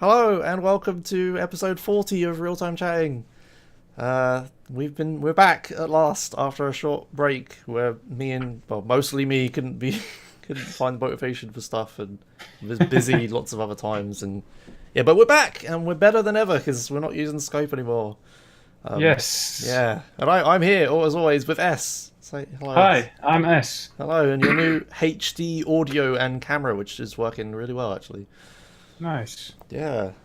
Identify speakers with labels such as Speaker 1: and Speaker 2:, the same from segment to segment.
Speaker 1: Hello and welcome to episode 40 of Real Time Chatting. We're back at last after a short break where mostly me couldn't find motivation for stuff and was busy lots of other times but we're back and we're better than ever because we're not using Skype anymore.
Speaker 2: Yes.
Speaker 1: Yeah, and I'm here as always with S. Say hello.
Speaker 2: Hi, I'm S.
Speaker 1: Hello, and your new HD audio and camera, which is working really well actually.
Speaker 2: Nice.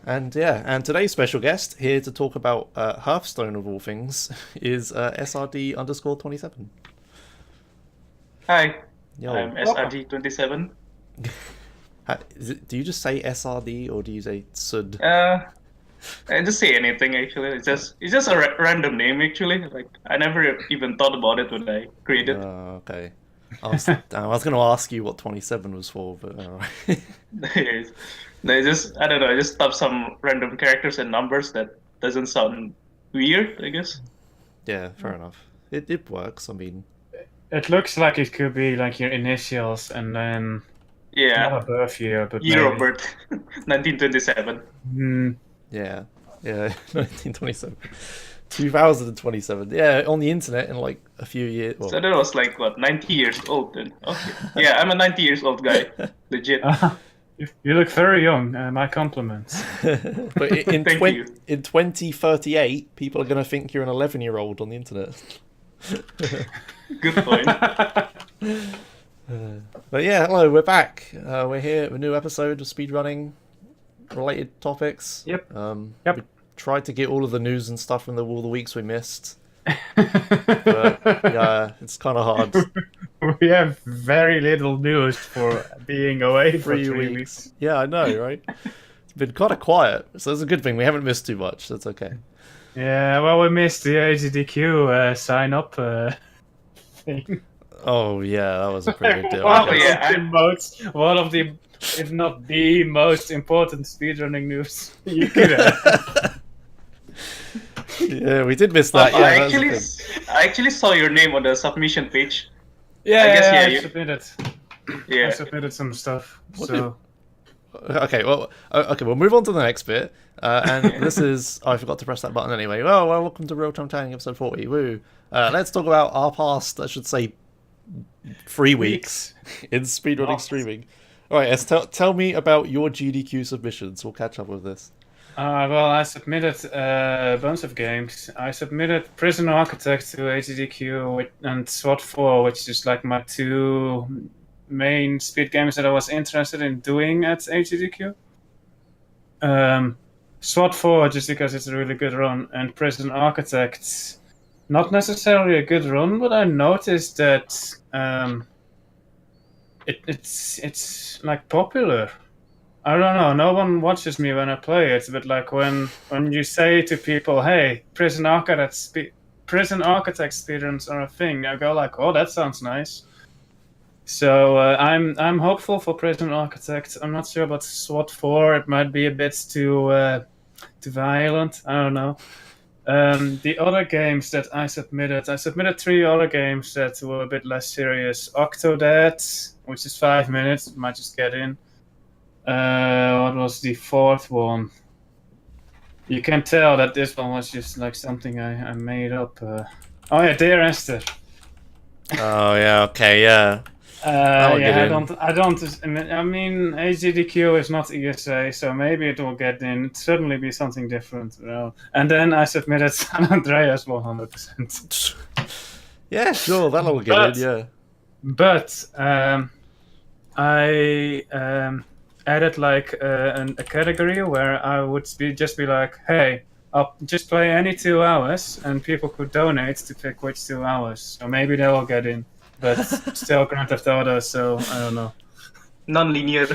Speaker 1: And today's special guest here to talk about Hearthstone of all things is SRD_27.
Speaker 3: Hi,
Speaker 1: Yo,
Speaker 3: I'm SRD27.
Speaker 1: do you just say SRD or do you say SUD?
Speaker 3: I just say anything actually. It's just a random name actually. Like I never even thought about it when I created.
Speaker 1: Okay. I was going to ask you what 27 was for, but alright.
Speaker 3: I don't know. I just stuff some random characters and numbers that doesn't sound weird, I guess.
Speaker 1: Yeah, fair enough. It works. I mean,
Speaker 2: It looks like it could be like your initials and then
Speaker 3: Yeah,
Speaker 2: not a birth year, but
Speaker 3: year of
Speaker 2: maybe.
Speaker 3: birth, 1927.
Speaker 1: yeah, 1927. 2027. Yeah, on the internet in like a few years. Well,
Speaker 3: So that was like what, 90 years old then. Okay. Yeah, I'm a 90 years old guy, legit.
Speaker 2: You look very young. My compliments.
Speaker 1: but in
Speaker 3: Thank you.
Speaker 1: in 2038, people are going to think you're an 11-year-old on the internet.
Speaker 3: Good point.
Speaker 1: But yeah, hello, we're back. We're here with a new episode of speedrunning related topics.
Speaker 2: Yep.
Speaker 1: We tried to get all of the news and stuff from all the weeks we missed. But yeah, it's kind of hard.
Speaker 2: We have very little news for being away for 3 weeks.
Speaker 1: Yeah, I know, right? It's been kind of quiet, so it's a good thing. We haven't missed too much. That's okay.
Speaker 2: Yeah, well, we missed the GDQ sign up thing.
Speaker 1: Oh yeah, that was a pretty big deal.
Speaker 3: Well,
Speaker 1: I guess.
Speaker 3: yeah.
Speaker 2: One of the, if not the most important speedrunning news you could have.
Speaker 1: Yeah, we did miss that. Yeah,
Speaker 3: I actually saw your name on the submission page.
Speaker 2: Yeah,
Speaker 3: I guess, yeah,
Speaker 2: I
Speaker 3: you-
Speaker 2: submitted. I
Speaker 3: Yeah.
Speaker 2: submitted some stuff.
Speaker 1: What
Speaker 2: So
Speaker 1: Okay, we'll move on to the next bit. And this is... I forgot to press that button anyway. Well, welcome to Real Time Chatting episode 40. Woo. Let's talk about our past, I should say, 3 weeks in speedrunning
Speaker 2: Lots.
Speaker 1: streaming. Alright, S, tell me about your GDQ submissions. We'll catch up with this.
Speaker 2: well, I submitted a bunch of games. I submitted Prison Architect to HDQ and SWAT 4, which is like my two main speed games that I was interested in doing at HDQ. SWAT 4 just because it's a really good run, and Prison Architect not necessarily a good run, but I noticed that it's like popular. I don't know. No one watches me when I play it, but like when you say to people, "Hey, Prison Architect speedruns are a thing," I go like, "Oh, that sounds nice." So I'm hopeful for Prison Architect. I'm not sure about SWAT 4. It might be a bit too violent. I don't know. The other games that I submitted 3 other games that were a bit less serious. Octodad, which is 5 minutes, might just get in. What was the 4th one? You can tell that this one was just like something I made up. Oh yeah, Dear Esther.
Speaker 1: Oh, yeah, okay, yeah.
Speaker 2: I
Speaker 1: get in.
Speaker 2: I mean, HGDQ is not ESA, so maybe it will get in. It'd certainly be something different. And then I submitted San Andreas 100%.
Speaker 1: Yeah, sure, that'll get in, yeah.
Speaker 2: But I added like a category where I would just be like, hey, I'll just play any 2 hours, and people could donate to pick which 2 hours. So maybe they will get in. But still Grand Theft Auto, so I don't know.
Speaker 3: Non-linear.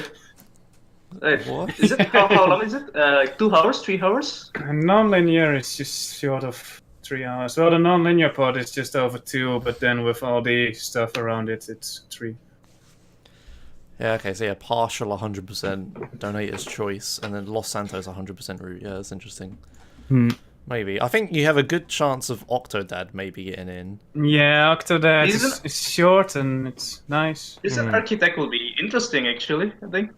Speaker 1: What?
Speaker 3: Is it how long is it? Like 2 hours, 3 hours?
Speaker 2: Non-linear is just short of 3 hours. Well, the non-linear part is just over 2, but then with all the stuff around it, it's 3.
Speaker 1: Yeah, okay, so yeah, partial 100%, donator's choice, and then Los Santos 100% route. Yeah, that's interesting. Maybe. I think you have a good chance of Octodad maybe getting in.
Speaker 2: Yeah, Octodad
Speaker 3: Isn't-
Speaker 2: is short and it's nice.
Speaker 3: This architect will be interesting actually, I think.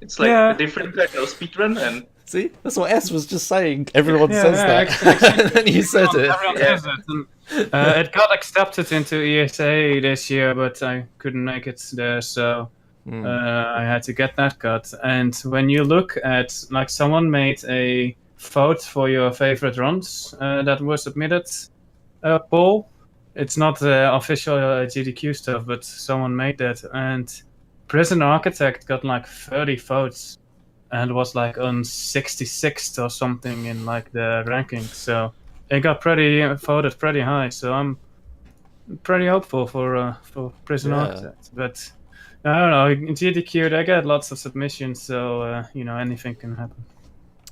Speaker 3: It's like
Speaker 2: Yeah.
Speaker 3: a different kind of speedrun, and
Speaker 1: See, that's what S was just saying. Everyone says that,
Speaker 2: actually,
Speaker 1: and then you said it.
Speaker 2: everyone
Speaker 3: Yeah.
Speaker 2: says it. And, it got accepted into ESA this year, but I couldn't make it there, so I had to get that cut. And when you look at, like, someone made a vote for your favorite runs that were submitted poll. It's not official GDQ stuff, but someone made that, and Prison Architect got like 30 votes and was like on 66th or something in like the ranking. So it got voted pretty high. So I'm pretty hopeful for Prison
Speaker 1: Yeah.
Speaker 2: Architect. But I don't know. In GDQ they get lots of submissions, so anything can happen.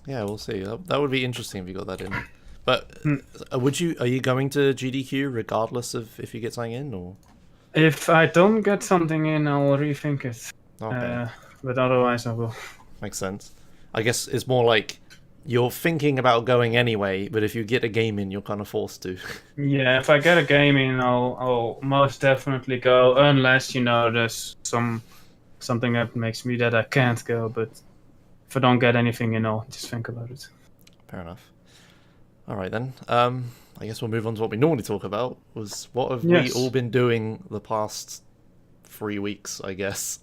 Speaker 1: Yeah, we'll see. That would be interesting if you got that in. But are you going to GDQ regardless of if you get something in, or?
Speaker 2: If I don't get something in, I'll rethink it.
Speaker 1: Okay.
Speaker 2: But otherwise, I will.
Speaker 1: Makes sense. I guess it's more like you're thinking about going anyway, but if you get a game in, you're kind of forced to.
Speaker 2: Yeah, if I get a game in, I'll most definitely go, unless there's something that makes me that I can't go. But if I don't get anything in, I'll just think about it.
Speaker 1: Fair enough. All right then. I guess we'll move on to what we normally talk about. Was what have we all been doing the past 3 weeks? I guess.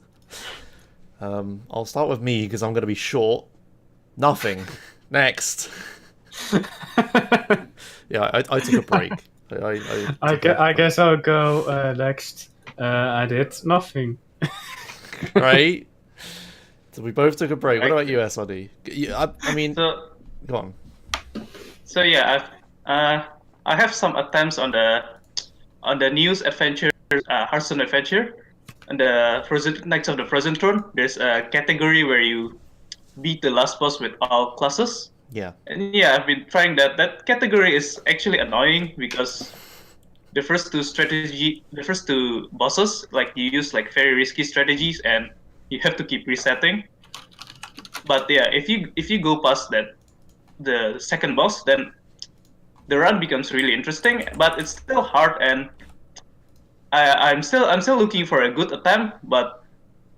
Speaker 1: I'll start with me because I'm going to be short. Nothing. Next. Yeah, I took a break.
Speaker 2: I guess I'll go next. I did nothing.
Speaker 1: Right. So we both took a break. What about you, SRD? I mean,
Speaker 3: so
Speaker 1: go on.
Speaker 3: so yeah, I have some attempts on the news adventure, Hearthstone adventure, and the Knights of the Frozen Throne. There's a category where you beat the last boss with all classes.
Speaker 1: Yeah.
Speaker 3: And yeah, I've been trying that. That category is actually annoying because the first two bosses, like you use like very risky strategies and you have to keep resetting. But yeah, if you go past that, the second boss, then the run becomes really interesting. But it's still hard, and I'm still looking for a good attempt. But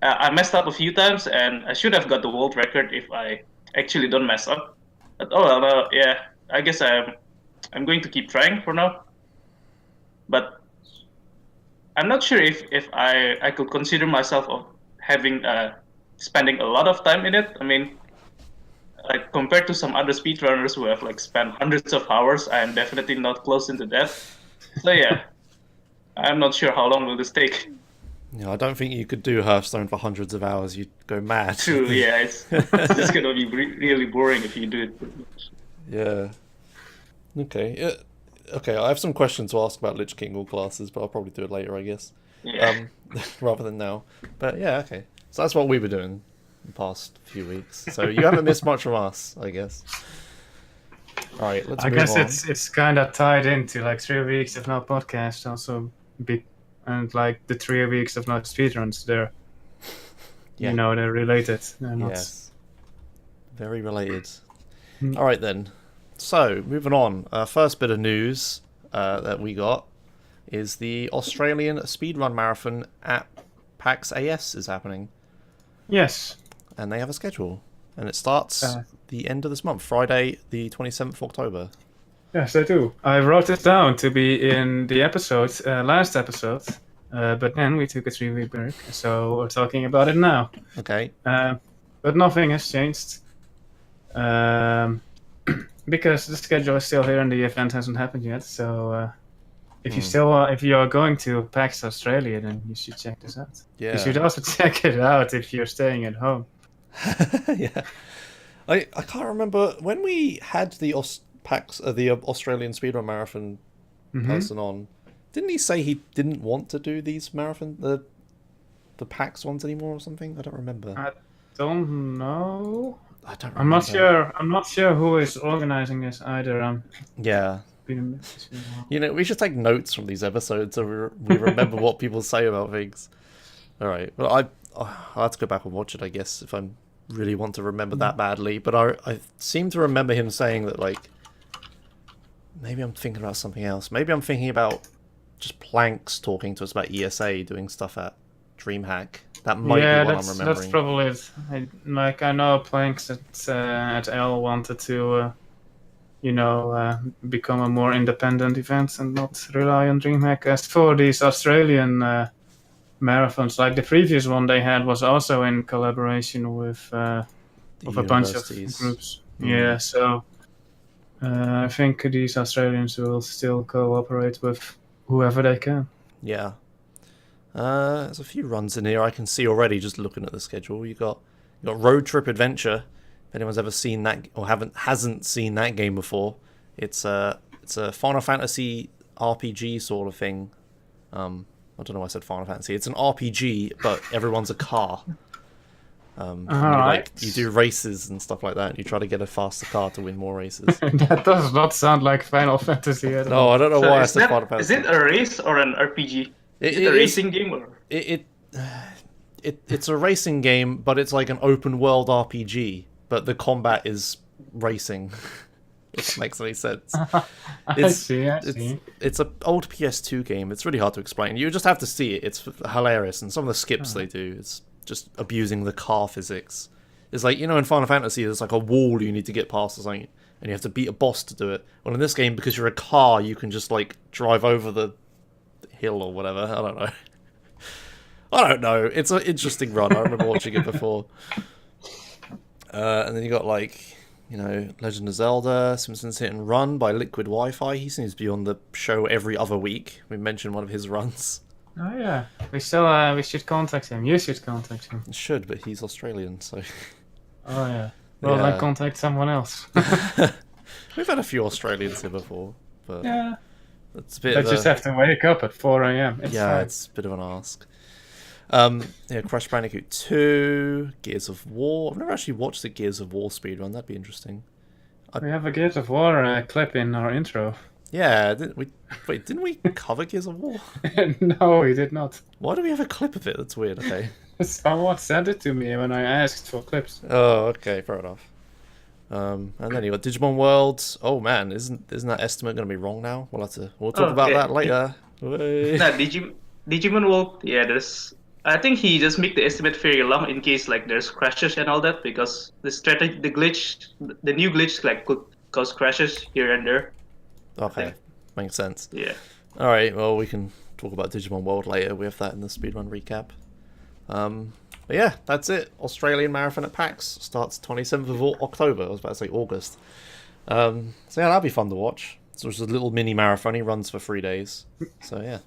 Speaker 3: I messed up a few times, and I should have got the world record if I actually don't mess up. But oh well, yeah. I guess I'm going to keep trying for now. But I'm not sure if I could consider myself of having spending a lot of time in it. I mean, like compared to some other speedrunners who have like spent hundreds of hours, I am definitely not close into that. So yeah, I'm not sure how long will this take.
Speaker 1: Yeah, I don't think you could do Hearthstone for hundreds of hours. You'd go mad.
Speaker 3: True, yeah, it's just gonna be really boring if you do it.
Speaker 1: Yeah. Okay. Okay, I have some questions to ask about Lich King all classes, but I'll probably do it later, I guess.
Speaker 3: Yeah.
Speaker 1: Rather than now. But yeah, okay. So that's what we were doing the past few weeks. So you haven't missed much from us, I guess. All right, let's move on.
Speaker 2: I guess it's kind of tied into like 3 weeks of no podcast, also big, and like the 3 weeks of no speedruns. They're, they're related. They're not.
Speaker 1: Yes. Very related. All right then. So moving on. First bit of news that we got is the Australian Speedrun Marathon at PAX AS is happening.
Speaker 2: Yes.
Speaker 1: And they have a schedule. And it starts the end of this month, Friday, the 27th of October.
Speaker 2: Yes, I do. I wrote it down to be in the episode, last episode, but then we took a 3-week break, so we're talking about it now.
Speaker 1: Okay.
Speaker 2: But nothing has changed. Because the schedule is still here and the event hasn't happened yet, so if you are going to PAX Australia, then you should check this out.
Speaker 1: Yeah.
Speaker 2: You should also check it out if you're staying at home.
Speaker 1: Yeah. I can't remember when we had the Australian Speedrun Marathon person on. Didn't he say he didn't want to do these marathon the PAX ones anymore or something? I don't remember.
Speaker 2: I don't know.
Speaker 1: I don't remember.
Speaker 2: I'm not sure who is organizing this either.
Speaker 1: Yeah. We should take notes from these episodes so we remember what people say about things. All right. Well, I'll have to go back and watch it, I guess, if I really want to remember that badly. But I seem to remember him saying that, like, maybe I'm thinking about something else. Maybe I'm thinking about just Planks talking to us about ESA doing stuff at DreamHack. That might be what I'm remembering.
Speaker 2: That's probably it. I know Planks at L wanted to, become a more independent event and not rely on DreamHack. As for these Australian marathons, like the previous one they had was also in collaboration with a bunch of groups. Yeah, so I think these Australians will still cooperate with whoever they can.
Speaker 1: Yeah. There's a few runs in here I can see already just looking at the schedule. You got Road Trip Adventure. If anyone's ever seen that or hasn't seen that game before, it's a Final Fantasy RPG sort of thing. I don't know why I said Final Fantasy. It's an RPG, but everyone's a car. You do races and stuff like that, and you try to get a faster car to win more races.
Speaker 2: That does not sound like Final Fantasy at all.
Speaker 1: No, I don't know why I said Final Fantasy.
Speaker 3: Is it a race or an RPG? Is it a racing game? Or?
Speaker 1: It's a racing game, but it's like an open world RPG, but the combat is racing. If it makes any sense.
Speaker 2: I see.
Speaker 1: It's an old PS2 game. It's really hard to explain. You just have to see it. It's hilarious, and some of the skips they do, it's just abusing the car physics. It's like, in Final Fantasy, there's like a wall you need to get past or something, and you have to beat a boss to do it. Well, in this game, because you're a car, you can just like drive over the hill or whatever. I don't know. It's an interesting run. I remember watching it before. And then you got Legend of Zelda, Simpsons Hit and Run by Liquid Wi-Fi. He seems to be on the show every other week. We mentioned one of his runs.
Speaker 2: Oh yeah, we should contact him. You should contact him.
Speaker 1: Should, but he's Australian, so.
Speaker 2: Oh yeah. Well, then contact someone else.
Speaker 1: We've had a few Australians here before, but
Speaker 2: yeah,
Speaker 1: it's a bit.
Speaker 2: They just have to wake up at 4 a.m. It's
Speaker 1: a bit of an ask. Crash Bandicoot 2, Gears of War. I've never actually watched the Gears of War speedrun. That'd be interesting.
Speaker 2: We have a Gears of War clip in our intro.
Speaker 1: Yeah, didn't we cover Gears of War?
Speaker 2: No, we did not.
Speaker 1: Why do we have a clip of it? That's weird. Okay.
Speaker 2: Someone sent it to me when I asked for clips.
Speaker 1: Oh, okay, fair enough. And then you got Digimon World. Oh man, isn't that estimate going to be wrong now? We'll talk about that later.
Speaker 3: Digimon World. Yeah, I think he just make the estimate very long in case there's crashes and all that, because the new glitch could cause crashes here and there.
Speaker 1: Okay, makes sense.
Speaker 3: Yeah.
Speaker 1: All right. Well, we can talk about Digimon World later. We have that in the speedrun recap. But yeah, that's it. Australian Marathon at PAX starts 27th of October. I was about to say August. So yeah, that'll be fun to watch. So it's a little mini marathon. He runs for 3 days. So yeah,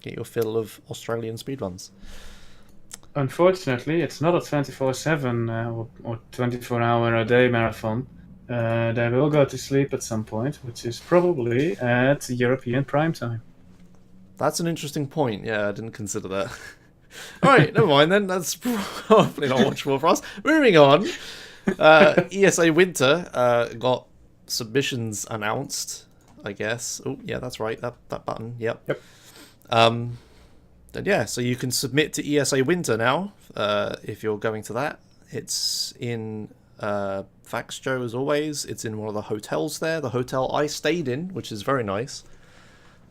Speaker 1: get your fill of Australian speedruns.
Speaker 2: Unfortunately, it's not a 24/7 or 24-hour-a-day marathon. They will go to sleep at some point, which is probably at European prime time.
Speaker 1: That's an interesting point. Yeah, I didn't consider that. All right, never mind then. That's probably not watchable for us. Moving on. ESA Winter got submissions announced, I guess. Oh, yeah, that's right. That button. Yep. Then yeah, so you can submit to ESA Winter now if you're going to that. It's in Faxjo as always. It's in one of the hotels there, the hotel I stayed in, which is very nice.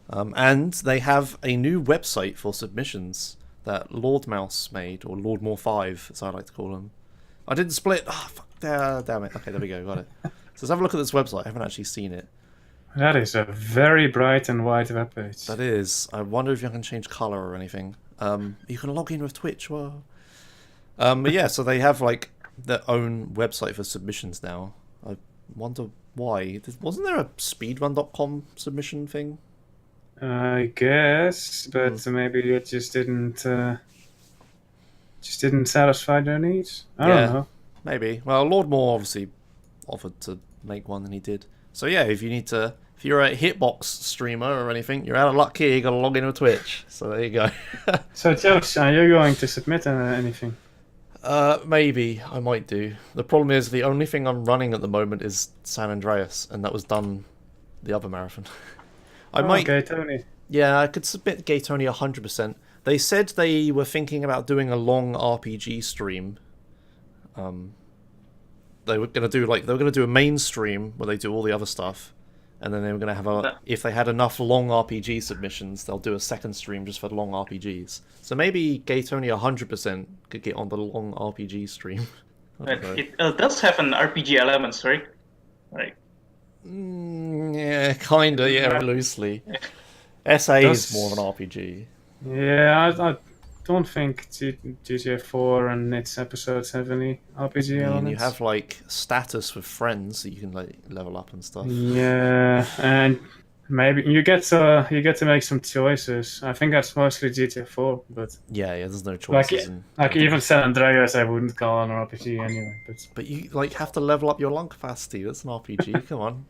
Speaker 1: And they have a new website for submissions that Lord Mouse made, or Lord More 5, as I like to call him. I didn't split. Oh, fuck. Damn it. Okay, there we go. Got it. So let's have a look at this website. I haven't actually seen it.
Speaker 2: That is a very bright and white webpage.
Speaker 1: That is. I wonder if you can change color or anything. You can log in with Twitch. Whoa. But yeah, so they have their own website for submissions now. I wonder why. Wasn't there a speedrun.com submission thing?
Speaker 2: I guess, but maybe it just didn't satisfy their needs. I don't know.
Speaker 1: Maybe. Well, Lord Moore obviously offered to make one, and he did. So yeah, if you're a hitbox streamer or anything, you're out of luck here. You got to log in with Twitch. So there you go.
Speaker 2: So Josh, are you going to submit anything?
Speaker 1: Maybe I might do. The problem is the only thing I'm running at the moment is San Andreas, and that was done the other marathon.
Speaker 2: Tony.
Speaker 1: Yeah, I could submit Gay Tony 100%. They said they were thinking about doing a long RPG stream. They were going to do a main stream where they do all the other stuff, And then they were going to have a... If they had enough long RPG submissions, they'll do a second stream just for the long RPGs. So maybe Gatonia 100% could get on the long RPG stream.
Speaker 3: It does have an RPG element, right? Right.
Speaker 1: Yeah, kinda, yeah, loosely. SA is more of an RPG.
Speaker 2: Yeah, I don't think GTA 4 and its episodes have any RPG elements.
Speaker 1: You have like status with friends that you can like level up and stuff.
Speaker 2: Yeah, and maybe you get to make some choices. I think that's mostly GTA 4, but
Speaker 1: yeah, there's no choices.
Speaker 2: Like even San Andreas, I wouldn't call an RPG anyway.
Speaker 1: But you like have to level up your lung capacity. That's an RPG. Come on.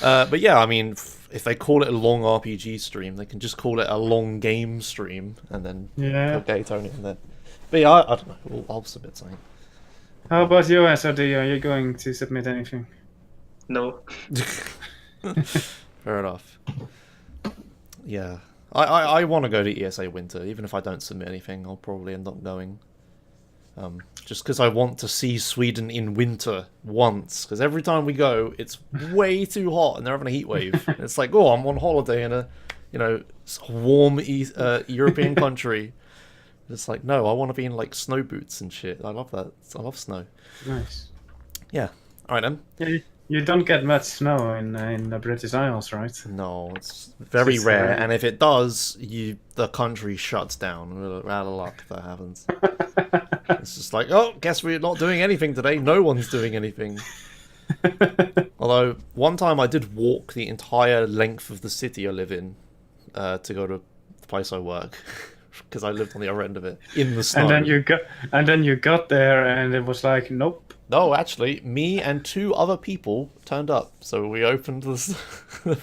Speaker 1: But yeah, I mean, if they call it a long RPG stream, they can just call it a long game stream, and then put Gatonia in there. But yeah, I don't know. I'll submit something.
Speaker 2: How about you, SOD? Are you going to submit anything?
Speaker 3: No.
Speaker 1: Fair enough. Yeah, I want to go to ESA Winter, even if I don't submit anything. I'll probably end up going. Just because I want to see Sweden in winter once. Because every time we go, it's way too hot and they're having a heat wave. It's like, oh, I'm on holiday in a, warm European country. It's like, no, I want to be in like snow boots and shit. I love that. I love snow.
Speaker 2: Nice.
Speaker 1: Yeah. All right then.
Speaker 2: Yeah, you don't get much snow in the British Isles, right?
Speaker 1: No, it's very rare. And if it does, the country shuts down. We're out of luck if that happens. It's just like, oh, guess we're not doing anything today. No one's doing anything. Although, one time I did walk the entire length of the city I live in to go to the place I work. Because I lived on the other end of it, in the snow.
Speaker 2: And then you got there and it was like, nope.
Speaker 1: No, actually, me and 2 other people turned up. So we opened this.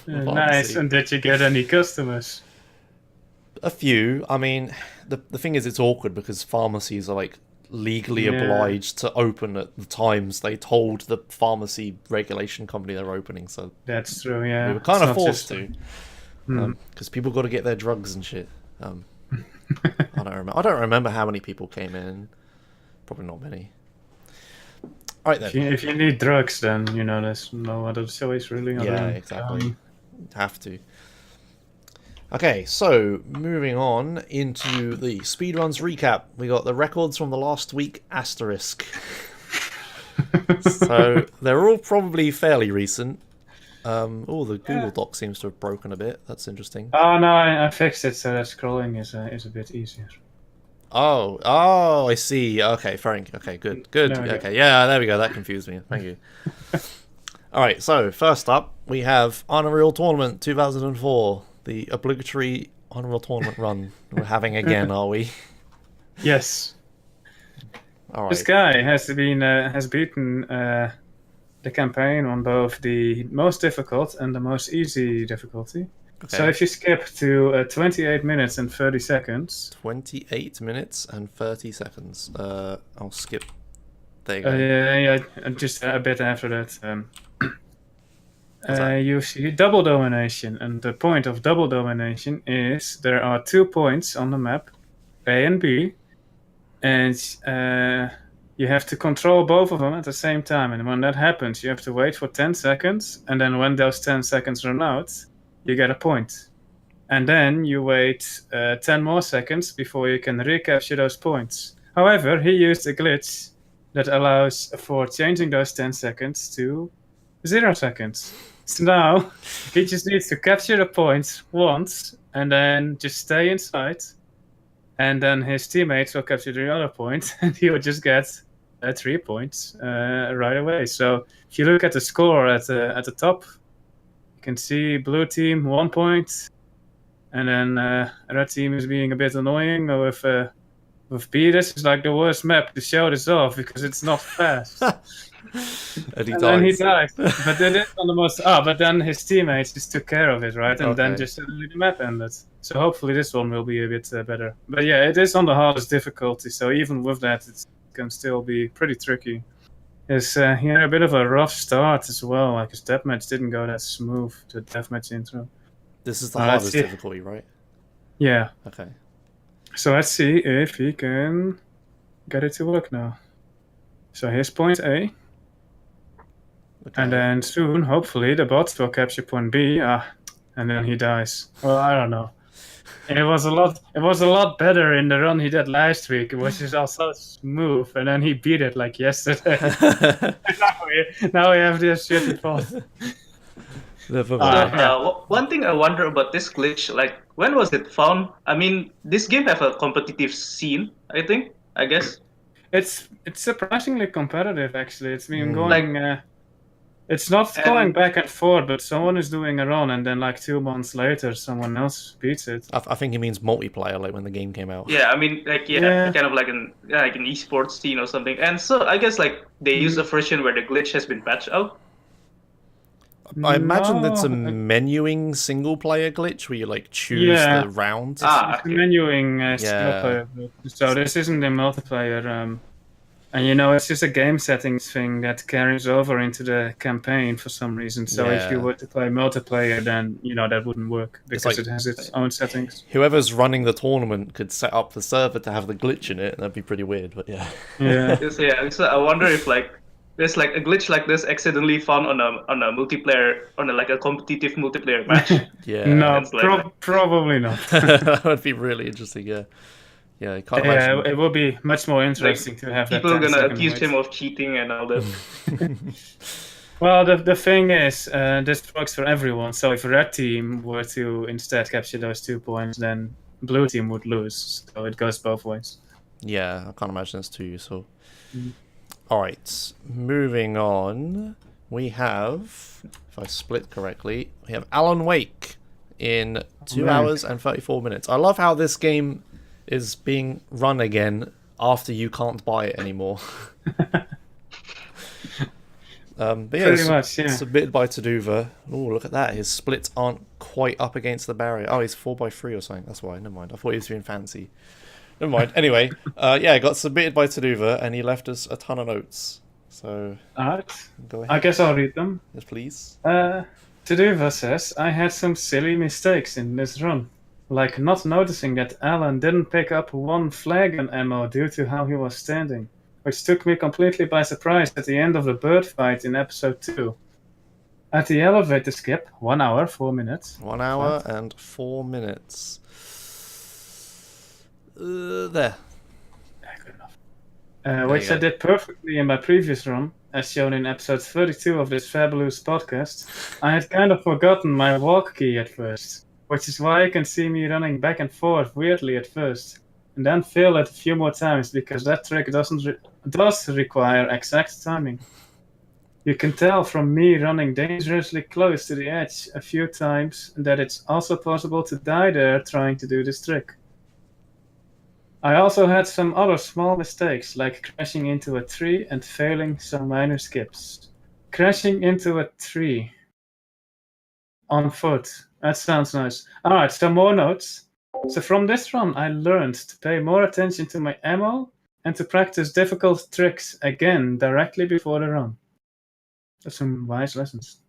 Speaker 2: Nice. And did you get any customers?
Speaker 1: A few. I mean, the thing is, it's awkward because pharmacies are like legally obliged to open at the times they told the pharmacy regulation company they're opening. So
Speaker 2: that's true. Yeah,
Speaker 1: we were kind of forced to, because people got to get their drugs and shit. I don't remember how many people came in. Probably not many. All right then.
Speaker 2: If you need drugs, then there's no other choice really.
Speaker 1: Yeah, exactly. Have to. Okay, so moving on into the speedruns recap. We got the records from the last week asterisk. So they're all probably fairly recent. The Google Doc seems to have broken a bit. That's interesting.
Speaker 2: Oh no, I fixed it so that scrolling is a bit easier.
Speaker 1: Oh, I see. Okay, Frank. Okay, good. Okay, yeah, there we go. That confused me. Thank you. All right, so first up, we have Unreal Tournament 2004, the obligatory Unreal Tournament run we're having again, are we?
Speaker 2: Yes.
Speaker 1: All right.
Speaker 2: This guy has beaten the campaign on both the most difficult and the most easy difficulty. Okay. So if you skip to 28 minutes and 30 seconds... 28
Speaker 1: minutes and 30 seconds. I'll skip. There you go.
Speaker 2: Yeah, just a bit after that. You see double domination, and the point of double domination is there are 2 points on the map, A and B, and you have to control both of them at the same time. And when that happens, you have to wait for 10 seconds, and then when those 10 seconds run out, you get a point. And then you wait 10 more seconds before you can recapture those points. However, he used a glitch that allows for changing those 10 seconds to 0 seconds. So now, he just needs to capture the points once, and then just stay inside. And then his teammates will capture the other point, and he will just get 3 points right away. So if you look at the score at the top, you can see blue team 1 point, and then red team is being a bit annoying with B. This is like the worst map to show this off because it's not fast.
Speaker 1: And
Speaker 2: then he died. But then on the most but then his teammates just took care of it, right? And then just suddenly the map ended. So hopefully this one will be a bit better. But yeah, it is on the hardest difficulty, so even with that it can still be pretty tricky. He had a bit of a rough start as well, like his deathmatch didn't go that smooth, the deathmatch intro.
Speaker 1: This is the hardest difficulty, right?
Speaker 2: Yeah.
Speaker 1: Okay.
Speaker 2: So let's see if he can get it to work now. So here's point A.
Speaker 1: Okay.
Speaker 2: And then soon, hopefully, the bots will capture point B. And then he dies. Well, I don't know. It was a lot. It was a lot better in the run he did last week. It was just all so smooth, and then he beat it like yesterday. now we have this shitty bot.
Speaker 1: Never
Speaker 3: So,
Speaker 1: mind.
Speaker 3: one thing I wonder about this glitch, like when was it found? I mean, this game have a competitive scene, I guess.
Speaker 2: It's surprisingly competitive, actually. It's been
Speaker 1: Mm.
Speaker 2: going. It's not
Speaker 3: And-
Speaker 2: going back and forth, but someone is doing a run, and then like 2 months later, someone else beats it.
Speaker 1: I think he means multiplayer, like when the game came out.
Speaker 3: Yeah, I mean, like
Speaker 2: Yeah.
Speaker 3: kind of like an esports scene or something. And so I guess like they use a version where the glitch has been patched out.
Speaker 1: I imagine
Speaker 2: No,
Speaker 1: it's a menuing single player glitch where you like choose
Speaker 2: Yeah.
Speaker 1: the round.
Speaker 2: It's
Speaker 3: okay.
Speaker 2: menuing
Speaker 1: Yeah.
Speaker 2: single player. So this isn't a multiplayer. And you know, it's just a game settings thing that carries over into the campaign for some reason. So if you
Speaker 1: Yeah.
Speaker 2: were to play multiplayer, then you know that wouldn't work because
Speaker 1: like-
Speaker 2: it has its own settings.
Speaker 1: Whoever's running the tournament could set up the server to have the glitch in it, and that'd be pretty weird, but yeah.
Speaker 2: Yeah.
Speaker 3: So I wonder if like there's like a glitch like this accidentally found on a multiplayer like a competitive multiplayer match.
Speaker 1: Yeah.
Speaker 2: No,
Speaker 3: It's like-
Speaker 2: probably not.
Speaker 1: That would be really interesting, yeah. Yeah, I can't imagine.
Speaker 2: Yeah, it would be much more interesting to have
Speaker 3: People
Speaker 2: that.
Speaker 3: are gonna
Speaker 2: 10-second
Speaker 3: accuse
Speaker 2: wait.
Speaker 3: him of cheating and all that.
Speaker 2: Well, the thing is, this works for everyone. So if red team were to instead capture those 2 points, then blue team would lose. So it goes both ways.
Speaker 1: Yeah, I can't imagine it's too useful.
Speaker 2: Mm.
Speaker 1: Alright, moving on. We have, if I split correctly, we have Alan Wake in 2
Speaker 2: Right.
Speaker 1: hours and 34 minutes. I love how this game is being run again after you can't buy it anymore. But yeah,
Speaker 2: Pretty much, yeah.
Speaker 1: submitted by Taduva. Oh, look at that. His splits aren't quite up against the barrier. Oh, he's 4x3 or something. That's why. Never mind. I thought he was being fancy. Never mind. Anyway, yeah, it got submitted by Taduva, and he left us a ton of notes. So,
Speaker 2: Alright,
Speaker 1: go
Speaker 2: I
Speaker 1: ahead.
Speaker 2: guess I'll read them.
Speaker 1: Yes, please.
Speaker 2: Taduva says, I had some silly mistakes in this run. Like not noticing that Alan didn't pick up one flagon ammo due to how he was standing, which took me completely by surprise at the end of the bird fight in episode 2. At the elevator skip, 1 hour, 4 minutes.
Speaker 1: 1 hour and 4 minutes. There.
Speaker 2: Yeah, good enough. Which
Speaker 1: you
Speaker 2: I
Speaker 1: go.
Speaker 2: did perfectly in my previous run, as shown in episode 32 of this fabulous podcast. I had kind of forgotten my walk key at first, which is why you can see me running back and forth weirdly at first, and then fail it a few more times because that trick does require exact timing. You can tell from me running dangerously close to the edge a few times that it's also possible to die there trying to do this trick. I also had some other small mistakes, like crashing into a tree and failing some minor skips. Crashing into a tree on foot. That sounds nice. Alright, some more notes. So from this run, I learned to pay more attention to my ammo and to practice difficult tricks again directly before the run. That's some wise lessons.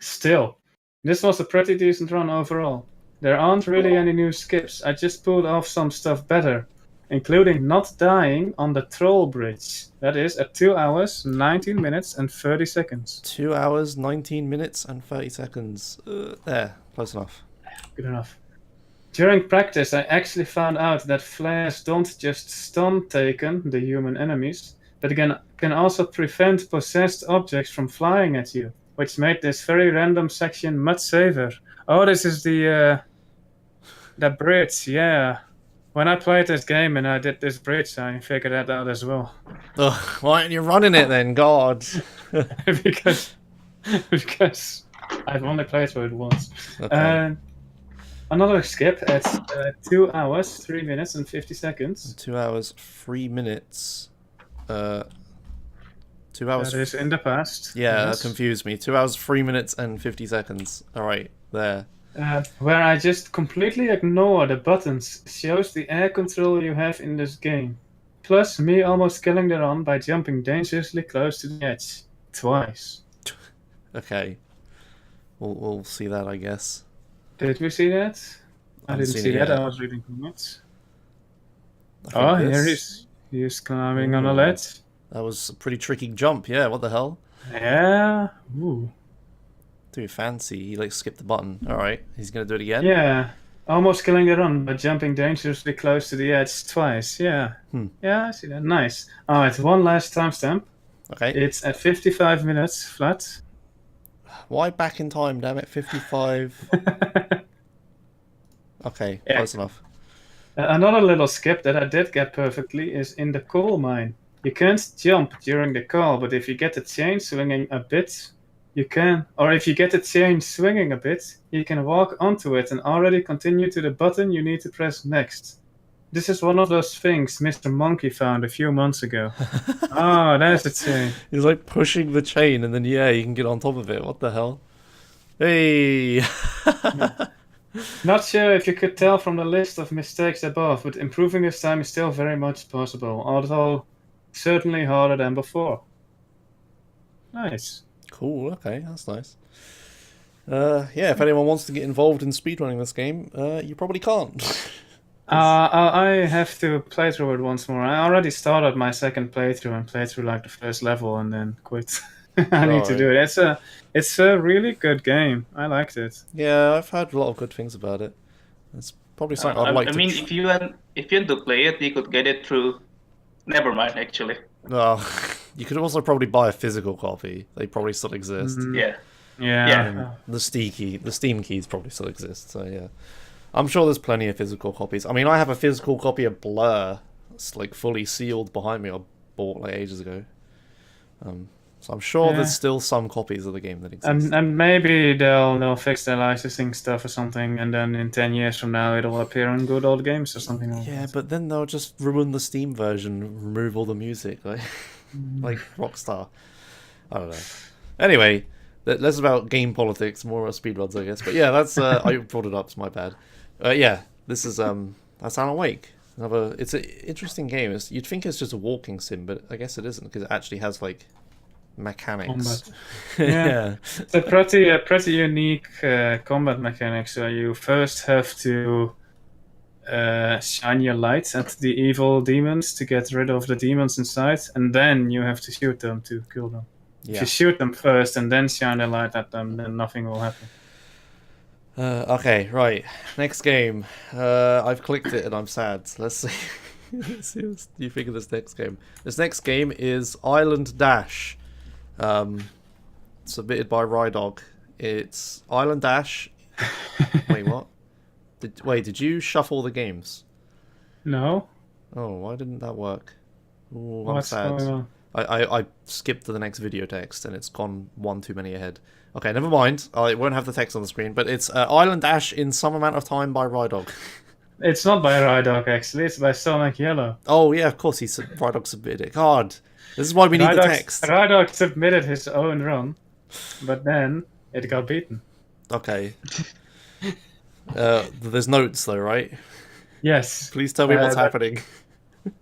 Speaker 2: Still, this was a pretty decent run overall. There aren't really any new skips. I just pulled off some stuff better, including not dying on the troll bridge. That is at 2 hours, 19 minutes and 30 seconds.
Speaker 1: 2 hours, 19 minutes, and 30 seconds. There, close enough.
Speaker 2: Good enough. During practice, I actually found out that flares don't just stun Taken, the human enemies, but can also prevent possessed objects from flying at you, which made this very random section much safer. Oh, this is the bridge, yeah. When I played this game and I did this bridge, I figured that out as well.
Speaker 1: Ugh, why aren't you running it then? God.
Speaker 2: because I've only played through it once.
Speaker 1: Okay.
Speaker 2: Another skip at 2 hours, 3 minutes and 50 seconds.
Speaker 1: 2 hours, 3 minutes. 2 hours.
Speaker 2: That is in the past.
Speaker 1: Yeah,
Speaker 2: yes.
Speaker 1: that confused me. 2 hours, 3 minutes, and 50 seconds. Alright, there.
Speaker 2: Where I just completely ignore the buttons shows the air control you have in this game. Plus me almost killing the run by jumping dangerously close to the edge. Twice.
Speaker 1: Okay. We'll see that, I guess.
Speaker 2: Did we see that? I
Speaker 1: Haven't
Speaker 2: didn't
Speaker 1: seen
Speaker 2: see
Speaker 1: it
Speaker 2: that,
Speaker 1: yet.
Speaker 2: I was reading comments.
Speaker 1: I think
Speaker 2: Oh,
Speaker 1: this-
Speaker 2: here he's climbing on a
Speaker 1: Ooh.
Speaker 2: ledge.
Speaker 1: That was a pretty tricky jump, yeah, what the hell?
Speaker 2: Yeah. Ooh.
Speaker 1: Too fancy. He like skipped the button. All right, he's gonna do it again.
Speaker 2: Yeah. Almost killing the run, but jumping dangerously close to the edge twice. Yeah. Yeah, I see that. Nice. All right, one last timestamp.
Speaker 1: Okay.
Speaker 2: It's at 55 minutes flat.
Speaker 1: Why back in time? Damn it, 55. Okay,
Speaker 2: Yeah.
Speaker 1: close enough.
Speaker 2: Another little skip that I did get perfectly is in the coal mine. You can't jump during the call, but if you get the chain swinging a bit, you can. Or if you get the chain swinging a bit, you can walk onto it and already continue to the button you need to press next. This is one of those things Mr. Monkey found a few months ago. Oh, there's the chain.
Speaker 1: He's like pushing the chain, and then yeah, you can get on top of it. What the hell? Hey.
Speaker 2: Not sure if you could tell from the list of mistakes above, but improving this time is still very much possible, although certainly harder than before. Nice.
Speaker 1: Cool. Okay, that's nice. Yeah, if anyone wants to get involved in speedrunning this game, you probably can't.
Speaker 2: I have to play through it once more. I already started my second playthrough and played through like the first level and then quit. I need to do it. It's a really good game. I liked it.
Speaker 1: Yeah, I've heard a lot of good things about it. It's probably something I'd like to.
Speaker 3: I mean, if you want to play it, you could get it through. Never mind, actually.
Speaker 1: Oh, you could also probably buy a physical copy. They probably still exist.
Speaker 3: Yeah.
Speaker 2: Yeah.
Speaker 1: The Steam keys probably still exist. So yeah, I'm sure there's plenty of physical copies. I mean, I have a physical copy of Blur. It's like fully sealed behind me. I bought like ages ago. So I'm sure there's still some copies of the game that exist.
Speaker 2: And maybe they'll fix their licensing stuff or something, and then in 10 years from now it'll appear on Good Old Games or something like that.
Speaker 1: Yeah, but then they'll just ruin the Steam version, remove all the music, like like Rockstar. I don't know. Anyway, less about game politics, more about speedruns, I guess. But yeah, that's I brought it up. It's my bad. Yeah, this is that's Alan Wake. It's an interesting game. You'd think it's just a walking sim, but I guess it isn't because it actually has like mechanics.
Speaker 2: Yeah. It's a pretty unique combat mechanics. So you first have to shine your light at the evil demons to get rid of the demons inside, and then you have to shoot them to kill them.
Speaker 1: Yeah.
Speaker 2: If you shoot them first and then shine the light at them, then nothing will happen.
Speaker 1: Okay, right. Next game. I've clicked it and I'm sad. Let's see. Let's see what you think of this next game. This next game is Island Dash. Submitted by Rydog. It's Island Dash. Wait, what? Did you shuffle the games?
Speaker 2: No.
Speaker 1: Oh, why didn't that work? Ooh, I'm
Speaker 2: What's
Speaker 1: sad.
Speaker 2: going on?
Speaker 1: I skipped to the next video text and it's gone one too many ahead. Okay, never mind. I won't have the text on the screen, but it's Island Dash in some amount of time by Rydog.
Speaker 2: It's not by Rydog, actually. It's by Sonic Yellow.
Speaker 1: Oh, yeah, of course Rydog submitted it. God, this is why we need the text.
Speaker 2: Rydog submitted his own run, but then it got beaten.
Speaker 1: Okay. There's notes, though, right?
Speaker 2: Yes.
Speaker 1: Please tell me what's happening.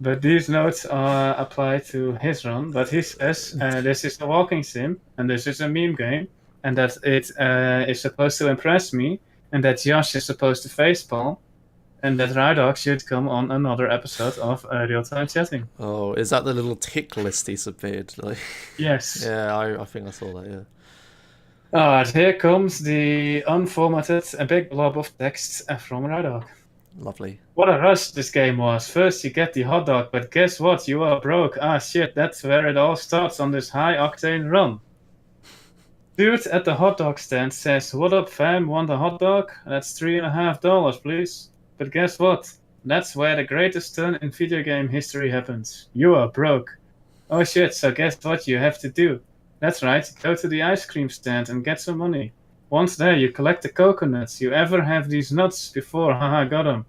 Speaker 2: But these notes apply to his run. But he says this is a walking sim, and this is a meme game, and that it is supposed to impress me, and that Josh is supposed to facepalm, and that Rydog should come on another episode of Real-Time Chatting.
Speaker 1: Oh, is that the little tick list he submitted? Like,
Speaker 2: Yes.
Speaker 1: yeah, I think I saw that, yeah.
Speaker 2: Alright, here comes the unformatted, a big blob of text from Rydog.
Speaker 1: Lovely.
Speaker 2: What a rush this game was. First you get the hot dog, but guess what? You are broke. Ah shit, that's where it all starts on this high-octane run. Dude at the hot dog stand says, "What up fam, want a hot dog? That's $3.50 please." But guess what? That's where the greatest turn in video game history happens. You are broke. Oh shit, so guess what you have to do? That's right, go to the ice cream stand and get some money. Once there, you collect the coconuts. You ever have these nuts before? Haha, got them.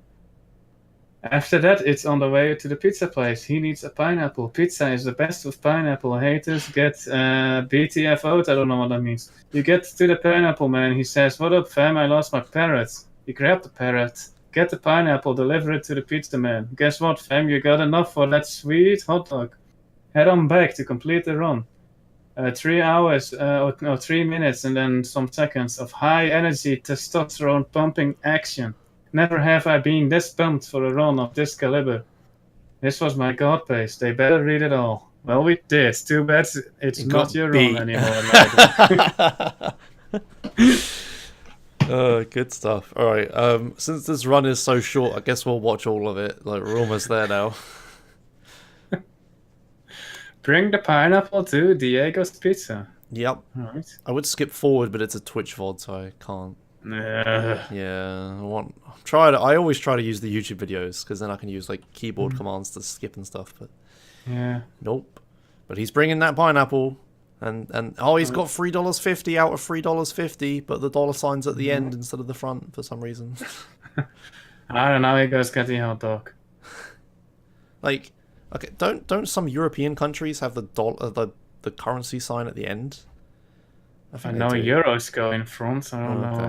Speaker 2: After that, it's on the way to the pizza place. He needs a pineapple. Pizza is the best with pineapple. Haters get BTFO'd. I don't know what that means. You get to the pineapple man. He says, "What up, fam? I lost my parrot." You grab the parrot. Get the pineapple. Deliver it to the pizza man. Guess what, fam? You got enough for that sweet hot dog. Head on back to complete the run. 3 hours, 3 minutes and then some seconds of high energy testosterone pumping action. Never have I been this pumped for a run of this caliber. This was my god pace. They better read it all. Well, we did. Too bad it's
Speaker 1: You
Speaker 2: not
Speaker 1: got
Speaker 2: your
Speaker 1: beat.
Speaker 2: run anymore. Like.
Speaker 1: Good stuff. All right. Since this run is so short, I guess we'll watch all of it. Like we're almost there now.
Speaker 2: Bring the pineapple to Diego's Pizza.
Speaker 1: Yep.
Speaker 2: All right.
Speaker 1: I would skip forward, but it's a Twitch VOD, so I can't.
Speaker 2: Uh,
Speaker 1: Yeah. I always try to use the YouTube videos because then I can use like keyboard commands to skip and stuff. But
Speaker 2: yeah.
Speaker 1: nope. But he's bringing that pineapple. And he's got $3.50 out of $3.50, but the dollar sign's at the end instead of the front for some reason.
Speaker 2: I don't know. He goes get the hot dog.
Speaker 1: Like, okay, don't some European countries have the the currency sign at the end?
Speaker 2: I
Speaker 1: think
Speaker 2: know
Speaker 1: they do.
Speaker 2: euros go in front. I don't know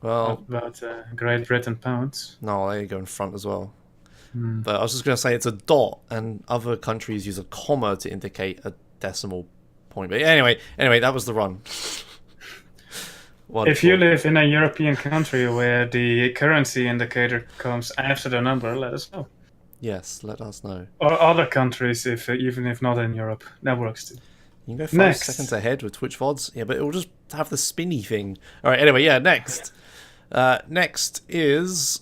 Speaker 1: Okay.
Speaker 2: about Great Britain pounds.
Speaker 1: No, they go in front as well.
Speaker 2: Hmm.
Speaker 1: But I was just gonna say it's a dot, and other countries use a comma to indicate a decimal point. But anyway, that was the run.
Speaker 2: If you live in a European country where the currency indicator comes after the number, let us know.
Speaker 1: Yes, let us know.
Speaker 2: Or other countries, even if not in Europe, that works too.
Speaker 1: You can go 5
Speaker 2: Next.
Speaker 1: seconds ahead with Twitch VODs. Yeah, but it will just have the spinny thing. All right, anyway, yeah, next. Next is...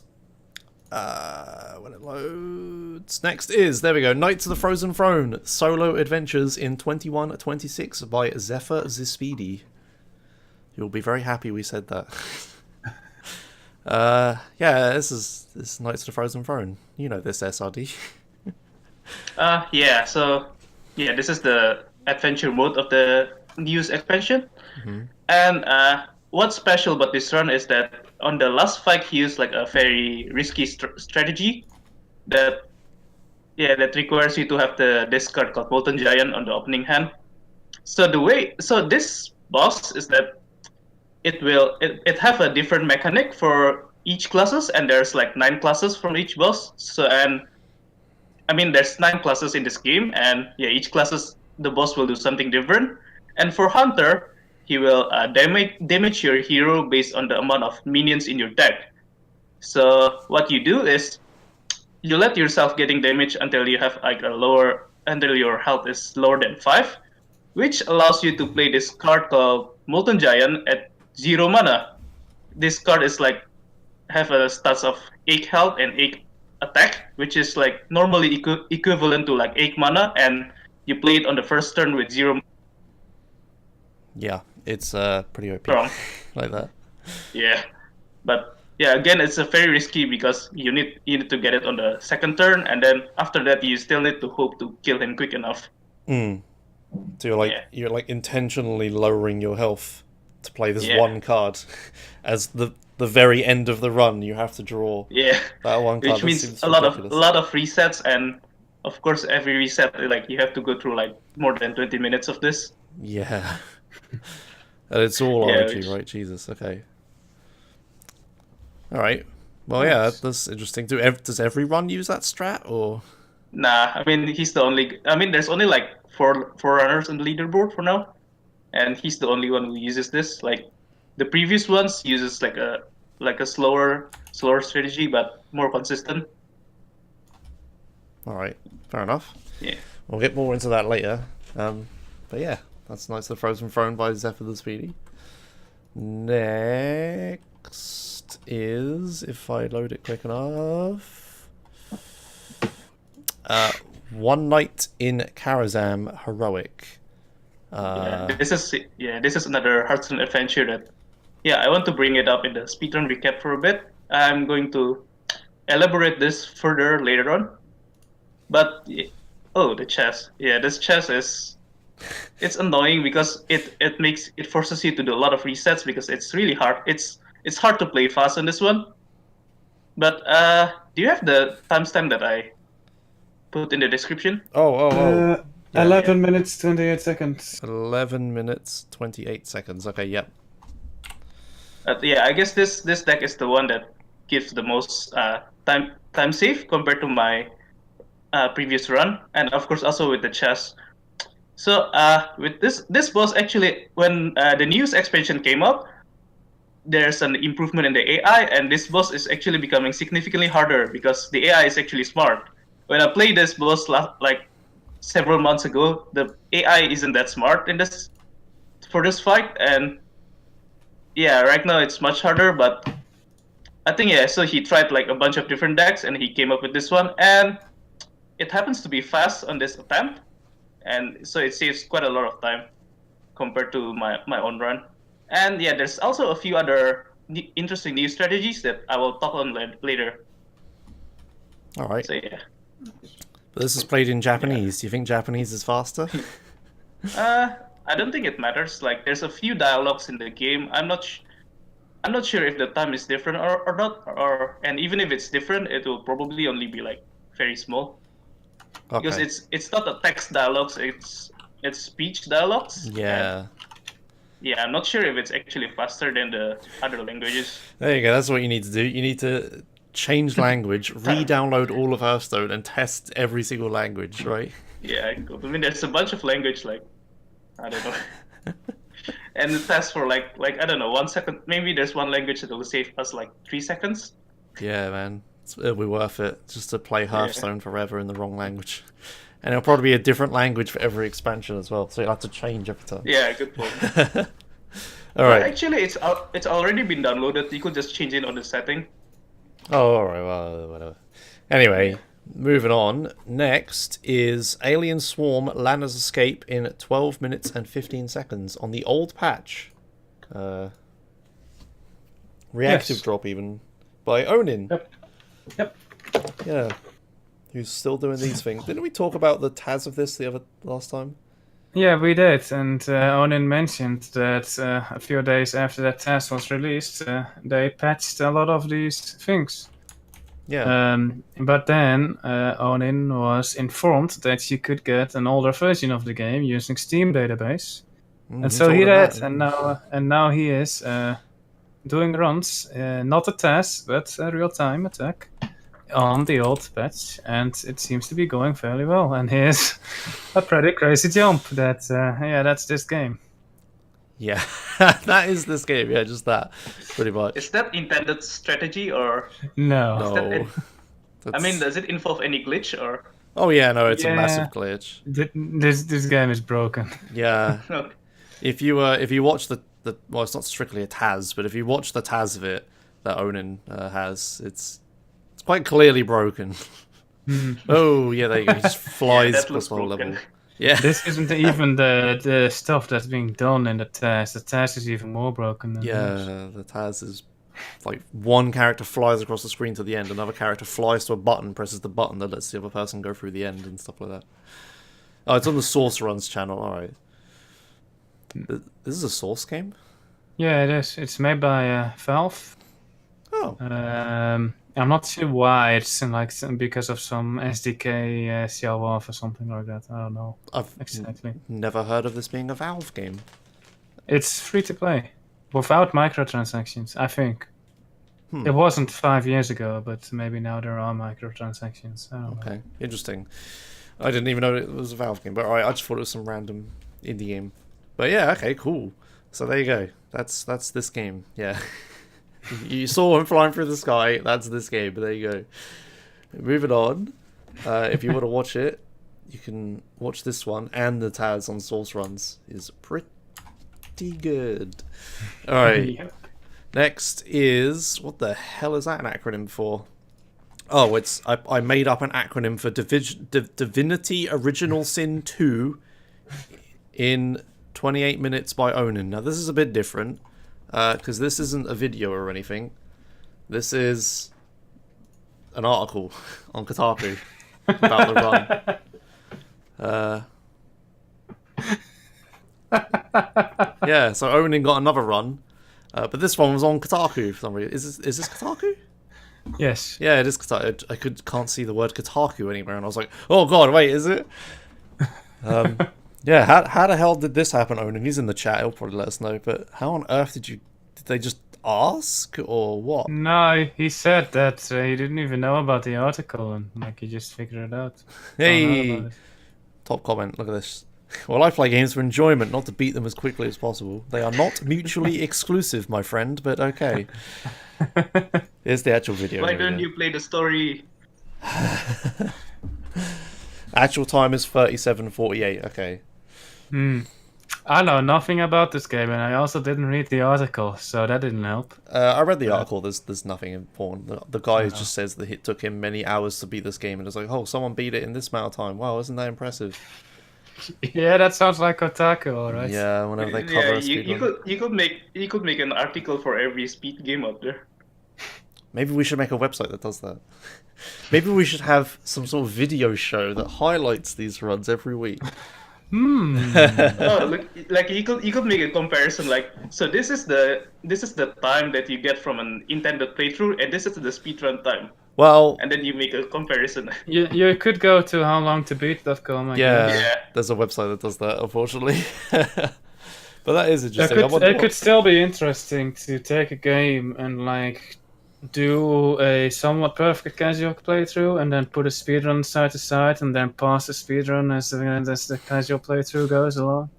Speaker 1: when it loads... Next is, there we go, Knights of the Frozen Throne, Solo Adventures in 2126 by Zephyr Zispedi. You'll be very happy we said that. Yeah, this is Knights of the Frozen Throne. You know this, SRD.
Speaker 3: Yeah, so this is the adventure mode of the news expansion. And what's special about this run is that on the last fight he used like a very risky strategy that requires you to have this card called Molten Giant on the opening hand. So this boss is that it have a different mechanic for each classes, and there's like 9 classes from each boss. So there's 9 classes in this game, and each classes the boss will do something different. And for Hunter, he will damage your hero based on the amount of minions in your deck. So what you do is you let yourself getting damaged until you have like until your health is lower than 5, which allows you to play this card called Molten Giant at 0 mana. This card is like have a stats of 8 health and 8 attack, which is like normally equivalent to like 8 mana, and you play it on the first turn with 0.
Speaker 1: Yeah, it's pretty OP.
Speaker 3: Wrong.
Speaker 1: Like that.
Speaker 3: Yeah, but again, it's a very risky because you need to get it on the second turn, and then after that you still need to hope to kill him quick enough.
Speaker 1: So you're like intentionally lowering your health to play this one card. As the very end of the run, you have to draw that one card.
Speaker 3: Which means a lot of resets, and of course every reset like you have to go through like more than 20 minutes of this.
Speaker 1: Yeah. And it's all RNG, right? Jesus, okay. Alright. Well, nice. That's interesting. Does every run use that strat, or...?
Speaker 3: Nah, he's the only... there's only like four runners on the leaderboard for now, and he's the only one who uses this. Like, the previous ones uses like a slower strategy, but more consistent.
Speaker 1: Alright, fair enough.
Speaker 3: Yeah.
Speaker 1: We'll get more into that later. But yeah, that's Knights of the Frozen Throne by Zephyr Zispedi. Next is, if I load it quick enough, One Night in Caras Am Heroic.
Speaker 3: This is another Hearthstone adventure that I want to bring it up in the speedrun recap for a bit. I'm going to elaborate this further later on. But the chess. Yeah, this chess it's annoying because it forces you to do a lot of resets because it's really hard. It's hard to play fast on this one. But do you have the timestamp that I put in the description?
Speaker 2: 11 minutes 28 seconds.
Speaker 1: 11 minutes 28 seconds. Okay, yep.
Speaker 3: I guess this deck is the one that gives the most time save compared to my previous run, and of course also with the chess. So with this boss, actually, when the news expansion came up, there's an improvement in the AI, and this boss is actually becoming significantly harder because the AI is actually smart. When I played this boss several months ago. The AI isn't that smart in this for this fight, and yeah, right now it's much harder. But I think yeah, so he tried like a bunch of different decks, and he came up with this one, and it happens to be fast on this attempt, and so it saves quite a lot of time compared to my own run. And yeah, there's also a few other interesting new strategies that I will talk on later.
Speaker 1: All right.
Speaker 3: So yeah.
Speaker 1: But this is played in Japanese. Do you think Japanese is faster?
Speaker 3: I don't think it matters. Like, there's a few dialogues in the game. I'm not sure if the time is different or not. And even if it's different, it will probably only be like very small.
Speaker 1: Okay.
Speaker 3: Because it's not a text dialogues. It's speech dialogues.
Speaker 1: Yeah.
Speaker 3: And yeah, I'm not sure if it's actually faster than the other languages.
Speaker 1: There you go. That's what you need to do. You need to change language, re-download all of Hearthstone, and test every single language, right?
Speaker 3: Yeah, I mean, there's a bunch of language, like, I don't know. And it tests for like I don't know, 1 second. Maybe there's one language that will save us like 3 seconds.
Speaker 1: Yeah, man. It'll be worth it just to play Hearthstone forever in the wrong language. And it'll probably be a different language for every expansion as well, so you'll have to change every time.
Speaker 3: Yeah, good point.
Speaker 1: All right.
Speaker 3: Actually, it's already been downloaded. You could just change it on the setting.
Speaker 1: Oh, alright, well, whatever. Anyway, moving on. Next is Alien Swarm Lander's Escape in 12 minutes and 15 seconds on the old patch. Reactive drop even, by Onin.
Speaker 2: Yep.
Speaker 1: Yeah. Who's still doing these things. Didn't we talk about the Taz of this last time?
Speaker 2: Yeah, we did, and Onin mentioned that a few days after that test was released, they patched a lot of these things.
Speaker 1: Yeah.
Speaker 2: But then Onin was informed that you could get an older version of the game using Steam database, and so he did, and now he is doing runs, not a test, but a real-time attack on the old patch, and it seems to be going fairly well. And here's a pretty crazy jump. That's this game.
Speaker 1: Yeah, that is this game. Yeah, just that, pretty much.
Speaker 3: Is that intended strategy or
Speaker 2: no?
Speaker 3: I mean, does it involve any glitch or?
Speaker 1: Oh yeah, no, it's a massive glitch.
Speaker 2: This game is broken.
Speaker 1: Yeah.
Speaker 3: Okay.
Speaker 1: If you watch the well, it's not strictly a Taz, but if you watch the Taz of it that Onin has, it's quite clearly broken. Oh yeah, there you go. He just flies across the whole level. Yeah.
Speaker 2: This isn't even the stuff that's being done in the Taz. The Taz is even more broken than this.
Speaker 1: The Taz is like one character flies across the screen to the end, another character flies to a button, presses the button that lets the other person go through the end and stuff like that. Oh, it's on the Source Runs channel. All right. This is a Source game?
Speaker 2: Yeah, it is. It's made by Valve.
Speaker 1: Oh.
Speaker 2: I'm not sure why. It's because of some SDK shell off or something like that. I don't know.
Speaker 1: I've
Speaker 2: exactly
Speaker 1: never heard of this being a Valve game.
Speaker 2: It's free to play without microtransactions, I think. It wasn't 5 years ago, but maybe now there are microtransactions. I don't know.
Speaker 1: Okay, interesting. I didn't even know it was a Valve game, but alright, I just thought it was some random indie game. But yeah, okay, cool. So there you go. That's this game. Yeah. You saw him flying through the sky. That's this game. But there you go. Moving on. If you want to watch it, you can watch this one and the Taz on Source Runs. Is pretty good. All right.
Speaker 2: Yep.
Speaker 1: Next is, what the hell is that an acronym for? Oh, it's I made up an acronym for Divinity Original Sin 2 in 28 minutes by Onin. Now this is a bit different. Because this isn't a video or anything. This is an article on Kotaku about the run. Yeah, so Onin got another run, but this one was on Kotaku for some reason. Is this Kotaku?
Speaker 2: Yes.
Speaker 1: Yeah, it is Kotaku. I can't see the word Kotaku anywhere, and I was like, oh god, wait, is it? Yeah, how the hell did this happen, Onin? He's in the chat, he'll probably let us know, but how on earth did they just ask, or what?
Speaker 2: No, he said that he didn't even know about the article, and he just figured it out.
Speaker 1: Hey! Top comment, look at this. Well, I play games for enjoyment, not to beat them as quickly as possible. They are not mutually exclusive, my friend, but okay. Here's the actual video.
Speaker 3: Why don't you play the story?
Speaker 1: Actual time is 37:48. Okay.
Speaker 2: I know nothing about this game, and I also didn't read the article, so that didn't help.
Speaker 1: I read the article. There's nothing important. The guy
Speaker 2: No.
Speaker 1: just says that it took him many hours to beat this game, and it's like, oh, someone beat it in this amount of time. Wow, isn't that impressive?
Speaker 2: Yeah, that sounds like Kotaku, alright.
Speaker 1: Yeah, whenever they cover a
Speaker 3: you
Speaker 1: speedrun.
Speaker 3: could make an article for every speed game out there.
Speaker 1: Maybe we should make a website that does that. Maybe we should have some sort of video show that highlights these runs every week.
Speaker 3: Oh, look, like you could make a comparison. Like, so this is the time that you get from an intended playthrough, and this is the speedrun time.
Speaker 1: Well,
Speaker 3: And then you make a comparison.
Speaker 2: You could go to howlongtobeat.com. I
Speaker 1: yeah,
Speaker 2: guess.
Speaker 3: Yeah.
Speaker 1: there's a website that does that, unfortunately. But that is
Speaker 2: It
Speaker 1: interesting.
Speaker 2: could still be interesting to take a game and like do a somewhat perfect casual playthrough, and then put a speedrun side to side, and then pass the speedrun as the casual playthrough goes along.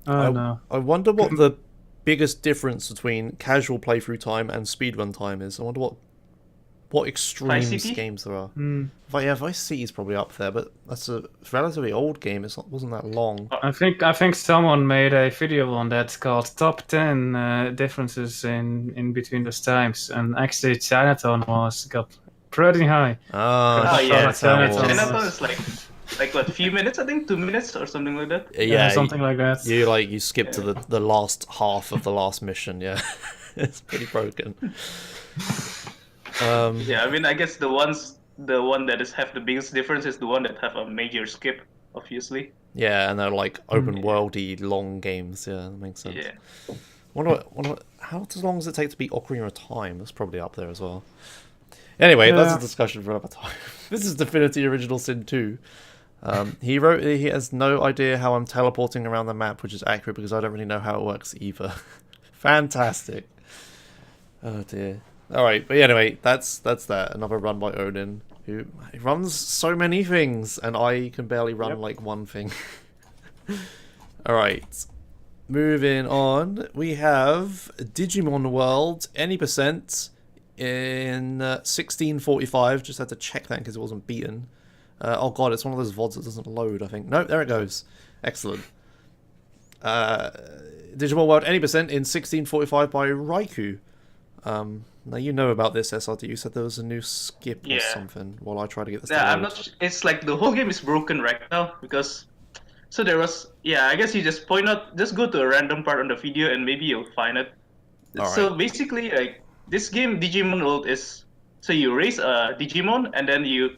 Speaker 2: I don't know.
Speaker 1: I wonder what the biggest difference between casual playthrough time and speedrun time is. I wonder what extremes
Speaker 3: City?
Speaker 1: games there are. Vice City is probably up there, but that's a relatively old game. Wasn't that long.
Speaker 2: I think someone made a video on that called Top 10 differences in between those times, and actually Chinatown got pretty high.
Speaker 3: Oh yeah,
Speaker 2: Chinatown
Speaker 3: Chinatown is like what, few minutes? I think 2 minutes or something like that.
Speaker 1: Yeah,
Speaker 2: something like that.
Speaker 1: You skip to the last half of the last mission. Yeah, it's pretty broken.
Speaker 3: Yeah, I mean, I guess the one that have the biggest difference is the one that have a major skip, obviously.
Speaker 1: Yeah, and they're like open worldy long games. Yeah, that makes sense.
Speaker 3: Yeah.
Speaker 1: Wonder how long does it take to beat Ocarina of Time? That's probably up there as well. Anyway, that's a discussion for another time. This is Divinity Original Sin 2. He wrote he has no idea how I'm teleporting around the map, which is accurate because I don't really know how it works either. Fantastic. Oh dear. Alright, but anyway, that's that. Another run by Odin, who runs so many things, and I can barely run like one thing. Alright. Moving on, we have Digimon World, any percent in 1645. Just had to check that because it wasn't beaten. Oh god, it's one of those VODs that doesn't load, I think. Nope, there it goes. Excellent. Digimon World, any percent in 1645 by Raikou. Now you know about this, SRD. You said there was a new skip or something while I try to get this.
Speaker 3: Yeah, I'm not. It's like the whole game is broken right now because. So there was. Yeah, I guess you just just go to a random part on the video and maybe you'll find it.
Speaker 1: All
Speaker 3: So
Speaker 1: right.
Speaker 3: basically, like this game, Digimon World is. So you raise a Digimon and then you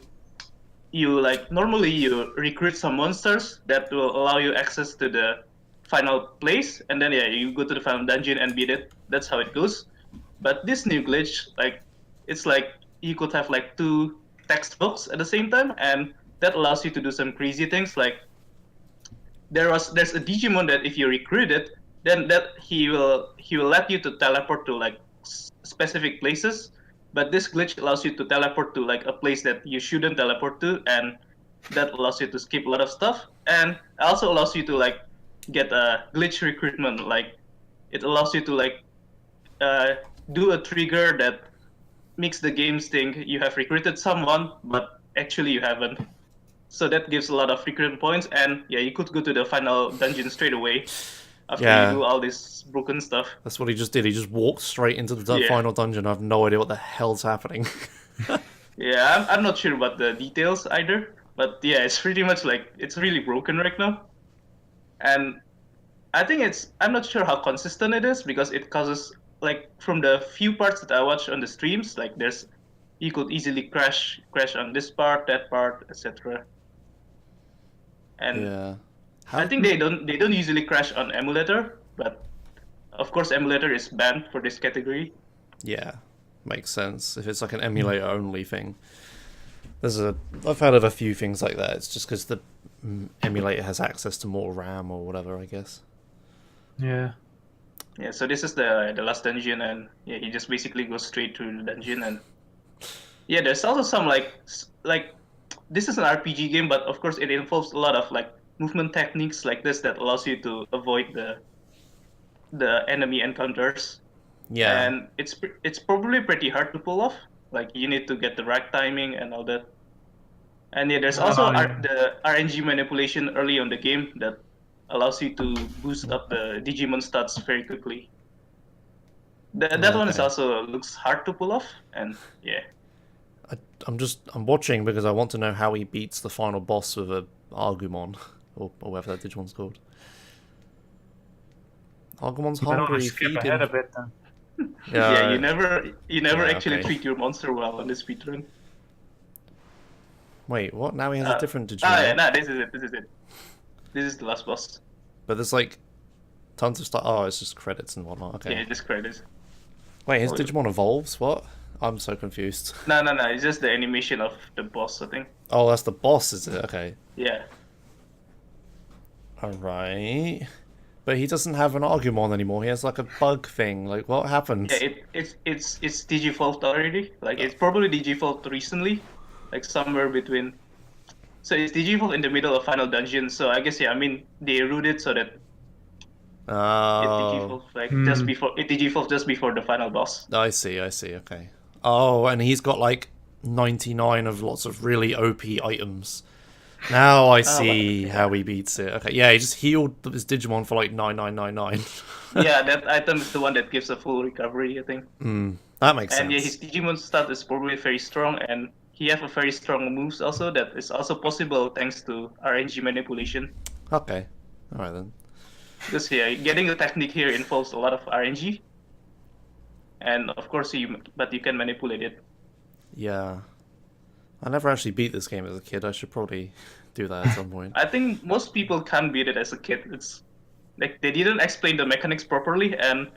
Speaker 3: like normally you recruit some monsters that will allow you access to the final place, and then you go to the final dungeon and beat it. That's how it goes. But this new glitch, like, it's like you could have like 2 textbooks at the same time, and that allows you to do some crazy things. Like, there's a Digimon that if you recruit it, then that he will let you to teleport to like specific places. But this glitch allows you to teleport to like a place that you shouldn't teleport to, and that allows you to skip a lot of stuff. And also allows you to like get a glitch recruitment. Like, it allows you to like do a trigger that makes the games think you have recruited someone, but actually you haven't. So that gives a lot of recruitment points, and you could go to the final dungeon straight away after you do all this broken stuff.
Speaker 1: That's what he just did. He just walked straight into the final dungeon. I have no idea what the hell's happening.
Speaker 3: Yeah, I'm not sure about the details either, but yeah, it's pretty much like it's really broken right now. And I think I'm not sure how consistent it is because it causes, like, from the few parts that I watch on the streams, like you could easily crash on this part, that part, etc. And I think they don't usually crash on emulator, but of course emulator is banned for this category.
Speaker 1: Yeah, makes sense. If it's like an emulator only thing. I've heard of a few things like that. It's just because the emulator has access to more RAM or whatever, I guess.
Speaker 2: Yeah.
Speaker 3: Yeah, so this is the last dungeon, and he just basically goes straight to the dungeon. And there's also some like this is an RPG game, but of course it involves a lot of like movement techniques like this that allows you to avoid the enemy encounters.
Speaker 1: Yeah.
Speaker 3: And it's probably pretty hard to pull off. Like, you need to get the right timing and all that. And yeah, there's also
Speaker 2: yeah.
Speaker 3: the RNG manipulation early on the game that allows you to boost up the Digimon stats very quickly. That one is
Speaker 1: Okay.
Speaker 3: also looks hard to pull off, and yeah.
Speaker 1: I'm watching because I want to know how he beats the final boss with a Argumon, or whatever that Digimon's called. Argumon's
Speaker 2: You might want to
Speaker 1: hungry,
Speaker 2: skip
Speaker 1: feed
Speaker 2: ahead
Speaker 1: him.
Speaker 2: a bit then.
Speaker 3: Yeah, you never
Speaker 1: yeah,
Speaker 3: actually
Speaker 1: okay.
Speaker 3: treat your monster well on the speedrun.
Speaker 1: Wait, what? Now he has a different Digimon.
Speaker 3: Ah, yeah, nah, this is it. This is it. This is the last boss.
Speaker 1: But there's like tons of stuff. Oh, it's just credits and whatnot. Okay.
Speaker 3: Yeah, just credits.
Speaker 1: Wait, his
Speaker 3: Oh,
Speaker 1: Digimon evolves? What? I'm so confused.
Speaker 3: No. It's just the animation of the boss, I think.
Speaker 1: Oh, that's the boss, is it? Okay.
Speaker 3: Yeah.
Speaker 1: Alright. But he doesn't have an Argumon anymore. He has like a bug thing. Like, what happened?
Speaker 3: Yeah, it's digivolved already. Like it's probably digivolved recently, like somewhere between. So it's digivolved in the middle of final dungeon. So I guess yeah, I mean they rooted so that it
Speaker 1: Oh,
Speaker 3: digivolved like just before the final boss.
Speaker 1: I see, okay. Oh, and he's got like 99 of lots of really OP items. Now I see how he beats it. Okay, yeah, he just healed his Digimon for like 9999.
Speaker 3: Yeah, that item is the one that gives a full recovery, I think.
Speaker 1: That makes
Speaker 3: And yeah,
Speaker 1: sense.
Speaker 3: his Digimon stat is probably very strong, and he have a very strong moves also that is also possible thanks to RNG manipulation.
Speaker 1: Okay, alright then.
Speaker 3: Because yeah, getting a technique here involves a lot of RNG, and of course you can manipulate it.
Speaker 1: Yeah. I never actually beat this game as a kid. I should probably do that at some point.
Speaker 3: I think most people can't beat it as a kid. It's like they didn't explain the mechanics properly, and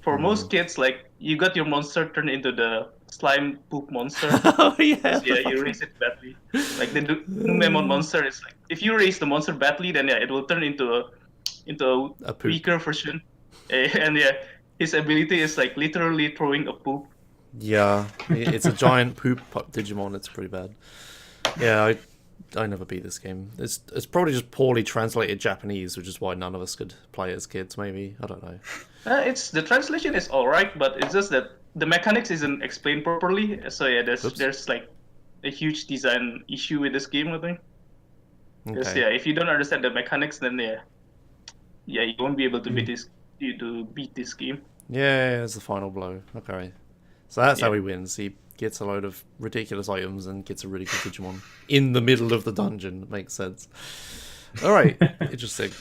Speaker 3: for most kids, like you got your monster turned into the slime poop monster.
Speaker 1: Oh yeah.
Speaker 3: Yeah, you raise it badly. Like the Numemon monster is like if you raise the monster badly, then yeah, it will turn into a
Speaker 1: poop.
Speaker 3: weaker version. And yeah, his ability is like literally throwing a poop.
Speaker 1: Yeah, it's a giant poop Digimon. It's pretty bad. Yeah, I never beat this game. It's probably just poorly translated Japanese, which is why none of us could play as kids. Maybe I don't know.
Speaker 3: It's the translation is alright, but it's just that the mechanics isn't explained properly. So yeah, there's like a huge design issue with this game, I think. Because
Speaker 1: Okay.
Speaker 3: yeah, if you don't understand the mechanics, then yeah, you won't be able to beat this game.
Speaker 1: Yeah, it's the final blow. Okay. So that's how he wins. He gets a load of ridiculous items and gets a really good Digimon in the middle of the dungeon. Makes sense. Alright, interesting.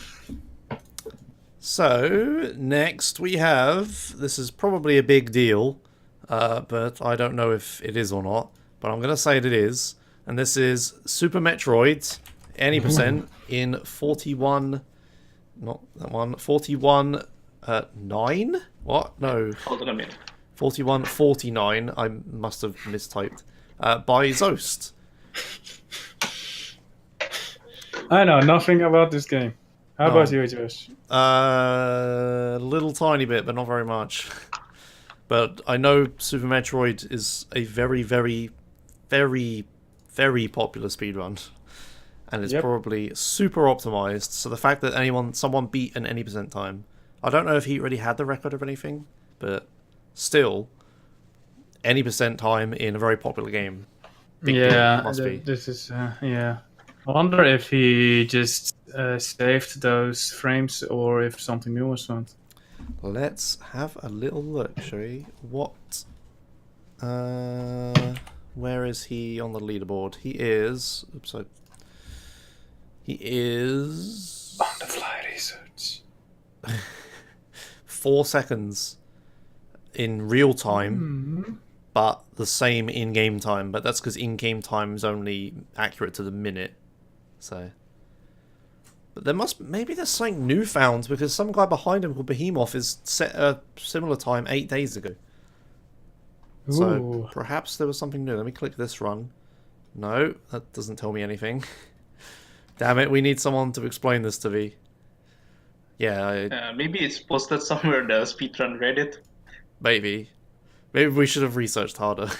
Speaker 1: So, next we have... This is probably a big deal, but I don't know if it is or not. But I'm going to say it is. And this is Super Metroid, any percent, in 41... Not that one. 41... 9? What? No.
Speaker 3: Hold on a minute.
Speaker 1: 4149, I must have mistyped, by Zost.
Speaker 2: I know nothing about this game. How about you, Josh?
Speaker 1: A little tiny bit, but not very much. But I know Super Metroid is a very, very, very, very popular speedrun. And it's probably super optimized, so the fact that someone beat an any percent time, I don't know if he already had the record or anything, but still, any percent time in a very popular game. Big deal, must be.
Speaker 2: This is yeah. I wonder if he just saved those frames or if something new was found.
Speaker 1: Let's have a little look, shall we? What? Where is he on the leaderboard? He is. Oops, he is
Speaker 2: On the fly research.
Speaker 1: 4 seconds in real time, but the same in-game time. But that's because in-game time is only accurate to the minute. So, but maybe there's something new found because some guy behind him called Behemoth is set a similar time 8 days ago.
Speaker 2: Ooh.
Speaker 1: So perhaps there was something new. Let me click this run. No, that doesn't tell me anything. Damn it, we need someone to explain this to me. Yeah,
Speaker 3: Maybe it's posted somewhere in the speedrun Reddit.
Speaker 1: maybe we should have researched harder.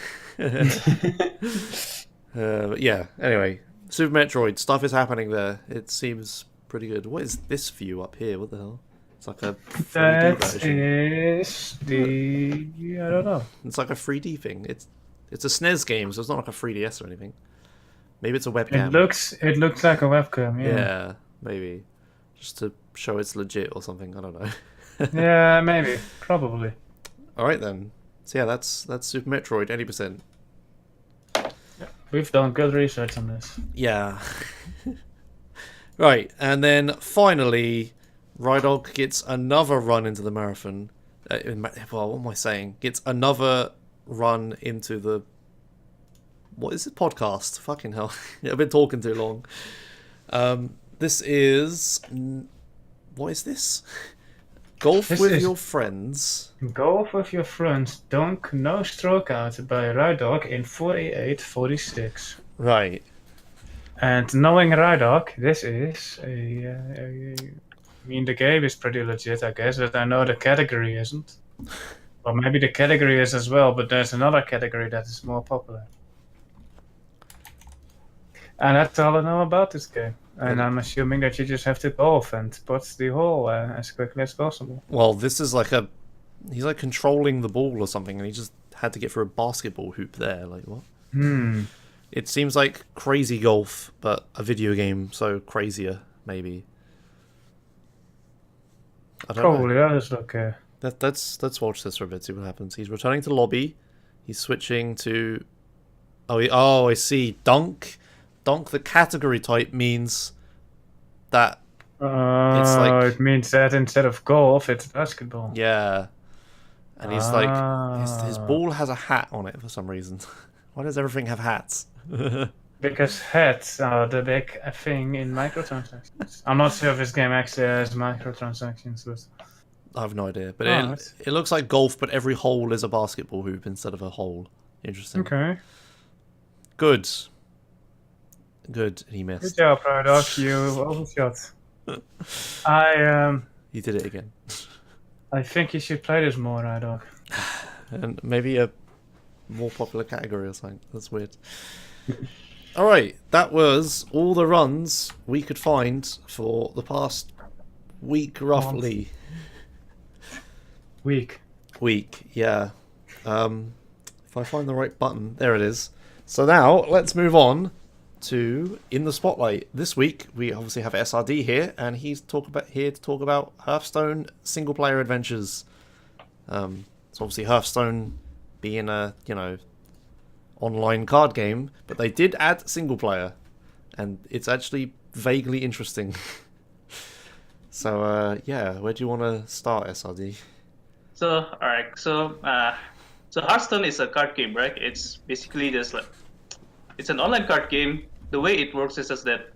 Speaker 1: But yeah, anyway, Super Metroid, stuff is happening there. It seems pretty good. What is this view up here? What the hell? It's like a 3D
Speaker 2: That
Speaker 1: version.
Speaker 2: is the I don't know.
Speaker 1: It's like a 3D thing. It's a SNES game, so it's not like a 3DS or anything. Maybe it's a webcam.
Speaker 2: It looks like a webcam. Yeah.
Speaker 1: Yeah, maybe. Just to show it's legit or something. I don't know.
Speaker 2: Yeah, maybe, probably.
Speaker 1: All right then. So yeah, that's Super Metroid 80%.
Speaker 2: We've done good research on this.
Speaker 1: Yeah. Right, and then finally, Rydog gets another run into the marathon. Well, what am I saying? Gets another run into the... What is it? Podcast? Fucking hell. I've been talking too long. This is... What is this? Golf with your friends.
Speaker 2: Golf with your friends. Dunk No Stroke Out by Rydog in 48-46.
Speaker 1: Right.
Speaker 2: And knowing Rydog, this is I mean, the game is pretty legit, I guess, but I know the category isn't. Or maybe the category is as well, but there's another category that is more popular. And that's all I know about this game. And I'm assuming that you just have to golf and put the hole as quickly as possible.
Speaker 1: Well, this is like a... He's like controlling the ball or something, and he just had to get through a basketball hoop there. Like, what? It seems like crazy golf, but a video game, so crazier, maybe. I don't
Speaker 2: Probably
Speaker 1: know.
Speaker 2: does look...
Speaker 1: Let's watch this for a bit, see what happens. He's returning to lobby. He's switching to... Oh, I see. Dunk. Dunk, the category type, means that it's like...
Speaker 2: It means that instead of golf, it's basketball.
Speaker 1: Yeah. And he's like... His ball has a hat on it for some reason. Why does everything have hats?
Speaker 2: Because hats are the big thing in microtransactions. I'm not sure if this game actually has microtransactions, but...
Speaker 1: I have no idea. But it looks like golf, but every hole is a basketball hoop instead of a hole. Interesting.
Speaker 2: Okay.
Speaker 1: Good. Good. He missed.
Speaker 2: Good job, Rydog. You overshot.
Speaker 1: You did it again.
Speaker 2: I think you should play this more, Rydog.
Speaker 1: And maybe a more popular category or something. That's weird. Alright, that was all the runs we could find for the past week, roughly.
Speaker 2: Week,
Speaker 1: yeah. If I find the right button, there it is. So now, let's move on to In the Spotlight. This week, we obviously have SRD here, and he's here to talk about Hearthstone single-player adventures. So obviously Hearthstone being a, online card game, but they did add single-player, and it's actually vaguely interesting. So, yeah, where do you want to start, SRD?
Speaker 3: So, alright, so Hearthstone is a card game, right? It's basically just like, it's an online card game. The way it works is just that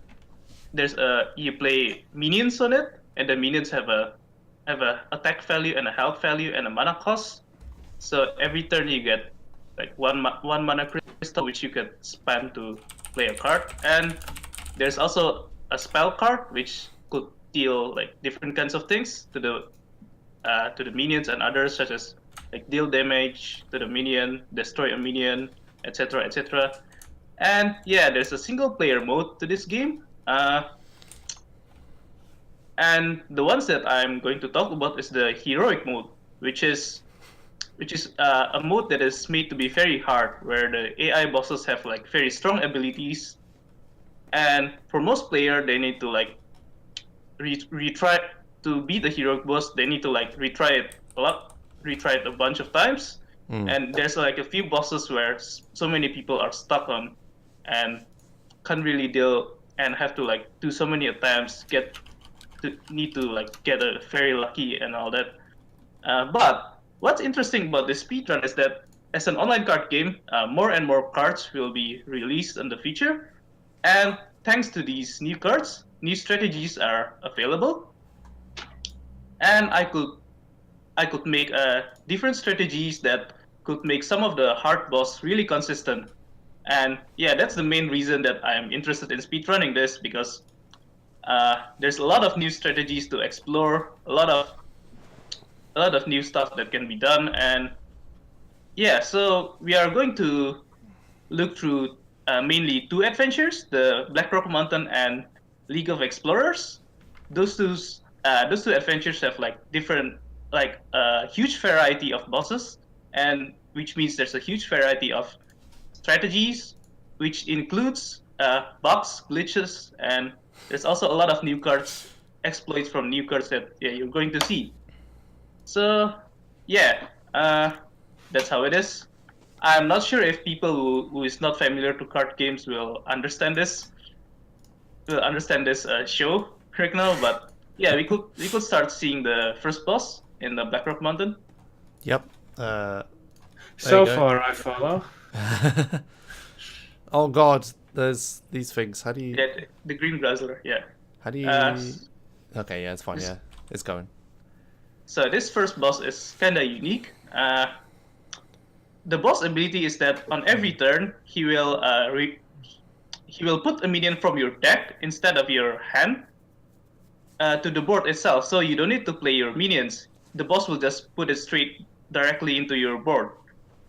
Speaker 3: you play minions on it, and the minions have a attack value and a health value and a mana cost. So every turn you get like one mana crystal, which you can spend to play a card. And there's also a spell card, which could deal like different kinds of things to the minions and others, such as like deal damage to the minion, destroy a minion, etc., etc. And yeah, there's a single player mode to this game. And the ones that I'm going to talk about is the heroic mode, which is a mode that is made to be very hard, where the AI bosses have like very strong abilities, and for most players, they need to like retry to beat the heroic boss. They need to like retry it a bunch of times. And there's like a few bosses where so many people are stuck on and can't really deal and have to like do so many attempts, need to like get a very lucky and all that. But what's interesting about this speedrun is that as an online card game, more and more cards will be released in the future. And thanks to these new cards, new strategies are available. And I could make different strategies that could make some of the hard boss really consistent. And yeah, that's the main reason that I'm interested in speedrunning this, because there's a lot of new strategies to explore, a lot of new stuff that can be done. And yeah, so we are going to look through mainly two adventures, the Blackrock Mountain and League of Explorers. Those two adventures have like different, like a huge variety of bosses, and which means there's a huge variety of strategies, which includes bugs, glitches, and there's also a lot of new cards, exploits from new cards that you're going to see. So yeah, that's how it is. I'm not sure if people who is not familiar to card games will understand this. Show right now, but yeah, we could start seeing the first boss in the Blackrock Mountain.
Speaker 1: Yep.
Speaker 2: So far, I follow.
Speaker 1: Oh god, there's these things. How do you?
Speaker 3: Yeah, the green Guzzler. Yeah.
Speaker 1: How do you? Okay, yeah, it's fine. Yeah, it's going.
Speaker 3: So this first boss is kind of unique. The boss ability is that on every turn he will put a minion from your deck instead of your hand to the board itself. So you don't need to play your minions. The boss will just put it straight directly into your board.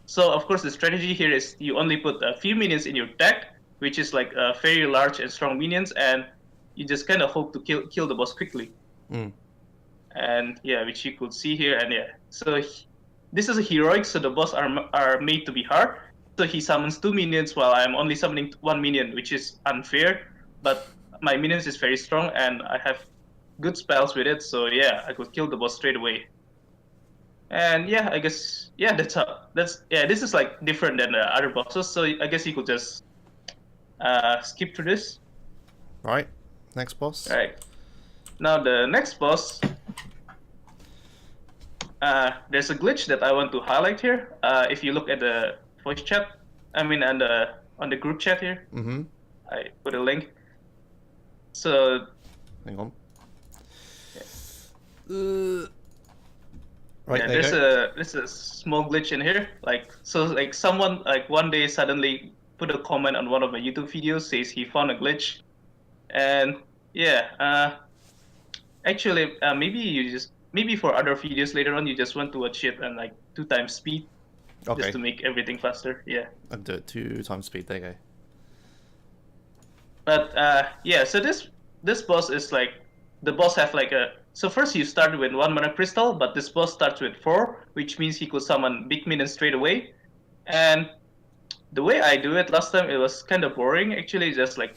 Speaker 3: So of course the strategy here is you only put a few minions in your deck, which is like very large and strong minions, and you just kind of hope to kill the boss quickly. And yeah, which you could see here, and yeah. So this is a heroic, so the boss are made to be hard. So he summons 2 minions while I'm only summoning 1 minion, which is unfair. But my minions is very strong and I have good spells with it, so yeah, I could kill the boss straight away. And yeah, I guess this is like different than the other bosses, so I guess you could just skip through this.
Speaker 1: Right, next boss.
Speaker 3: Right. Now the next boss, there's a glitch that I want to highlight here. If you look at the voice chat, on the group chat here, I put a link. So
Speaker 1: hang on.
Speaker 3: Right, yeah, there's a small glitch in here. Like someone one day suddenly put a comment on one of my YouTube videos, says he found a glitch, and yeah, actually maybe for other videos later on you just want to watch it and like 2 times speed, just to make everything faster. Yeah.
Speaker 1: I'll do it 2 times speed. There you go.
Speaker 3: But yeah, so this boss is like the boss have like a. So first you start with 1 mana crystal, but this boss starts with 4, which means he could summon big minions straight away. And the way I do it last time, it was kind of boring. Actually, that's a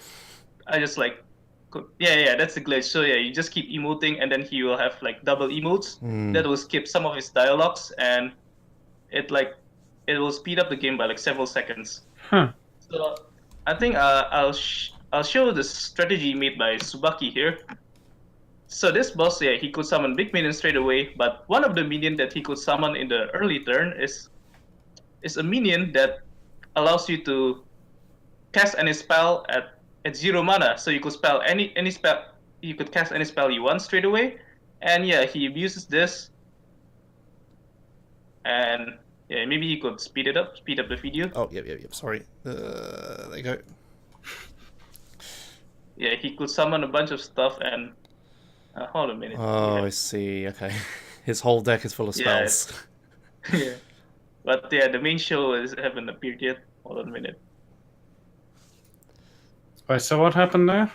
Speaker 3: glitch. So yeah, you just keep emoting, and then he will have like double emotes that will skip some of his dialogues, and it will speed up the game by like several seconds. So I think I'll show the strategy made by Tsubaki here. So this boss, yeah, he could summon big minions straight away, but one of the minions that he could summon in the early turn is a minion that allows you to cast any spell at 0 mana. So you could spell any spell, you could cast any spell you want straight away, and yeah, he abuses this. And yeah, maybe you could speed up the video.
Speaker 1: Oh, yep. Sorry. There you go.
Speaker 3: Yeah, he could summon a bunch of stuff and. Hold on a minute.
Speaker 1: Oh,
Speaker 3: yeah.
Speaker 1: I see. Okay. His whole deck is full of spells.
Speaker 3: Yeah. But yeah, the main show haven't appeared yet. Hold on a minute.
Speaker 2: Wait, so what happened there?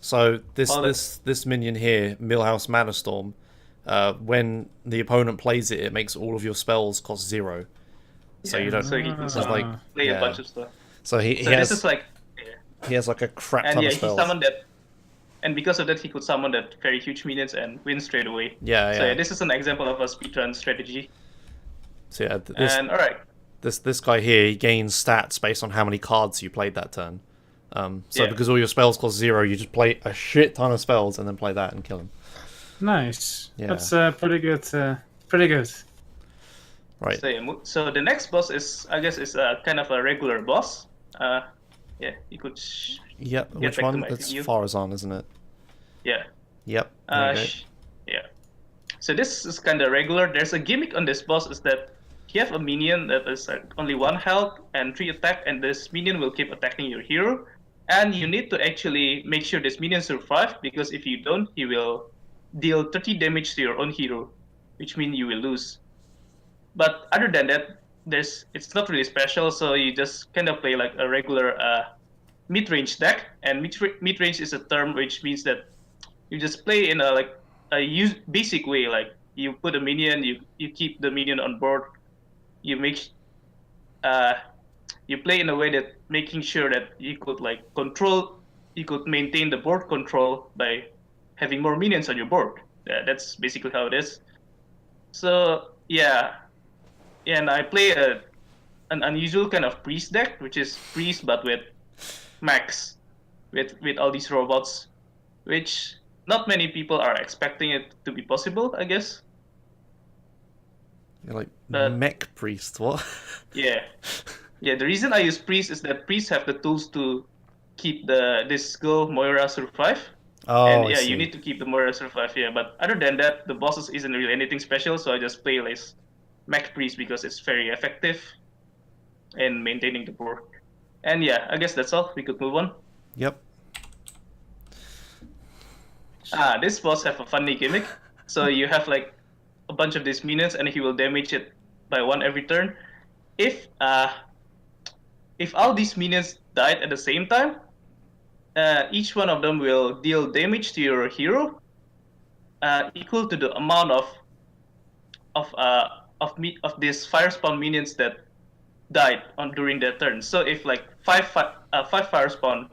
Speaker 1: So this minion here, Millhouse Manastorm, when the opponent plays it, it makes all of your spells cost 0. So you don't.
Speaker 3: So he can play a bunch of stuff.
Speaker 1: So he has. This is like. He has like a crap ton of spells.
Speaker 3: He summoned that. And because of that, he could summon that very huge minions and win straight away.
Speaker 1: Yeah.
Speaker 3: So yeah, this is an example of a speedrun strategy.
Speaker 1: So yeah,
Speaker 3: all right.
Speaker 1: This guy here, he gains stats based on how many cards you played that turn. Because all your spells cost 0, you just play a shit ton of spells and then play that and kill him.
Speaker 2: Nice.
Speaker 1: Yeah.
Speaker 2: That's pretty good. Pretty good.
Speaker 1: Right.
Speaker 3: So the next boss is, I guess, kind of a regular boss. Yeah, you could.
Speaker 1: Yep. Which one? It's Farazan, isn't it?
Speaker 3: Yeah.
Speaker 1: Yep.
Speaker 3: Yeah. So this is kind of regular. There's a gimmick on this boss is that you have a minion that is only 1 health and 3 attack, and this minion will keep attacking your hero. And you need to actually make sure this minion survives, because if you don't, he will deal 30 damage to your own hero, which means you will lose. But other than that, it's not really special. So you just kind of play like a regular mid-range deck, and mid-range is a term which means that you just play in a basic way. Like you put a minion, you keep the minion on board, you make you play in a way that making sure that you could like you could maintain the board control by having more minions on your board. That's basically how it is. So yeah, and I play an unusual kind of priest deck, which is priest but with max, with all these robots, which not many people are expecting it to be possible, I guess.
Speaker 1: You're like
Speaker 3: But
Speaker 1: mech priest, what?
Speaker 3: yeah, the reason I use priest is that priests have the tools to keep this girl Moira survive.
Speaker 1: Oh,
Speaker 3: And
Speaker 1: I
Speaker 3: yeah, you
Speaker 1: see.
Speaker 3: need to keep the Moira survive. Yeah, but other than that, the bosses isn't really anything special. So I just play as mech priest because it's very effective in maintaining the board. And yeah, I guess that's all. We could move on.
Speaker 1: Yep.
Speaker 3: This boss have a funny gimmick. So you have like a bunch of these minions, and he will damage it by 1 every turn. If all these minions died at the same time, each one of them will deal damage to your hero equal to the amount of these fire spawn minions that died during their turn. So if like five fire spawn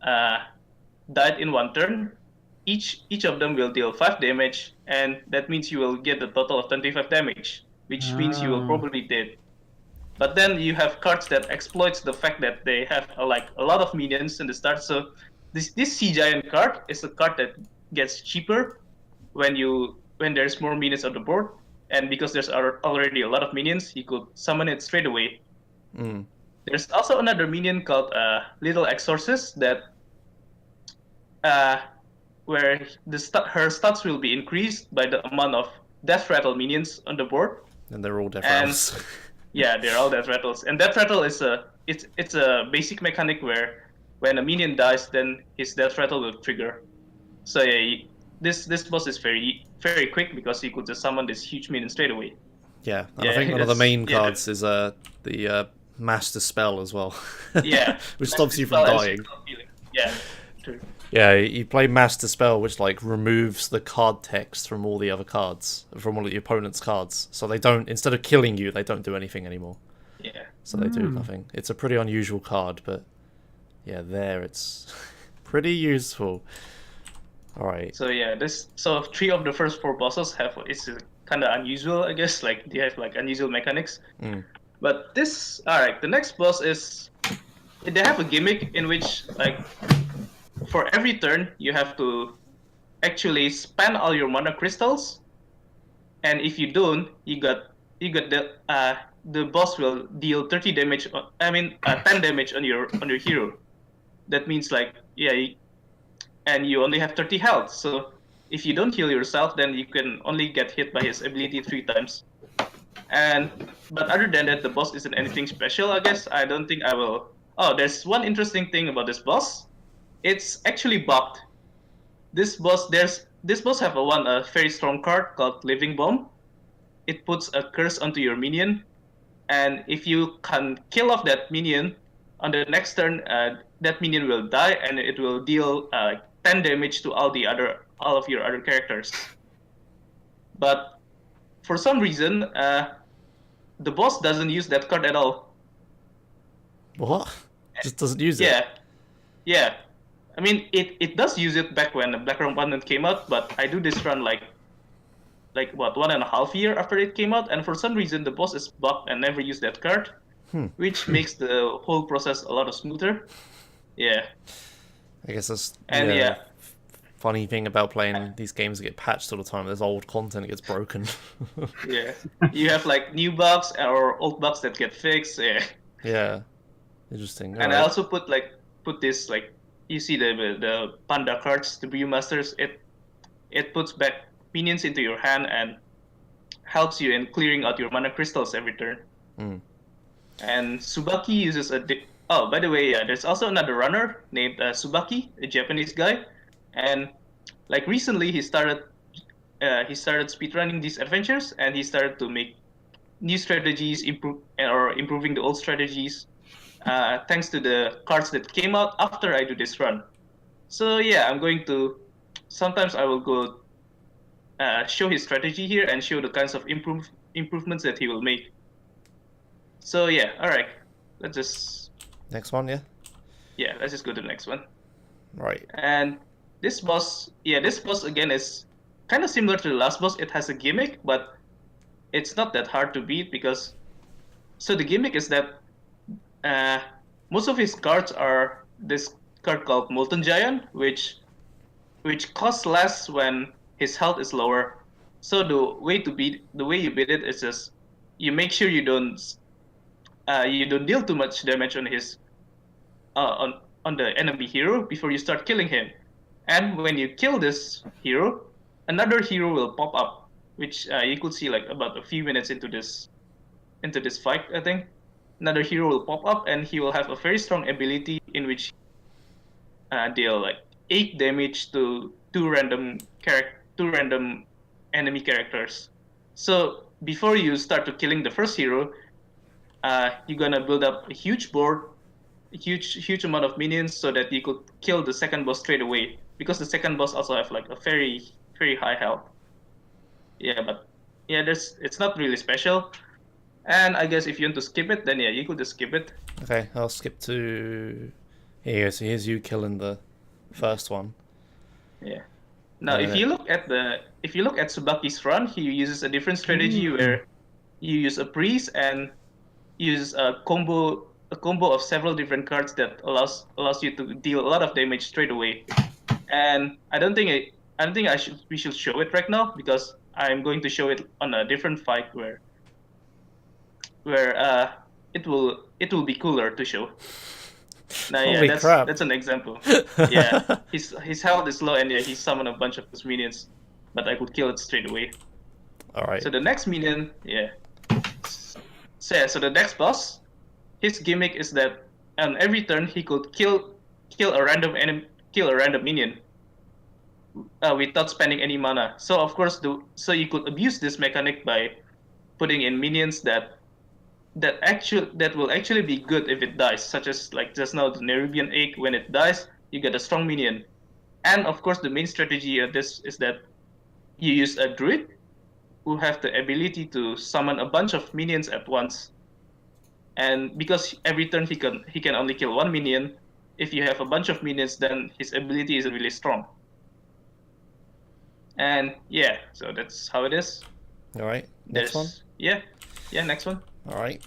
Speaker 3: died in 1 turn, each of them will deal 5 damage, and that means you will get a total of 25 damage, which means you will probably dead. But then you have cards that exploits the fact that they have like a lot of minions in the start. So this Sea Giant card is a card that gets cheaper when there's more minions on the board, and because there's already a lot of minions, you could summon it straight away.
Speaker 1: Mm.
Speaker 3: There's also another minion called Little Exorcist that where her stats will be increased by the amount of Death Rattle minions on the board.
Speaker 1: And they're all death rattles.
Speaker 3: Yeah, they're all Death Rattles. And Death Rattle is it's a basic mechanic where when a minion dies, then his Death Rattle will trigger. So yeah, this boss is very quick because you could just summon this huge minion straight away.
Speaker 1: Yeah, and I think one of the main cards is the Master Spell as well.
Speaker 3: Yeah.
Speaker 1: Which stops you from dying.
Speaker 3: Yeah, true.
Speaker 1: Yeah, you play Master Spell, which like removes the card text from all the other cards, from all of your opponent's cards. So they don't, instead of killing you, they don't do anything anymore.
Speaker 3: Yeah.
Speaker 1: So they do nothing. It's a pretty unusual card, but yeah, it's pretty useful. Alright.
Speaker 3: So yeah, 3 of the first 4 bosses it's kind of unusual, I guess. Like they have like unusual mechanics. But the next boss they have a gimmick in which like for every turn you have to actually spend all your mana crystals, and if you don't, you got the boss will deal 30 damage. 10 damage on your hero. That means like and you only have 30 health. So if you don't heal yourself, then you can only get hit by his ability 3 times. But other than that, the boss isn't anything special, I guess. I don't think I will. Oh, there's one interesting thing about this boss. It's actually bugged. This boss have a very strong card called Living Bomb. It puts a curse onto your minion, and if you can kill off that minion on the next turn, that minion will die, and it will deal 10 damage to all of your other characters. But for some reason, the boss doesn't use that card at all.
Speaker 1: What? Just doesn't use it?
Speaker 3: Yeah. I mean, it does use it back when the Blackrock Abundant came out, but I do this run like 1.5 years after it came out, and for some reason the boss is bugged and never used that card, which makes the whole process a lot smoother. Yeah.
Speaker 1: I guess that's
Speaker 3: and
Speaker 1: funny thing about playing these games that get patched all the time. There's old content that gets broken.
Speaker 3: Yeah. You have like new bugs or old bugs that get fixed. Yeah.
Speaker 1: Yeah. Interesting.
Speaker 3: And I also put this like, you see the panda cards, the Brewmasters. It puts back minions into your hand and helps you in clearing out your mana crystals every turn. And Tsubaki uses oh, by the way, there's also another runner named Tsubaki, a Japanese guy, and like recently he started speedrunning these adventures, and he started to make new strategies, improving the old strategies, thanks to the cards that came out after I do this run. So yeah, sometimes I will go show his strategy here and show the kinds of improvements that he will make. So yeah, alright. let's just
Speaker 1: Next one, yeah.
Speaker 3: let's just go to the next one.
Speaker 1: Right.
Speaker 3: And this boss again is kind of similar to the last boss. It has a gimmick, but it's not that hard to beat because. So the gimmick is that most of his cards are this card called Molten Giant, which costs less when his health is lower. So the way you beat it is just you make sure you don't deal too much damage on his on the enemy hero before you start killing him. And when you kill this hero, another hero will pop up, which you could see like about a few minutes into this fight, I think. Another hero will pop up and he will have a very strong ability in which deal like 8 damage to two random enemy characters. So before you start to killing the first hero, you're gonna build up a huge board, a huge amount of minions, so that you could kill the second boss straight away. Because the second boss also have like a very high health. But it's not really special. And I guess if you want to skip it, then you could just skip it.
Speaker 1: Okay, I'll skip to here. So here's you killing the first one.
Speaker 3: Yeah. Now, if you look at Tsubaki's run, he uses a different strategy where you use a priest and use a combo of several different cards that allows you to deal a lot of damage straight away. And I don't think we should show it right now because I'm going to show it on a different fight where it will be cooler to show. Now,
Speaker 1: Holy crap.
Speaker 3: That's an example. His health is low and he summoned a bunch of those minions, but I could kill it straight away.
Speaker 1: All right.
Speaker 3: So the next minion, So the next boss, his gimmick is that on every turn he could kill a random minion without spending any mana. So of course, you could abuse this mechanic by putting in minions that will actually be good if it dies, such as like just now the Nerubian Egg. When it dies, you get a strong minion. And of course, the main strategy of this is that you use a druid who have the ability to summon a bunch of minions at once. And because every turn he can only kill one minion, if you have a bunch of minions, then his ability is really strong. And so that's how it is.
Speaker 1: All right. Next one.
Speaker 3: Next one.
Speaker 1: All right.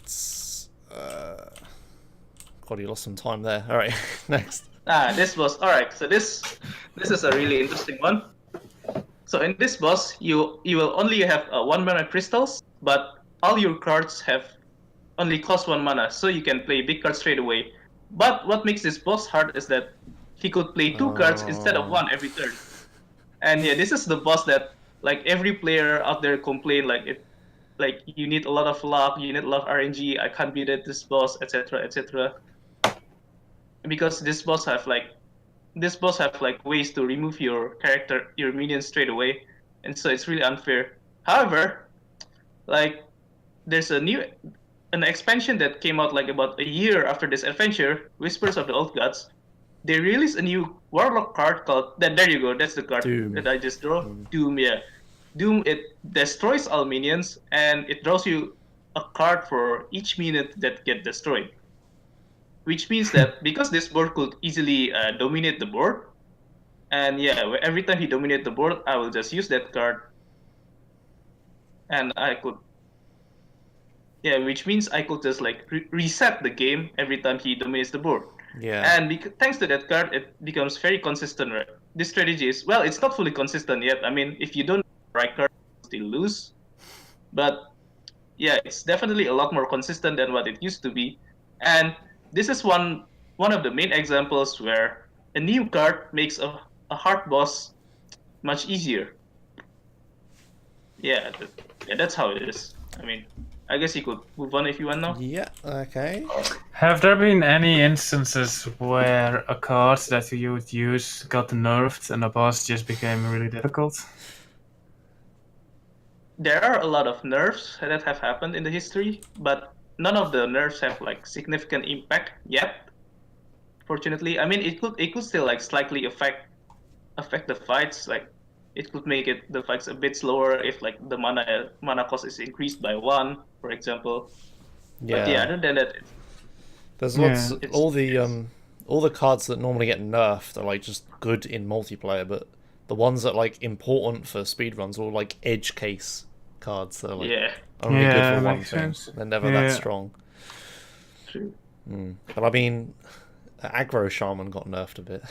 Speaker 1: God, you lost some time there. All right. Next.
Speaker 3: This boss. All right. So this is a really interesting one. So in this boss, you will only have 1 mana crystals, but all your cards have only cost 1 mana, so you can play big cards straight away. But what makes this boss hard is that he could play 2 cards instead of 1 every turn. And this is the boss that like every player out there complain like you need a lot of luck, you need a lot of RNG. I can't beat this boss, etc., etc. Because this boss have ways to remove your minions straight away, and so it's really unfair. However, like there's an expansion that came out like about a year after this adventure, Whispers of the Old Gods. They released a new Warlock card called there you go, that's the card
Speaker 1: Doom.
Speaker 3: that I just drew. Doom, Doom, it destroys all minions and it draws you a card for each minion that get destroyed. Which means that because this board could easily dominate the board, and every time he dominates the board, I will just use that card, and I could, which means I could just like reset the game every time he dominates the board.
Speaker 1: Yeah.
Speaker 3: And thanks to that card, it becomes very consistent. Right? This strategy is it's not fully consistent yet. I mean, if you don't have the right card, you still lose, but it's definitely a lot more consistent than what it used to be, and this is one of the main examples where a new card makes a hard boss much easier. That's how it is. I mean, I guess you could move on if you want now.
Speaker 1: Yeah, okay.
Speaker 2: Have there been any instances where a card that you would use got nerfed and the boss just became really difficult?
Speaker 3: There are a lot of nerfs that have happened in the history, but none of the nerfs have like significant impact yet. Fortunately, I mean it could still like slightly affect the fights. Like it could make the fights a bit slower if like the mana cost is increased by 1, for example.
Speaker 1: Yeah.
Speaker 3: But other than that,
Speaker 1: There's lots
Speaker 2: It's-
Speaker 1: all the cards that normally get nerfed are like just good in multiplayer, but the ones that like important for speedruns are all like edge case cards that are like
Speaker 3: Yeah,
Speaker 1: only good
Speaker 2: Yeah,
Speaker 1: for one
Speaker 2: makes
Speaker 1: thing.
Speaker 2: sense.
Speaker 1: They're never that
Speaker 2: Yeah.
Speaker 1: strong.
Speaker 3: true.
Speaker 1: But I mean, aggro shaman got nerfed a bit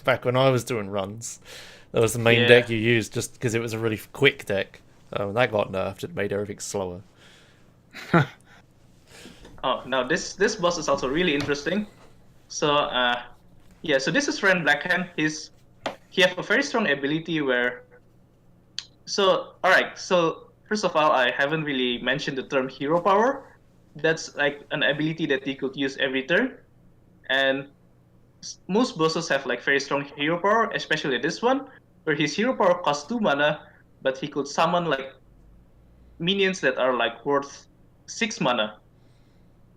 Speaker 1: back when I was doing runs. That was the main
Speaker 3: Yeah.
Speaker 1: deck you used just because it was a really quick deck. When that got nerfed, it made everything slower.
Speaker 3: Oh, now this boss is also really interesting. So yeah, so this is Ren Blackhand. He have a very strong ability where. So alright, so first of all, I haven't really mentioned the term hero power. That's like an ability that he could use every turn, and most bosses have like very strong hero power, especially this one, where his hero power costs 2 mana, but he could summon like minions that are like worth 6 mana.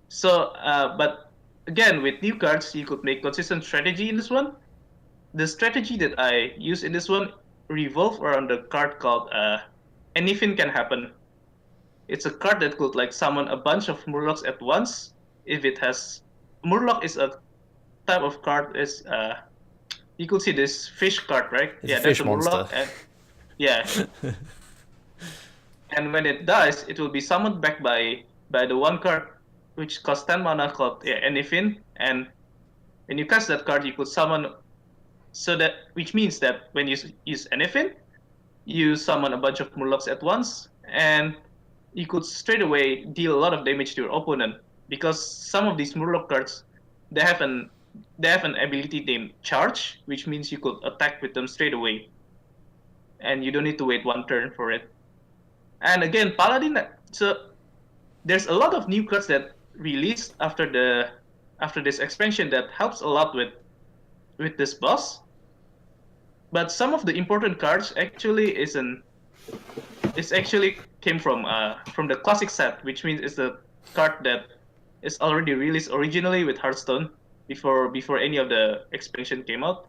Speaker 3: So, but again, with new cards, you could make consistent strategy in this one. The strategy that I use in this one revolve around a card called Anything Can Happen. It's a card that could like summon a bunch of Murlocs at once. If it has Murloc is a type of card is you could see this fish card, right?
Speaker 1: It's
Speaker 3: yeah,
Speaker 1: a
Speaker 3: that's
Speaker 1: fish
Speaker 3: a Murloc.
Speaker 1: monster.
Speaker 3: And, yeah, and when it dies, it will be summoned back by the one card which costs 10 mana called Anything. And when you cast that card, you could summon. So that which means that when you use Anything, you summon a bunch of Murlocs at once, and you could straight away deal a lot of damage to your opponent because some of these Murloc cards they have an ability named Charge, which means you could attack with them straight away, and you don't need to wait one turn for it. And again, Paladin. So there's a lot of new cards that released after this expansion that helps a lot with this boss. But some of the important cards actually came from the classic set, which means it's the card that is already released originally with Hearthstone before any of the expansion came out.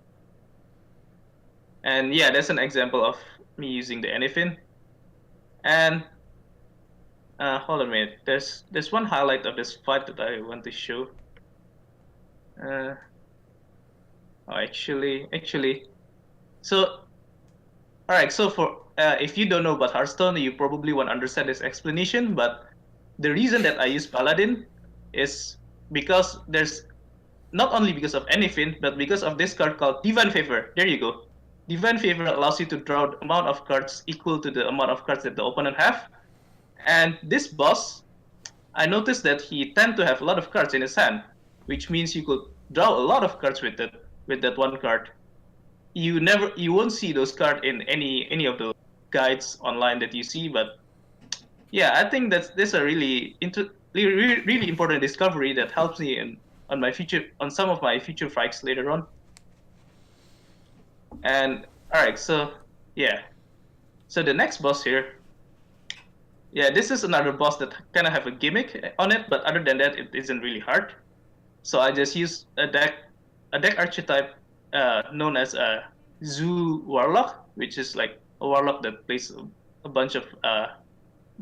Speaker 3: And yeah, that's an example of me using the Anything. And hold on a minute. There's one highlight of this fight that I want to show. Actually. So, all right. So for if you don't know about Hearthstone, you probably won't understand this explanation. But the reason that I use Paladin is because there's not only because of Anything, but because of this card called Divine Favor. There you go. Divine Favor allows you to draw the amount of cards equal to the amount of cards that the opponent have. And this boss, I noticed that he tend to have a lot of cards in his hand, which means you could draw a lot of cards with that one card. You won't see those cards in any of the guides online that you see, but yeah, I think that's a really important discovery that helps me on some of my future fights later on. And all right, so yeah, so the next boss here, yeah, this is another boss that kind of have a gimmick on it, but other than that, it isn't really hard. So I just use a deck archetype known as a Zoo Warlock, which is like a warlock that plays a bunch of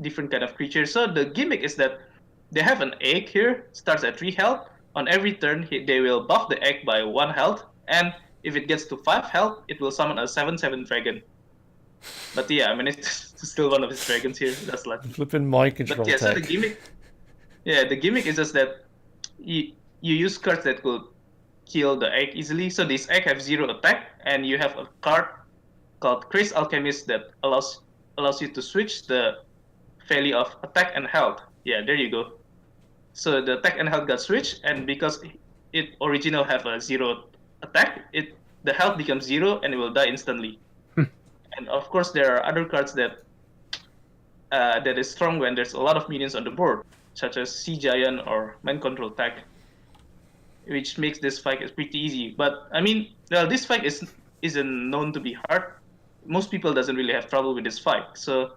Speaker 3: different kind of creatures. So the gimmick is that they have an egg here, starts at 3 health. On every turn, they will buff the egg by 1 health, and if it gets to 5 health, it will summon a 7/7 dragon. But yeah, I managed to steal one of his dragons here. That's lucky.
Speaker 1: Flipping mind control
Speaker 3: But yeah, so
Speaker 1: tech.
Speaker 3: the gimmick is just that you use cards that could kill the egg easily. So this egg have 0 attack, and you have a card called Caras Alchemist that allows you to switch the value of attack and health. Yeah, there you go. So the attack and health got switched, and because it original have a 0 attack, the health becomes 0 and it will die instantly. And of course, there are other cards that is strong when there's a lot of minions on the board, such as Sea Giant or Mind Control Tag, which makes this fight is pretty easy. But I mean, well, this fight isn't known to be hard. Most people doesn't really have trouble with this fight, so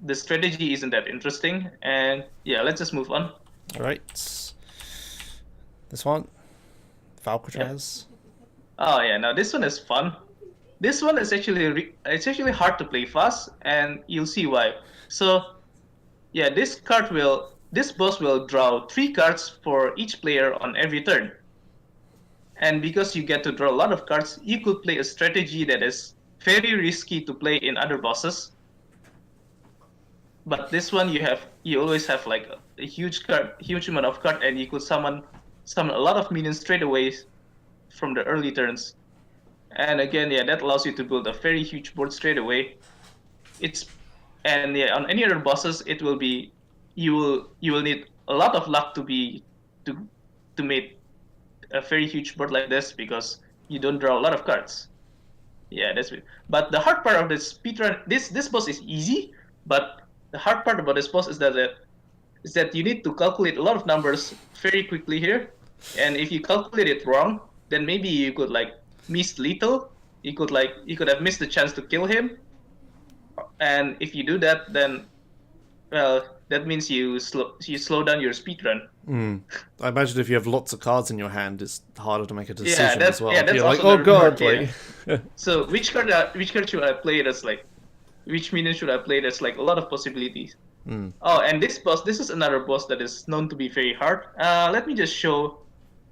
Speaker 3: the strategy isn't that interesting. And yeah, let's just move on.
Speaker 1: All right. This one, Valcatraz.
Speaker 3: Oh yeah, now this one is fun. This one is it's actually hard to play fast, and you'll see why. So yeah, this this boss will draw 3 cards for each player on every turn. And because you get to draw a lot of cards, you could play a strategy that is very risky to play in other bosses. But this one you always have like a huge amount of card, and you could summon a lot of minions straight away from the early turns. And again, yeah, that allows you to build a very huge board straight away. On any other bosses, it will be you will need a lot of luck to make a very huge board like this, because you don't draw a lot of cards. Yeah, that's it. But the hard part of this speedrun, this boss is easy, but the hard part about this boss is that you need to calculate a lot of numbers very quickly here, and if you calculate it wrong, then maybe you could like miss lethal. You could have missed the chance to kill him, and if you do that, then that means you slow down your speedrun.
Speaker 1: I imagine if you have lots of cards in your hand, it's harder to make a decision
Speaker 3: that's
Speaker 1: as well.
Speaker 3: that's
Speaker 1: You're like,
Speaker 3: also
Speaker 1: oh
Speaker 3: the
Speaker 1: god,
Speaker 3: part,
Speaker 1: like.
Speaker 3: So which card should I play? That's like, which minion should I play? There's like a lot of possibilities. Oh, and this is another boss that is known to be very hard. Let me just show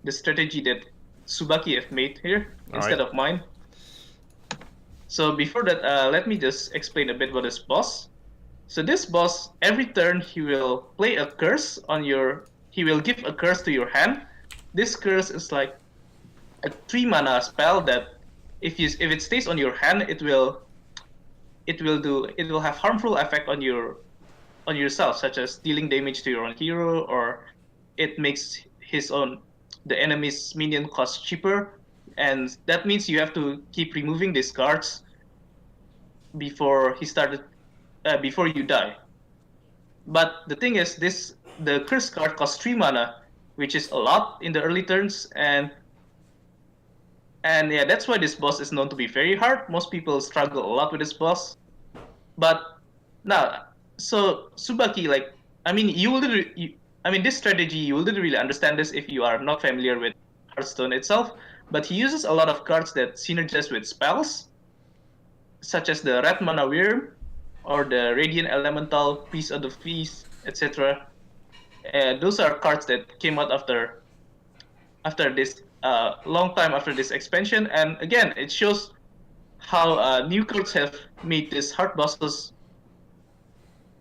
Speaker 3: the strategy that Tsubaki have made here instead of mine. So before that, let me just explain a bit about this boss. So this boss, every turn he will play a curse he will give a curse to your hand. This curse is like a 3 mana spell that if it stays on your hand, it will have harmful effect on yourself, such as dealing damage to your own hero, or it makes the enemy's minion cost cheaper, and that means you have to keep removing these cards before you die. But the thing is, the curse card costs 3 mana, which is a lot in the early turns, and yeah, that's why this boss is known to be very hard. Most people struggle a lot with this boss. But now, so Tsubaki, like, I mean, this strategy, you will really understand this if you are not familiar with Hearthstone itself. But he uses a lot of cards that synergize with spells, such as the Red Mana Wyrm, or the Radiant Elemental, Piece of the Feast, etc. Those are cards that came out after this long time after this expansion, and again, it shows how new cards have made these hard bosses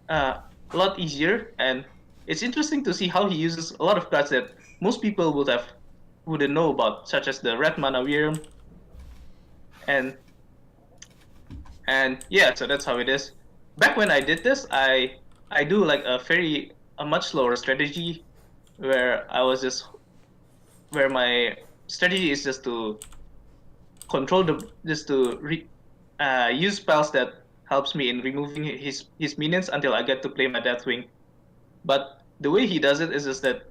Speaker 3: a lot easier, and it's interesting to see how he uses a lot of cards that most people wouldn't know about, such as the Red Mana Wyrm, and yeah, so that's how it is. Back when I did this, I do like a much slower strategy, where my strategy is just to use spells that helps me in removing his minions until I get to play my Deathwing. But the way he does it is just that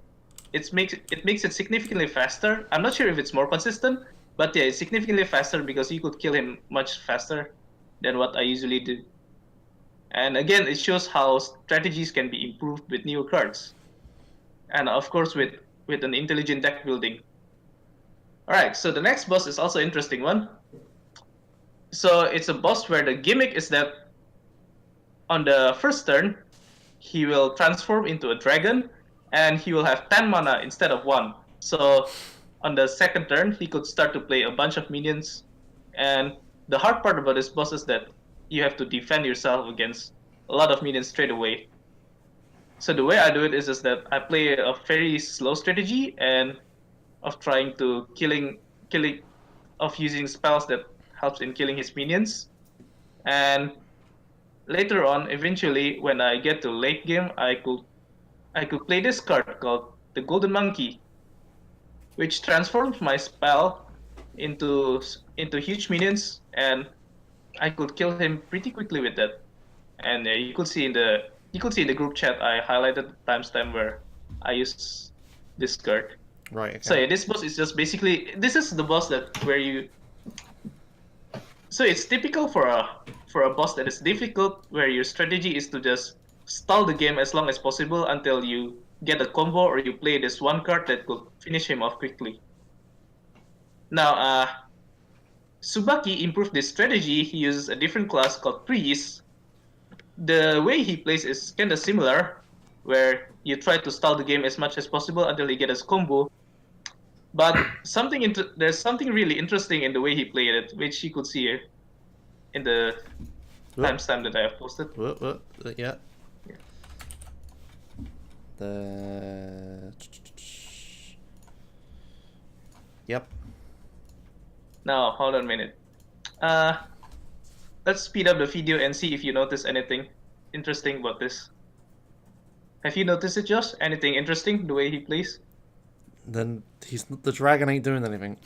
Speaker 3: it makes it significantly faster. I'm not sure if it's more consistent, but yeah, it's significantly faster because you could kill him much faster than what I usually do. And again, it shows how strategies can be improved with newer cards, and of course with an intelligent deck building. Alright, so the next boss is also an interesting one. So it's a boss where the gimmick is that on the first turn, he will transform into a dragon, and he will have 10 mana instead of 1. So on the second turn, he could start to play a bunch of minions, and the hard part about this boss is that you have to defend yourself against a lot of minions straight away. So the way I do it is just that I play a very slow strategy and of trying to using spells that helps in killing his minions. And later on, eventually, when I get to late game, I could play this card called the Golden Monkey, which transforms my spell into huge minions, and I could kill him pretty quickly with that. And you could see in the group chat I highlighted the timestamp where I used this card.
Speaker 1: Right. Okay.
Speaker 3: So yeah, this boss is just basically, this is the boss so it's typical for a boss that is difficult, where your strategy is to just stall the game as long as possible until you get a combo or you play this one card that could finish him off quickly. Now, Tsubaki improved this strategy. He uses a different class called Priest. The way he plays is kind of similar, where you try to stall the game as much as possible until he gets his combo. But there's something really interesting in the way he played it, which you could see here in the timestamp that I have posted.
Speaker 1: Yeah. The... Yep.
Speaker 3: Now, hold on a minute. Let's speed up the video and see if you notice anything interesting about this. Have you noticed it, Josh? Anything interesting the way he plays?
Speaker 1: Then the dragon ain't doing anything.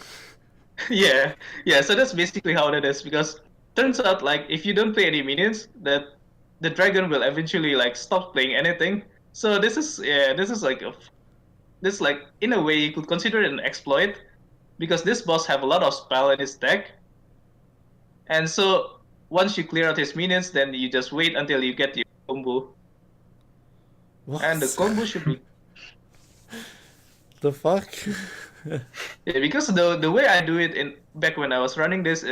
Speaker 3: yeah. So that's basically how that is, because turns out like if you don't play any minions, that the dragon will eventually like stop playing anything. So this is like in a way you could consider it an exploit, because this boss have a lot of spell in his deck, and so once you clear out his minions, then you just wait until you get your combo.
Speaker 1: What?
Speaker 3: And the combo should be
Speaker 1: the fuck?
Speaker 3: yeah, because the way I do it back when I was running this,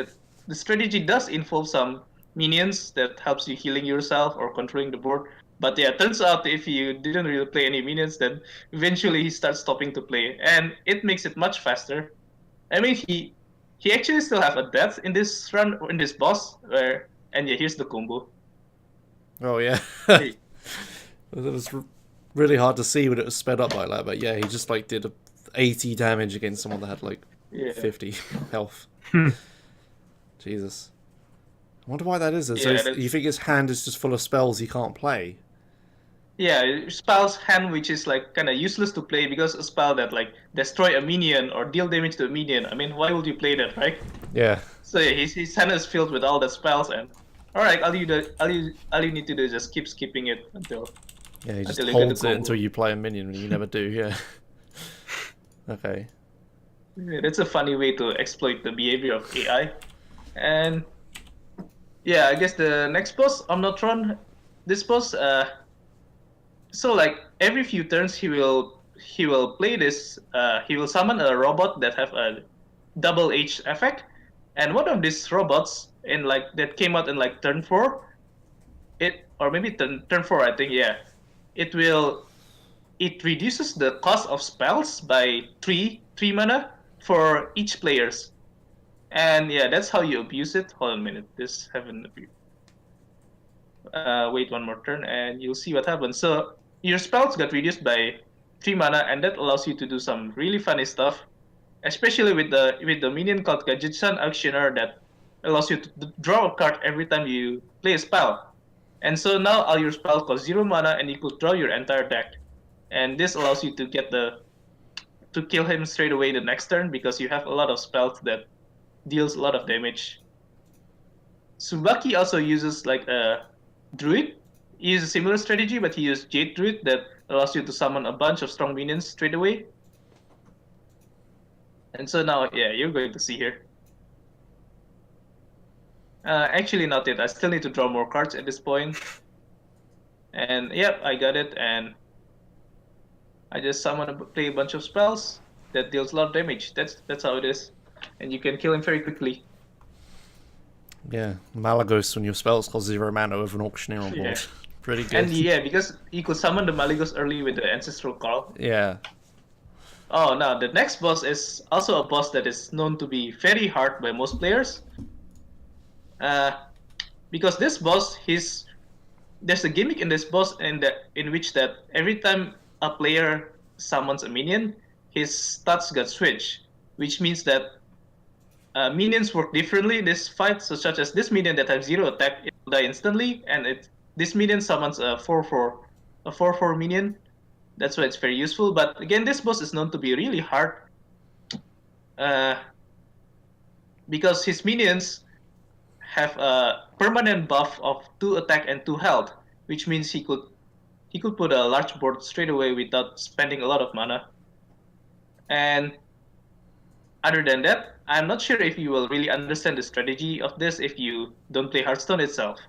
Speaker 3: the strategy does involve some minions that helps you healing yourself or controlling the board. But yeah, turns out if you didn't really play any minions, then eventually he starts stopping to play, and it makes it much faster. I mean, he actually still have a death in this run, in this boss, and yeah, here's the combo.
Speaker 1: Oh yeah.
Speaker 3: Hey.
Speaker 1: It was really hard to see when it was sped up like that, but yeah, he just like did 80 damage against someone that had like 50 health. Jesus. I wonder why that is. So you think his hand is just full of spells he can't play?
Speaker 3: Yeah, spell's hand, which is like kind of useless to play, because a spell that like destroy a minion or deal damage to a minion. I mean, why would you play that, right?
Speaker 1: Yeah.
Speaker 3: So yeah, his hand is filled with all the spells, and all right, all you need to do is just keep skipping it until.
Speaker 1: Yeah, he just holds it until you play a minion, and you never do. Yeah. Okay.
Speaker 3: Yeah, that's a funny way to exploit the behavior of AI, and yeah, I guess the next boss, Omnotron, this boss, so like every few turns he will play this. He will summon a robot that have a double H effect, and one of these robots that came out in like turn 4, or maybe turn 4, I think. Yeah, it reduces the cost of spells by 3 mana for each players, and yeah, that's how you abuse it. Hold on a minute, this haven't appeared. Wait one more turn, and you'll see what happens. So your spells got reduced by 3 mana, and that allows you to do some really funny stuff, especially with the minion called Gajitsan Auctioneer that allows you to draw a card every time you play a spell. And so now all your spells cost 0 mana, and you could draw your entire deck. And this allows you to kill him straight away the next turn, because you have a lot of spells that deals a lot of damage. Tsubaki also uses like a druid. He uses a similar strategy, but he uses Jade Druid that allows you to summon a bunch of strong minions straight away. And so now, yeah, you're going to see here. Actually not yet, I still need to draw more cards at this point. And yep, I got it, and I just play a bunch of spells that deals a lot of damage. That's how it is. And you can kill him very quickly.
Speaker 1: Yeah, Malagos when your spells cost 0 mana with an auctioneer on board. Yeah. Pretty good.
Speaker 3: And yeah, because you could summon the Malagos early with the Ancestral Call.
Speaker 1: Yeah.
Speaker 3: Oh, now the next boss is also a boss that is known to be very hard by most players. Because this boss, there's a gimmick in this boss in which that every time a player summons a minion, his stats got switched, which means that minions work differently in this fight. So such as this minion that has 0 attack, it will die instantly, and this minion summons a 4/4 minion. That's why it's very useful. But again, this boss is known to be really hard, because his minions have a permanent buff of 2 attack and 2 health, which means he could put a large board straight away without spending a lot of mana. And other than that, I'm not sure if you will really understand the strategy of this if you don't play Hearthstone itself.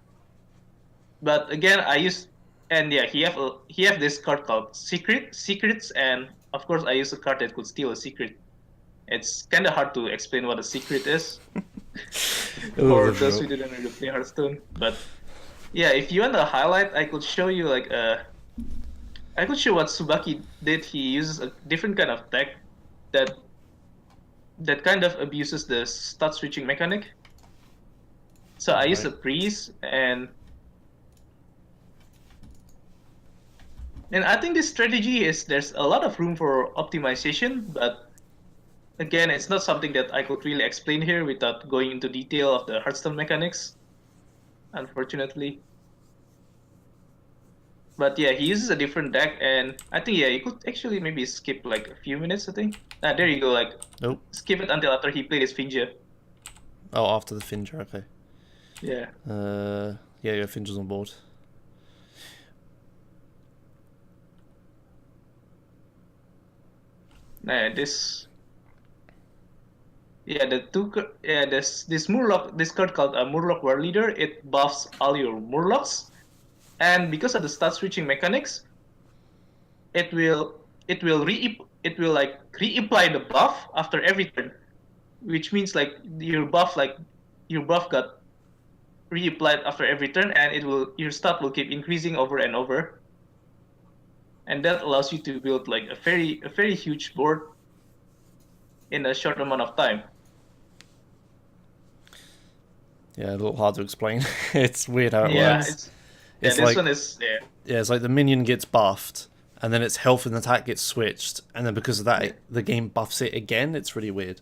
Speaker 3: But again, he have this card called Secrets, and of course I use a card that could steal a secret. It's kind of hard to explain what a secret is for those who didn't really play Hearthstone. But yeah, if you want a highlight, I could show you like I could show what Tsubaki did. He uses a different kind of deck that kind of abuses the stat switching mechanic. So I use a priest, and I think this strategy there's a lot of room for optimization, but again, it's not something that I could really explain here without going into detail of the Hearthstone mechanics, unfortunately. But yeah, he uses a different deck, and I think you could actually maybe skip like a few minutes. I think. There you go. Like,
Speaker 1: Nope.
Speaker 3: skip it until after he played his Finja.
Speaker 1: Oh, after the Finja, okay.
Speaker 3: Yeah.
Speaker 1: Yeah, Finja's on board.
Speaker 3: This. Yeah, there's this Murloc, this card called a Murloc War Leader. It buffs all your Murlocs, and because of the stat switching mechanics, it will like reapply the buff after every turn, which means like your buff got reapplied after every turn, and your stat will keep increasing over and over, and that allows you to build like a very huge board in a short amount of time.
Speaker 1: Yeah, a little hard to explain. It's weird how it works.
Speaker 3: This
Speaker 1: like,
Speaker 3: one is
Speaker 1: yeah, it's like the minion gets buffed, and then its health and attack gets switched, and then because of that, the game buffs it again. It's really weird.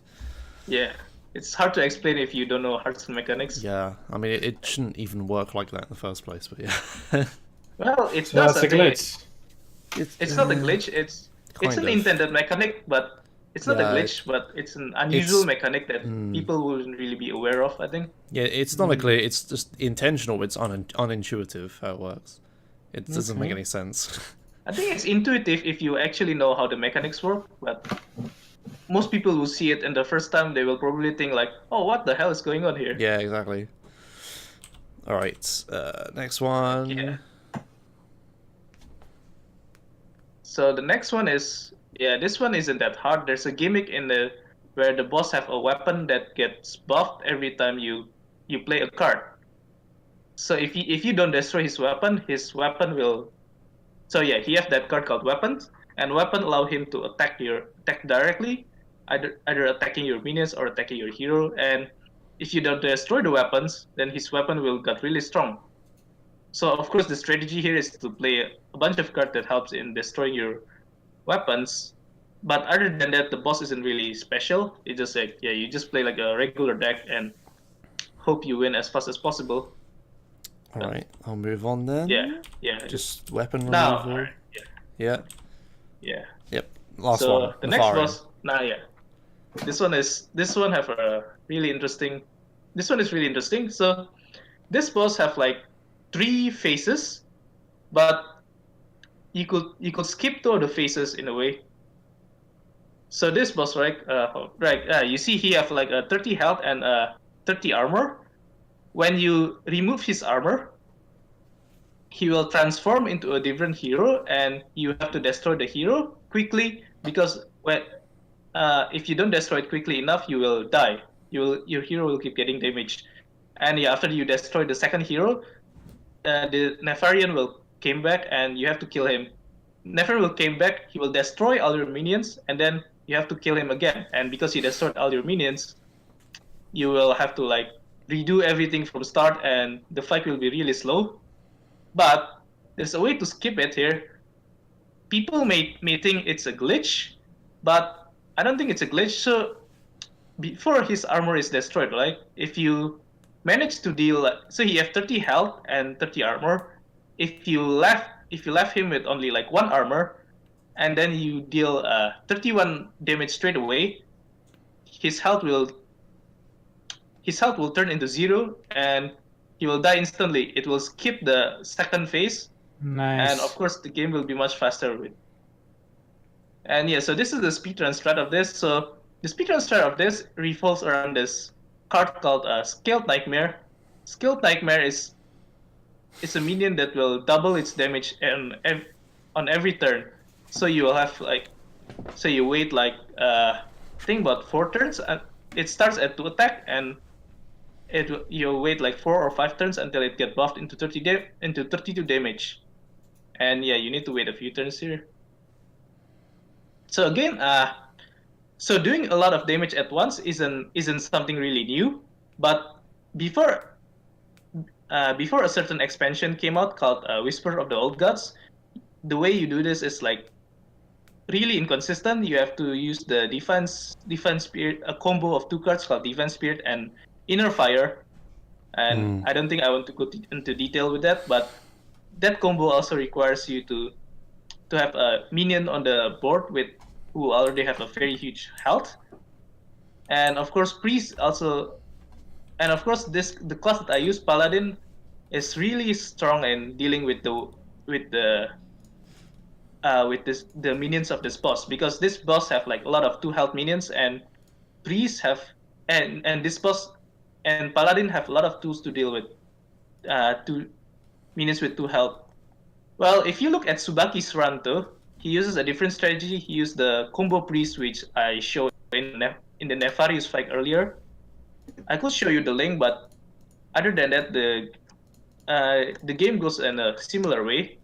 Speaker 3: Yeah, it's hard to explain if you don't know Hearthstone mechanics.
Speaker 1: Yeah, I mean, it shouldn't even work like that in the first place, but yeah.
Speaker 3: Well, it's
Speaker 2: No,
Speaker 3: not
Speaker 2: it's a glitch.
Speaker 3: It's not a glitch. It's an intended mechanic, but it's not a glitch. But it's an unusual mechanic that people wouldn't really be aware of, I think.
Speaker 1: Yeah, it's not a glitch. It's just intentional. It's unintuitive how it works. It doesn't make any sense.
Speaker 3: I think it's intuitive if you actually know how the mechanics work, but most people who see it in the first time, they will probably think like, "Oh, what the hell is going on here?"
Speaker 1: Yeah, exactly. All right, next one.
Speaker 3: Yeah. So the next one is, this one isn't that hard. There's a gimmick where the boss have a weapon that gets buffed every time you play a card. So if you don't destroy his weapon will. So yeah, he has that card called Weapons, and Weapon allow him to attack directly, either attacking your minions or attacking your hero. And if you don't destroy the weapons, then his weapon will get really strong. So of course the strategy here is to play a bunch of cards that helps in destroying your weapons. But other than that, the boss isn't really special. It's just like, you just play like a regular deck and hope you win as fast as possible.
Speaker 1: All right, I'll move on then.
Speaker 3: Yeah.
Speaker 1: Just weapon removal.
Speaker 3: Now, right,
Speaker 1: Yeah. Yep. Last
Speaker 3: so
Speaker 1: one.
Speaker 3: The next boss. This one have a really interesting. This one is really interesting. So this boss have like 3 phases, but you could skip through the phases in a way. So this boss, right? You see he have like a 30 health and 30 armor. When you remove his armor, he will transform into a different hero, and you have to destroy the hero quickly, because if you don't destroy it quickly enough, you will die. Your hero will keep getting damaged. And after you destroy the second hero, the Nefarian will came back, and you have to kill him. Nefarian will came back, he will destroy all your minions, and then you have to kill him again. And because you destroyed all your minions, you will have to like redo everything from start, and the fight will be really slow. But there's a way to skip it here. People may think it's a glitch, but I don't think it's a glitch. So before his armor is destroyed, right? If you manage to deal, so he have 30 health and 30 armor. If you left him with only like 1 armor, and then you deal 31 damage straight away, his health will turn into 0, and he will die instantly. It will skip the second phase.
Speaker 2: Nice.
Speaker 3: And of course, the game will be much faster. And so this is the speedrun strat of this. So the speedrun strat of this revolves around this card called Scaled Nightmare. Scaled Nightmare is a minion that will double its damage on every turn. So you will have you wait like I think about 4 turns. It starts at 2 attack, and you'll wait like 4 or 5 turns until it gets buffed into 32 damage. and yeah, you need to wait a few turns here. So again, so doing a lot of damage at once isn't something really new, but before before a certain expansion came out called Whisper of the Old Gods, the way you do this is like really inconsistent. You have to use the defense spirit, a combo of 2 cards called defense spirit and inner fire. And I don't think I want to go into detail with that, but that combo also requires you to have a minion on the board with who already have a very huge health. And of course, priest also, and of course, the class that I use, paladin, is really strong in dealing with the minions of this boss, because this boss have like a lot of 2 health minions, and priests have and this boss and paladin have a lot of tools to deal with 2 minions with 2 health. Well, if you look at Tsubaki's run too, he uses a different strategy. He used the combo priest, which I showed in the Nefarious fight earlier. I could show you the link, but other than that, the game goes in a similar way.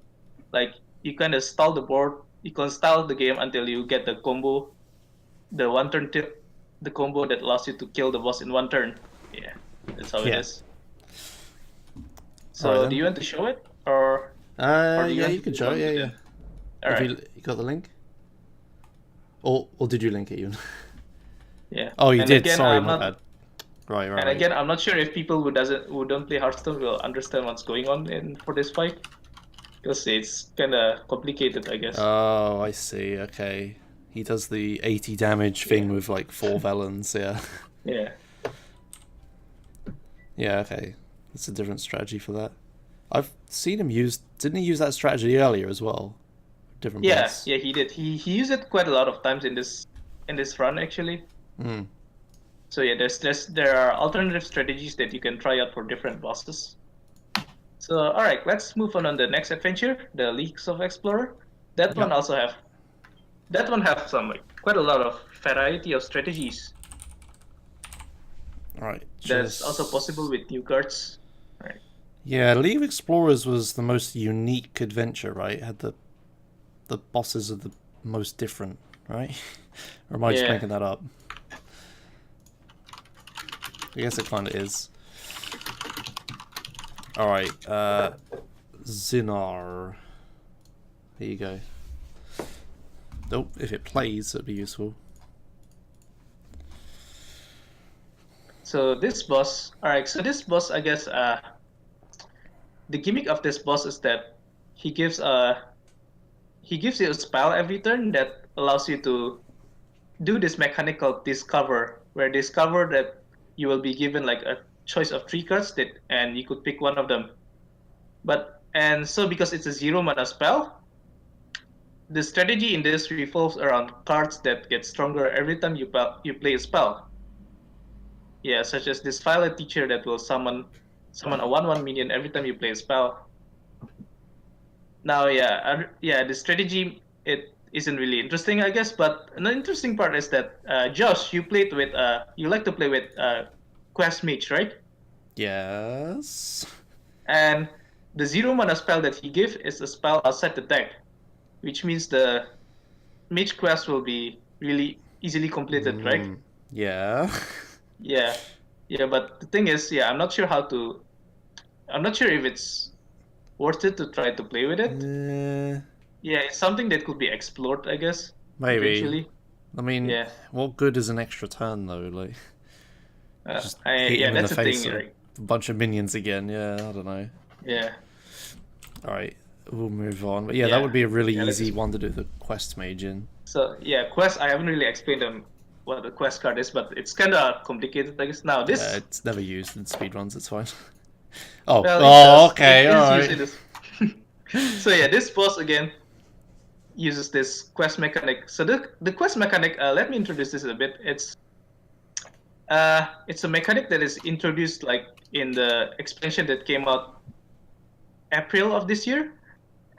Speaker 3: Like, you kind of stall the board, you can stall the game until you get the combo, the one turn the combo that allows you to kill the boss in 1 turn. Yeah, that's how it is. So, do you want to show it, or?
Speaker 1: Yeah, you can show it. Yeah.
Speaker 3: All right.
Speaker 1: You got the link? Or did you link it even?
Speaker 3: Yeah.
Speaker 1: Oh, you did.
Speaker 3: Again,
Speaker 1: Sorry, my bad. Right.
Speaker 3: And again, I'm not sure if people who don't play Hearthstone will understand what's going on for this fight, because it's kind of complicated, I guess.
Speaker 1: Oh, I see. Okay, he does the 80 damage thing with like 4 Velens. Yeah.
Speaker 3: Yeah.
Speaker 1: Yeah. Okay, that's a different strategy for that. I've seen him use. Didn't he use that strategy earlier as well? Different.
Speaker 3: Yeah,
Speaker 1: boss.
Speaker 3: yeah, he did. He used it quite a lot of times in this run actually. So yeah, there are alternative strategies that you can try out for different bosses. So all right, let's move on the next adventure, the Leagues of Explorer. That one also have some like quite a lot of variety of strategies.
Speaker 1: All right.
Speaker 3: That's also possible with new cards. Right.
Speaker 1: Yeah, League of Explorers was the most unique adventure, right? It had the bosses are the most different, right? Or am I just making that up? I guess it kind of is. Alright, Zinar. Here you go. Nope, if it plays, it'd be useful.
Speaker 3: So this boss, alright, so this boss, I guess, the gimmick of this boss is that he gives you a spell every turn that allows you to do this mechanic called Discover, where discover that you will be given like a choice of 3 cards and you could pick one of them. And so because it's a 0 mana spell, the strategy in this revolves around cards that get stronger every time you play a spell. Yeah, such as this Violet Teacher that will summon a 1/1 minion every time you play a spell. Now, the strategy, it isn't really interesting, I guess. But an interesting part is that Josh, you like to play with Quest Mage, right?
Speaker 1: Yes.
Speaker 3: And the 0 mana spell that he gives is a spell outside the deck, which means the Mage Quest will be really easily completed, right?
Speaker 1: Yeah.
Speaker 3: Yeah. But the thing is, I'm not sure if it's worth it to try to play with it. Yeah, it's something that could be explored, I guess.
Speaker 1: Maybe.
Speaker 3: Eventually.
Speaker 1: I mean, what good is an extra turn though? Like, just hit him in the face with a bunch of minions again. Yeah, I don't know.
Speaker 3: Yeah.
Speaker 1: All right, we'll move on. But that would be a really easy one to do the quest mage in.
Speaker 3: So quest. I haven't really explained what the quest card is, but it's kind of complicated, I guess. Now this.
Speaker 1: Yeah, it's never used in speedruns. It's fine. Okay, all right.
Speaker 3: So this boss again uses this quest mechanic. So the quest mechanic, let me introduce this a bit. It's a mechanic that is introduced like in the expansion that came out April of this year.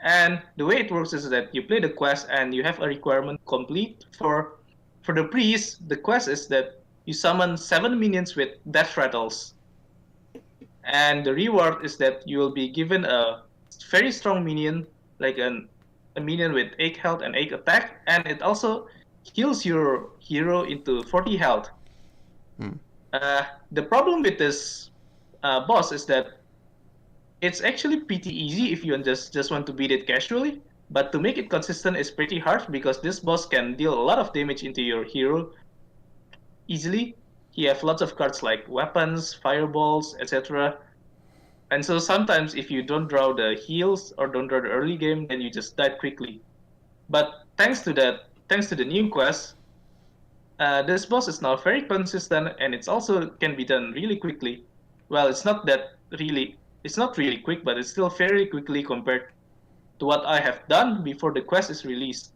Speaker 3: And the way it works is that you play the quest and you have a requirement complete. For the priest, the quest is that you summon 7 minions with death rattles. And the reward is that you will be given a very strong minion like a minion with 8 health and 8 attack, and it also heals your hero into 40 health. The problem with this boss is that it's actually pretty easy if you just want to beat it casually, but to make it consistent is pretty hard because this boss can deal a lot of damage into your hero easily. He have lots of cards like weapons, fireballs, etc. And so sometimes if you don't draw the heals or don't draw the early game, then you just die quickly. But thanks to the new quest, this boss is now very consistent, and it's also can be done really quickly. Well, it's not really quick, but it's still fairly quickly compared to what I have done before the quest is released.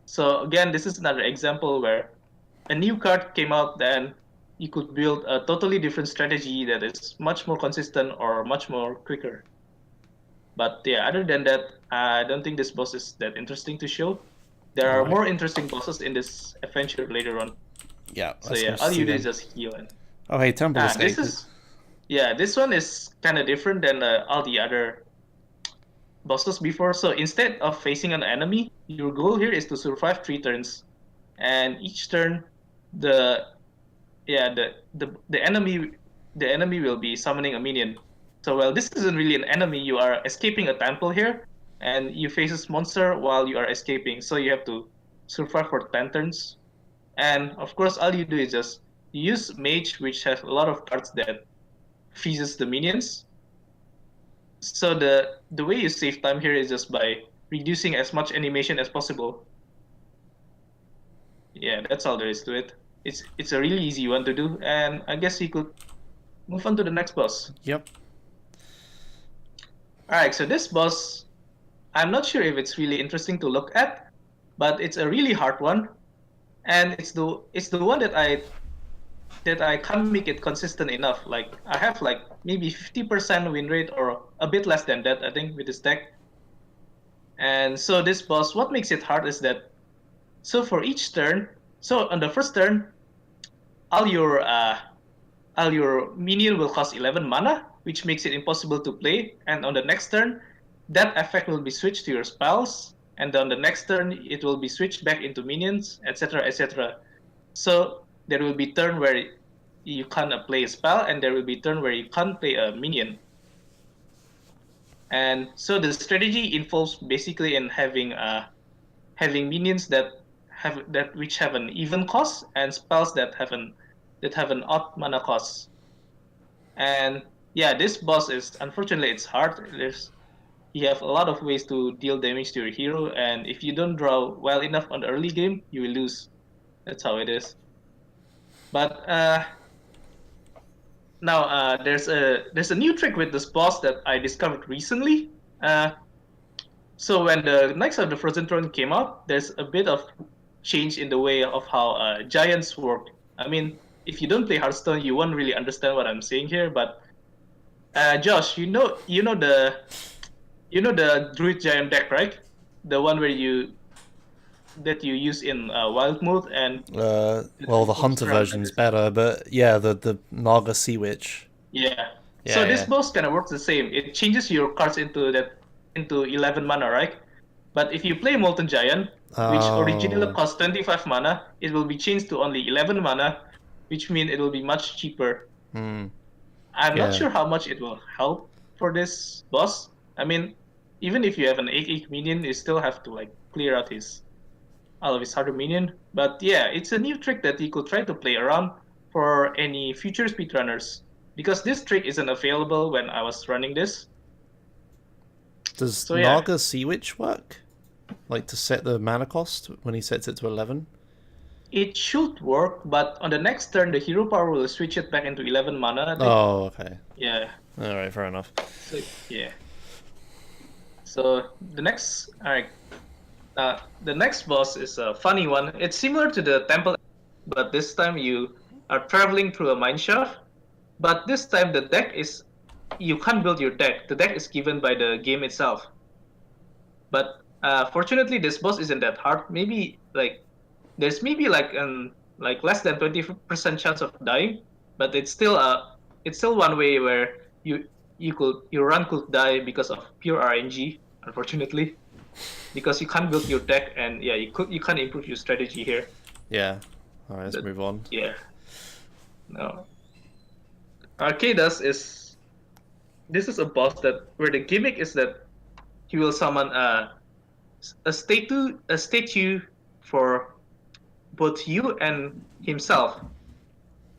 Speaker 3: So again, this is another example where a new card came out, then you could build a totally different strategy that is much more consistent or much more quicker. But yeah, other than that, I don't think this boss is that interesting to show. There are more interesting bosses in this adventure later on.
Speaker 1: Yeah.
Speaker 3: So yeah, all you do is just heal.
Speaker 1: Oh, hey, Temple Escape.
Speaker 3: This one is kind of different than all the other bosses before. So instead of facing an enemy, your goal here is to survive 3 turns, and each turn, the enemy will be summoning a minion. So well, this isn't really an enemy. You are escaping a temple here, and you face this monster while you are escaping. So you have to survive for 10 turns, and of course, all you do is just use mage, which has a lot of cards that freezes the minions. So the way you save time here is just by reducing as much animation as possible. Yeah, that's all there is to it. It's a really easy one to do, and I guess you could move on to the next boss.
Speaker 1: Yep.
Speaker 3: Alright, so this boss, I'm not sure if it's really interesting to look at, but it's a really hard one, and it's the one that I can't make it consistent enough. Like I have like maybe 50% win rate or a bit less than that, I think, with this deck. And so this boss, what makes it hard is that, so for each turn, so on the first turn, all your minion will cost 11 mana, which makes it impossible to play. And on the next turn, that effect will be switched to your spells, and on the next turn, it will be switched back into minions, etc., etc. So there will be turn where you can't play a spell, and there will be turn where you can't play a minion. And so the strategy involves basically in having minions which have an even cost, and spells that have an odd mana cost. And yeah, this boss is, unfortunately, it's hard. You have a lot of ways to deal damage to your hero, and if you don't draw well enough on the early game, you will lose. That's how it is. But now there's a new trick with this boss that I discovered recently. So when the Knights of the Frozen Throne came out, there's a bit of change in the way of how giants work. I mean, if you don't play Hearthstone, you won't really understand what I'm saying here. But Josh, you know the Druid Giant deck, right? The one where you use in wild mode and
Speaker 1: well, the hunter version's better, but yeah, the Naga Sea Witch.
Speaker 3: Yeah. So this boss kind of works the same. It changes your cards into 11 mana, right? But if you play Molten Giant, which originally cost 25 mana, it will be changed to only 11 mana, which means it will be much cheaper. I'm not sure how much it will help for this boss. I mean, even if you have an 8/8 minion, you still have to like clear out all of his harder minion. But yeah, it's a new trick that you could try to play around for any future speedrunners, because this trick isn't available when I was running this.
Speaker 1: Does Naga Sea Witch work? Like to set the mana cost when he sets it to 11?
Speaker 3: It should work, but on the next turn, the hero power will switch it back into 11 mana. I think.
Speaker 1: Oh, okay.
Speaker 3: Yeah.
Speaker 1: Alright, fair enough.
Speaker 3: So, yeah. So the next boss is a funny one. It's similar to the temple, but this time you are traveling through a mineshaft. But this time the deck is, you can't build your deck. The deck is given by the game itself. But fortunately, this boss isn't that hard. Maybe there's less than 20% chance of dying, but it's still one way where your run could die because of pure RNG. unfortunately, because you can't build your deck, and yeah, you can't improve your strategy here.
Speaker 1: Yeah. All right, let's move on.
Speaker 3: Yeah. No. Arcadas is this is a boss that where the gimmick is that he will summon a statue for both you and himself.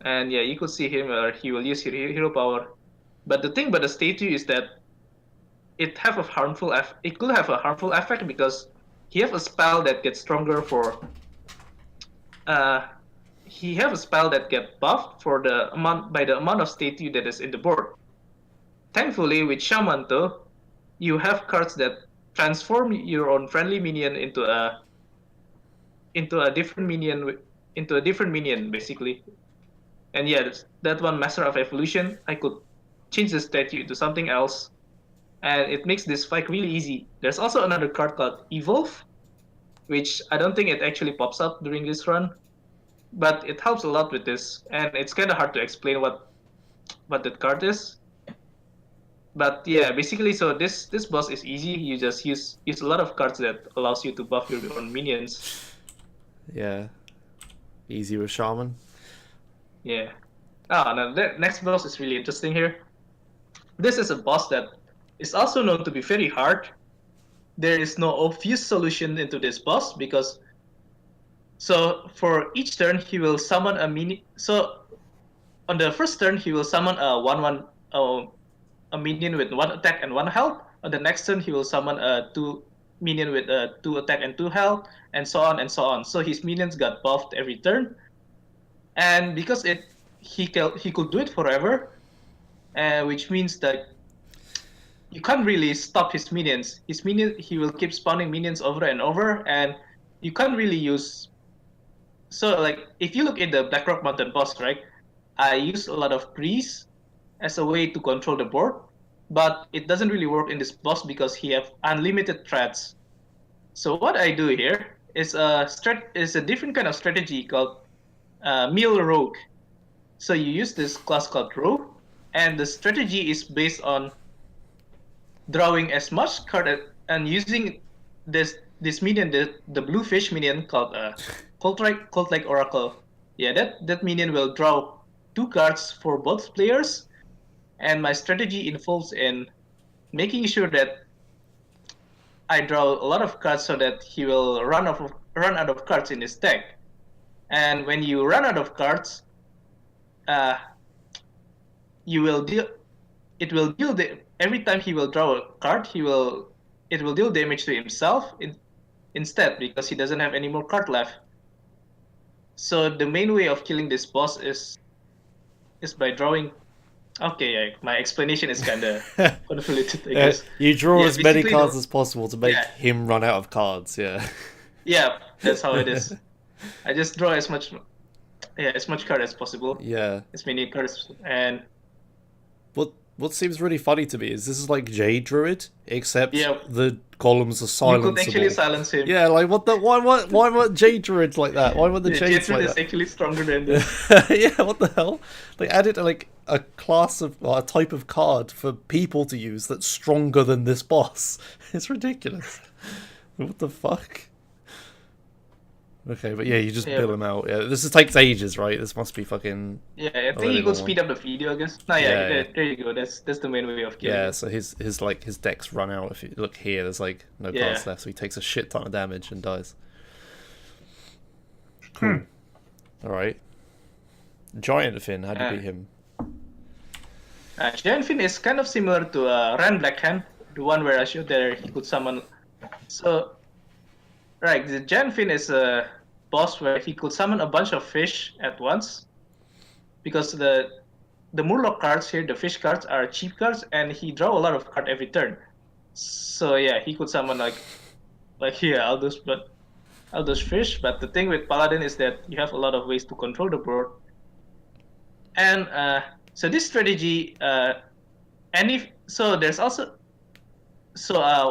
Speaker 3: And yeah, you could see him, or he will use hero power. But the thing about the statue is that it could have a harmful effect because he have a spell that gets stronger for he have a spell that get buffed for the amount of statue that is in the board. Thankfully, with Shaman though, you have cards that transform your own friendly minion into a different minion basically. And yeah, that one Master of Evolution, I could change the statue into something else, and it makes this fight really easy. There's also another card called Evolve, which I don't think it actually pops up during this run, but it helps a lot with this, and it's kind of hard to explain what that card is. But yeah, basically, so this boss is easy. You just use a lot of cards that allows you to buff your own minions.
Speaker 1: Yeah. Easy with Shaman.
Speaker 3: Yeah. Now the next boss is really interesting here. This is a boss that is also known to be very hard. There is no obvious solution into this boss because so for each turn he will summon a mini. So on the first turn he will summon a 1/1 a minion with 1 attack and 1 health. On the next turn he will summon a 2 minion with 2 attack and 2 health, and so on and so on. So his minions got buffed every turn, and because he could do it forever, which means that you can't really stop his minions. He will keep spawning minions over and over, and you can't really use. So like if you look at the Blackrock Mountain boss, right? I use a lot of breeze as a way to control the board, but it doesn't really work in this boss because he have unlimited threats. So what I do here is a different kind of strategy called Mill Rogue. So you use this class called Rogue, and the strategy is based on drawing as much card and using this minion, the blue fish minion called Cult Like Oracle. Yeah, that minion will draw 2 cards for both players, and my strategy involves in making sure that I draw a lot of cards so that he will run out of cards in his deck. And when you run out of cards, you will deal. It will deal every time he will draw a card. It will deal damage to himself instead because he doesn't have any more card left. So the main way of killing this boss is by drawing. Okay, yeah, my explanation is kind of convoluted, I guess.
Speaker 1: You draw as many cards
Speaker 3: though,
Speaker 1: as possible to make him run out of cards, yeah.
Speaker 3: Yeah, that's how it is. I just draw as much card as possible.
Speaker 1: Yeah.
Speaker 3: As many cards, and
Speaker 1: what seems really funny to me is this is like Jade Druid, except the columns are silenceable.
Speaker 3: You could actually silence him.
Speaker 1: Yeah, like why weren't Jade Druids like that? Why weren't the Jades
Speaker 3: Jade Druid
Speaker 1: like
Speaker 3: is
Speaker 1: that?
Speaker 3: actually stronger than this.
Speaker 1: Yeah, what the hell? They added like a class of a type of card for people to use that's stronger than this boss. It's ridiculous. What the fuck? Okay, but yeah, you just bill him out. Yeah, this takes ages, right? This must be fucking.
Speaker 3: Yeah, I think you could speed up the video, I guess. No, there you go. That's the main way of killing.
Speaker 1: Yeah, so his decks run out. If you look here, there's like no cards left, so he takes a shit ton of damage and dies. Cool. All right. Giant Fin, how do you beat him?
Speaker 3: Giant Fin is kind of similar to Ran Blackhand, the one where I showed there he could summon. So. Right, the Giant Fin is a boss where he could summon a bunch of fish at once, because the Murloc cards here, the fish cards, are cheap cards, and he draw a lot of cards every turn. So yeah, he could summon like here all those fish. But the thing with Paladin is that you have a lot of ways to control the board, and so this strategy, there's also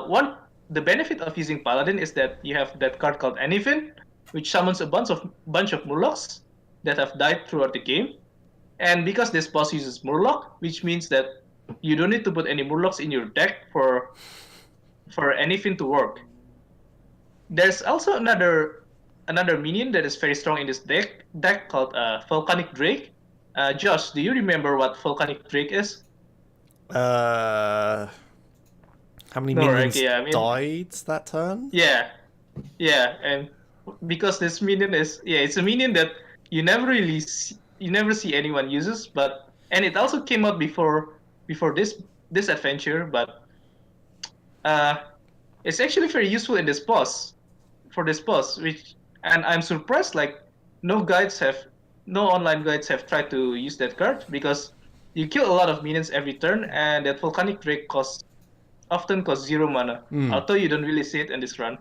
Speaker 3: one. The benefit of using Paladin is that you have that card called Anyfin, which summons a bunch of Murlocs that have died throughout the game. And because this boss uses Murloc, which means that you don't need to put any Murlocs in your deck for for anything to work. There's also another minion that is very strong in this deck called Volcanic Drake. Josh, do you remember what Volcanic Drake is?
Speaker 1: How many
Speaker 3: No,
Speaker 1: minions
Speaker 3: okay, I mean,
Speaker 1: died that turn?
Speaker 3: yeah, and because this minion is it's a minion that you never see anyone uses, and it also came out before this adventure, but it's actually very useful in this boss and I'm surprised like no online guides have tried to use that card, because you kill a lot of minions every turn, and that Volcanic Drake often costs 0 mana, although you don't really see it in this run.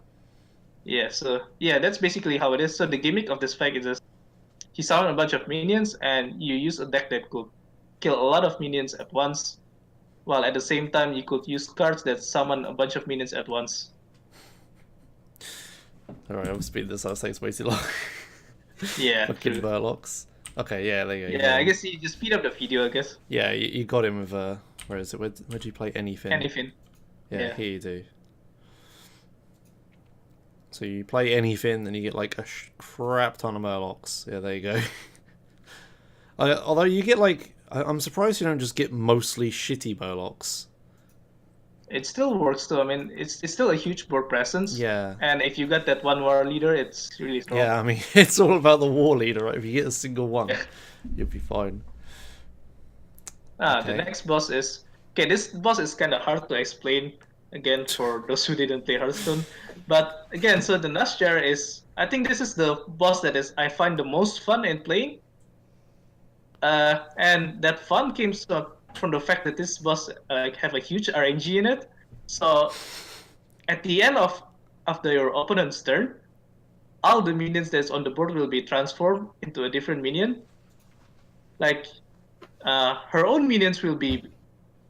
Speaker 3: Yeah, so that's basically how it is. So the gimmick of this fight is just you summon a bunch of minions and you use a deck that could kill a lot of minions at once, while at the same time you could use cards that summon a bunch of minions at once.
Speaker 1: Alright, I'll speed this up, it's way too long.
Speaker 3: Yeah.
Speaker 1: Fucking Murlocs. Okay, yeah, there you go.
Speaker 3: Yeah, I guess you just speed up the video, I guess.
Speaker 1: Yeah, you got him with, where is it? Where'd you play anything?
Speaker 3: Anything.
Speaker 1: Yeah, here you do. So you play anything, and you get like a crap ton of Murlocs. Yeah, there you go. Although you get like, I'm surprised you don't just get mostly shitty Murlocs.
Speaker 3: It still works though. I mean, it's still a huge board presence.
Speaker 1: Yeah.
Speaker 3: And if you got that one war leader, it's really strong.
Speaker 1: Yeah, I mean, it's all about the war leader, right? If you get a single one, you'll be fine.
Speaker 3: The next boss is... Okay, this boss is kind of hard to explain, again, for those who didn't play Hearthstone. But again, so the Nashjar is... I think this is the boss that I find the most fun in playing. And that fun came from the fact that this boss have a huge RNG in it. So at the end of your opponent's turn, all the minions that's on the board will be transformed into a different minion. Like her own minions will be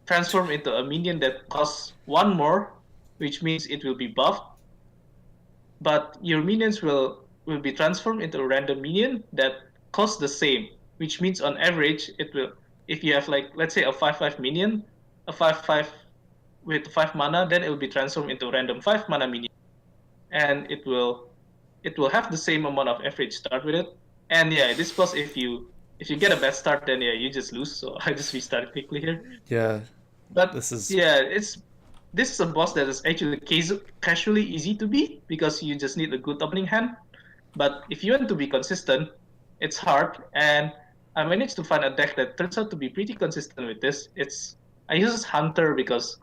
Speaker 3: transformed into a minion that costs 1 more, which means it will be buffed. But your minions will be transformed into a random minion that costs the same, which means on average it will... If you have, like, let's say a 5/5 minion, a 5/5 with 5 mana, then it will be transformed into a random 5 mana minion, and it will have the same amount of average start with it. And yeah, this boss, if you get a bad start, then you just lose. So I just restart quickly here.
Speaker 1: Yeah,
Speaker 3: but
Speaker 1: this is
Speaker 3: a boss that is actually casually easy to beat, because you just need a good opening hand. But if you want to be consistent, it's hard. And I managed to find a deck that turns out to be pretty consistent with this. I use Hunter because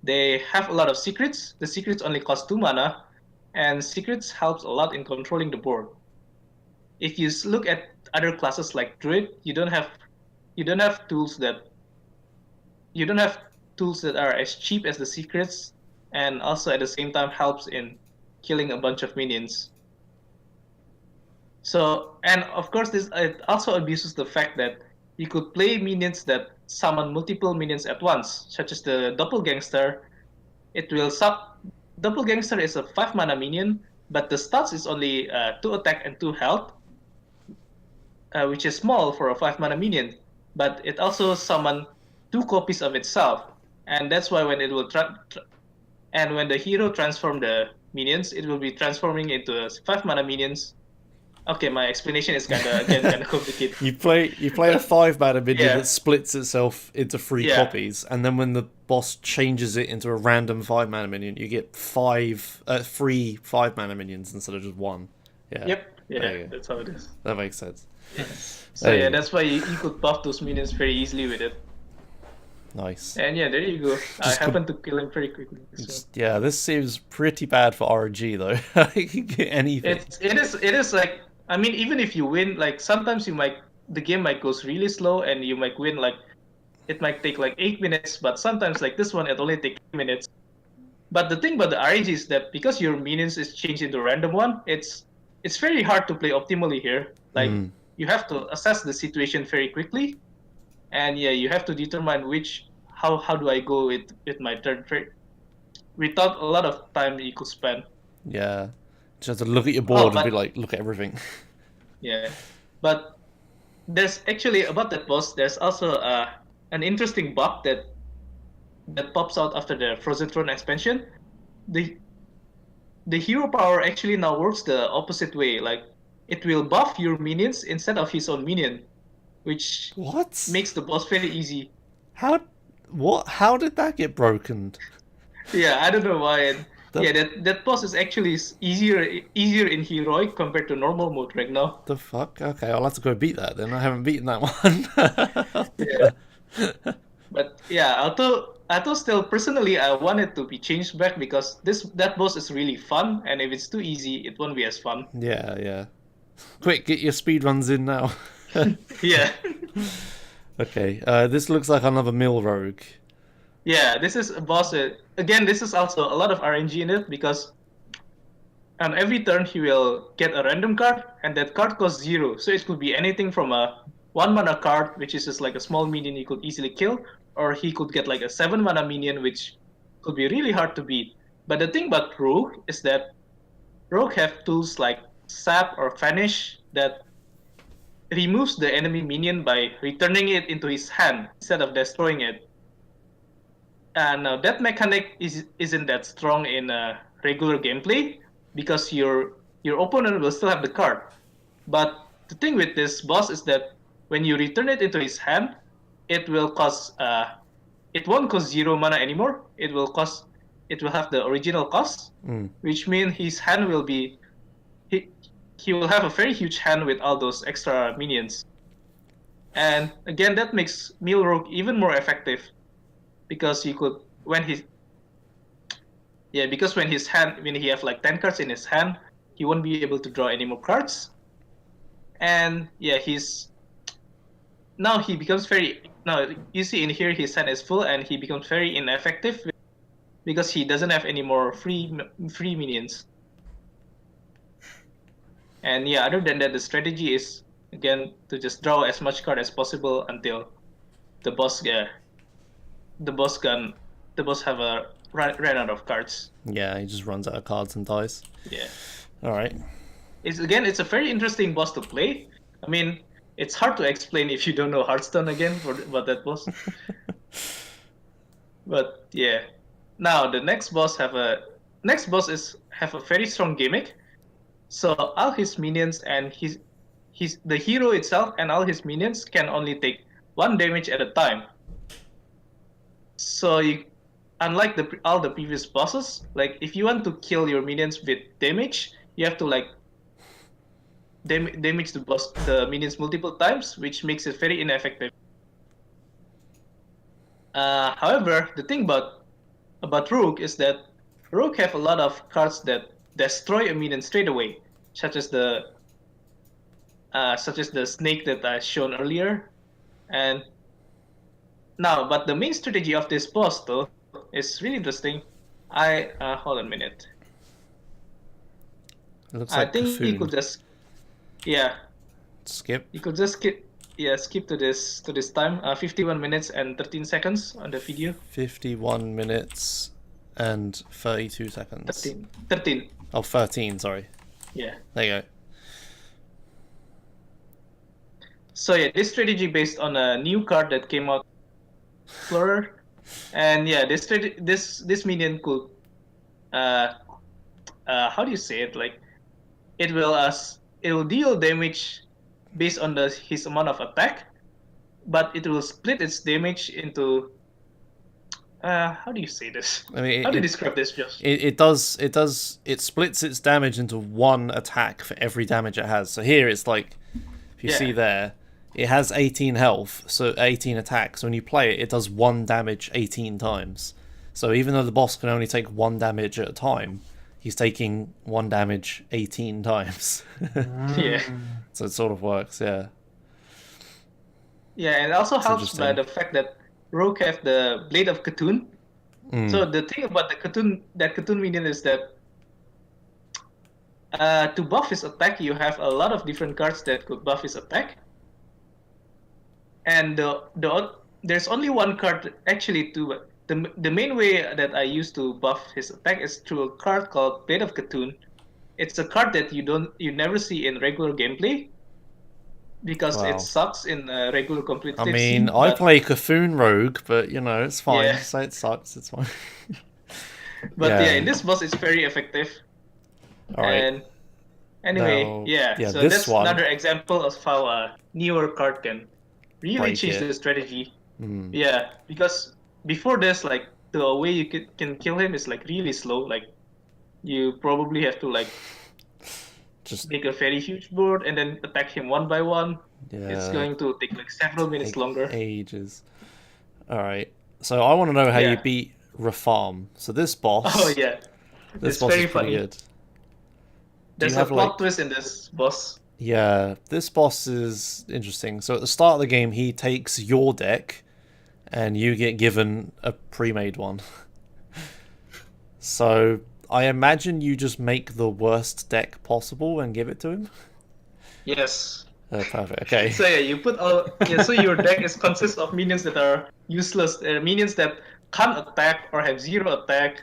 Speaker 3: they have a lot of secrets. The secrets only cost 2 mana, and secrets helps a lot in controlling the board. If you look at other classes like Druid, you don't have tools that are as cheap as the secrets, and also at the same time helps in killing a bunch of minions. So, and of course, it also abuses the fact that you could play minions that summon multiple minions at once, such as the Doppelgangster. Doppelgangster is a 5 mana minion, but the stats is only 2 attack and 2 health, which is small for a 5 mana minion. But it also summons 2 copies of itself, and that's why when it will and when the hero transform the minions, it will be transforming into 5 mana minions. Okay, my explanation is kind of complicated.
Speaker 1: You play a 5 mana minion that splits itself into 3 copies, and then when the boss changes it into a random 5 mana minion, you get 3 5 mana minions instead of just 1. Yeah.
Speaker 3: Yep. Yeah, that's how it is.
Speaker 1: That makes sense.
Speaker 3: So that's why you could buff those minions very easily with it.
Speaker 1: Nice.
Speaker 3: And yeah, there you go. I happened to kill him very quickly. So.
Speaker 1: Yeah, this seems pretty bad for RNG though. You can get anything.
Speaker 3: It is like, I mean, even if you win, like sometimes the game might go really slow and you might win, like it might take like 8 minutes, but sometimes like this one it only takes 8 minutes. But the thing about the RNG is that because your minions is changed into a random one, it's very hard to play optimally here. Like you have to assess the situation very quickly, and you have to determine how do I go with my turn without a lot of time you could spend.
Speaker 1: Yeah. Just have to look at your board and be like, look at everything.
Speaker 3: Yeah, but there's actually, about that boss, there's also an interesting bug that that pops out after the Frozen Throne expansion, the hero power actually now works the opposite way. Like it will buff your minions instead of his own minion, which
Speaker 1: What?
Speaker 3: makes the boss very easy.
Speaker 1: How? What? How did that get broken?
Speaker 3: Yeah, I don't know why. And
Speaker 1: The-
Speaker 3: yeah, that boss is actually easier in heroic compared to normal mode right now.
Speaker 1: The fuck? Okay, I'll have to go beat that then. I haven't beaten that one.
Speaker 3: Yeah. But yeah, although still personally I want it to be changed back because that boss is really fun, and if it's too easy, it won't be as fun.
Speaker 1: Yeah, yeah. Quick, get your speedruns in now.
Speaker 3: Yeah.
Speaker 1: Okay, this looks like another mill rogue.
Speaker 3: Yeah, this is a boss. Again, this is also a lot of RNG in it because on every turn he will get a random card, and that card costs 0. So it could be anything from a 1 mana card, which is just like a small minion you could easily kill, or he could get like a 7 mana minion, which could be really hard to beat. But the thing about Rogue is that Rogue have tools like Sap or Vanish that removes the enemy minion by returning it into his hand instead of destroying it. And that mechanic isn't that strong in regular gameplay because your opponent will still have the card. But the thing with this boss is that when you return it into his hand, it will cost it won't cost 0 mana anymore. It will have the original cost, which means his hand will be he will have a very huge hand with all those extra minions. And again, that makes Meal Rogue even more effective because you could when he have like 10 cards in his hand, he won't be able to draw any more cards. And yeah, now he becomes now you see in here his hand is full and he becomes very ineffective because he doesn't have any more free minions. And yeah, other than that, the strategy is again to just draw as much card as possible until the boss have a ran out of cards.
Speaker 1: Yeah, he just runs out of cards and dies.
Speaker 3: Yeah.
Speaker 1: Alright.
Speaker 3: It's a very interesting boss to play. I mean, it's hard to explain if you don't know Hearthstone again about that boss. But yeah. Now the next boss have a very strong gimmick. So all his minions and the hero itself and all his minions can only take 1 damage at a time. So unlike all the previous bosses, like if you want to kill your minions with damage, you have to like damage the minions multiple times, which makes it very ineffective. However, the thing about Rogue is that Rogue have a lot of cards that destroy a minion straight away, such as the snake that I shown earlier, and now, but the main strategy of this boss though is really interesting. Hold on a minute.
Speaker 1: It looks like
Speaker 3: I think
Speaker 1: Cthulhu.
Speaker 3: you could just
Speaker 1: skip.
Speaker 3: You could just skip to this time. 51 minutes and 13 seconds on the video.
Speaker 1: 51 minutes and 32 seconds.
Speaker 3: 13.
Speaker 1: Oh, 13, sorry.
Speaker 3: Yeah.
Speaker 1: There you go.
Speaker 3: So yeah, this strategy based on a new card that came out, Explorer, and yeah, this minion could, how do you say it? Like, it will deal damage based on his amount of attack, but it will split its damage into. How do you say this?
Speaker 1: I mean,
Speaker 3: how do you describe this, Josh?
Speaker 1: It splits its damage into 1 attack for every damage it has. So here it's like, if you see there, it has 18 health, so 18 attacks. So when you play it, it does 1 damage 18 times. So even though the boss can only take 1 damage at a time, he's taking 1 damage 18 times.
Speaker 3: Yeah.
Speaker 1: So it sort of works, yeah.
Speaker 3: Yeah, and it also helps by the fact that Rogue have the Blade of Cthulhu. So the thing about the Cthulhu minion is that to buff his attack, you have a lot of different cards that could buff his attack. And there's only one card actually the main way that I use to buff his attack is through a card called Blade of Cthulhu. It's a card that you never see in regular gameplay, because it
Speaker 1: Wow.
Speaker 3: sucks in a regular
Speaker 1: I
Speaker 3: competitive
Speaker 1: mean,
Speaker 3: scene.
Speaker 1: I
Speaker 3: But,
Speaker 1: play Cthulhu Rogue, but you know, it's fine.
Speaker 3: Yeah.
Speaker 1: Just say it sucks. It's fine.
Speaker 3: but yeah, in this boss, it's very effective.
Speaker 1: All right.
Speaker 3: And anyway,
Speaker 1: Now,
Speaker 3: yeah.
Speaker 1: yeah,
Speaker 3: So
Speaker 1: this
Speaker 3: that's
Speaker 1: one,
Speaker 3: another example of how a newer card can really
Speaker 1: break
Speaker 3: change
Speaker 1: it.
Speaker 3: the strategy.
Speaker 1: Hmm.
Speaker 3: Yeah, because before this, like the way you can kill him is like really slow. Like you probably have to like
Speaker 1: Just
Speaker 3: make a very huge board and then attack him one by one. It's
Speaker 1: yeah,
Speaker 3: going to take like several minutes
Speaker 1: take
Speaker 3: longer.
Speaker 1: ages. All right. So I want to know how you
Speaker 3: Yeah.
Speaker 1: beat Rafarm. So this boss,
Speaker 3: Oh yeah,
Speaker 1: this
Speaker 3: it's
Speaker 1: boss is
Speaker 3: very
Speaker 1: pretty
Speaker 3: funny.
Speaker 1: good. Do
Speaker 3: There's
Speaker 1: you
Speaker 3: a
Speaker 1: have
Speaker 3: plot
Speaker 1: like?
Speaker 3: twist in this boss.
Speaker 1: Yeah, this boss is interesting. So at the start of the game, he takes your deck, and you get given a pre-made one. So I imagine you just make the worst deck possible and give it to him.
Speaker 3: Yes.
Speaker 1: Perfect. Okay.
Speaker 3: So yeah, you put all. Yeah, so your deck consists of minions that are useless, minions that can't attack or have zero attack.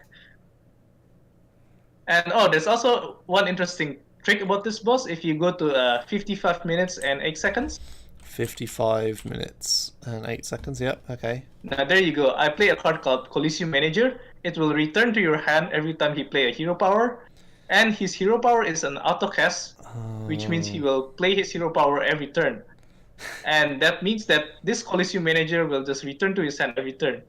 Speaker 3: And oh, there's also one interesting trick about this boss. If you go to 55 minutes and 8 seconds.
Speaker 1: 55 minutes and 8 seconds. Yep. Okay.
Speaker 3: Now there you go. I play a card called Coliseum Manager. It will return to your hand every time he play a hero power, and his hero power is an auto cast, which means he will play his hero power every turn. And that means that this Coliseum Manager will just return to his hand every turn.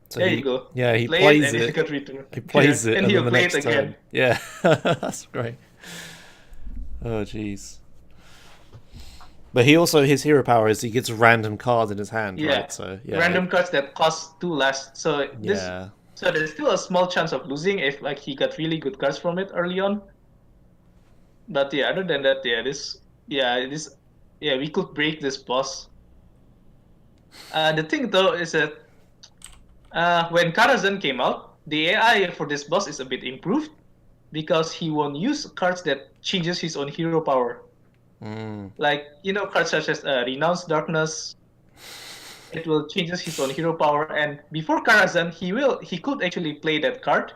Speaker 1: So
Speaker 3: There you go.
Speaker 1: Yeah, he
Speaker 3: Play
Speaker 1: plays
Speaker 3: it, and
Speaker 1: it.
Speaker 3: it got returned.
Speaker 1: He plays it,
Speaker 3: and
Speaker 1: and
Speaker 3: he'll
Speaker 1: then the
Speaker 3: play
Speaker 1: next
Speaker 3: it again.
Speaker 1: turn. Yeah, that's great. Oh, jeez. But he also, his hero power is he gets random cards in his hand,
Speaker 3: Yeah.
Speaker 1: right? So yeah,
Speaker 3: Random cards that cost 2 less. So this.
Speaker 1: yeah.
Speaker 3: So there's still a small chance of losing if like he got really good cards from it early on. But yeah, other than that, we could break this boss. The thing though is that when Caras came out, the AI for this boss is a bit improved because he won't use cards that changes his own hero power. Like cards such as Renounce Darkness. It will changes his own hero power, and before Karazhan, he could actually play that card,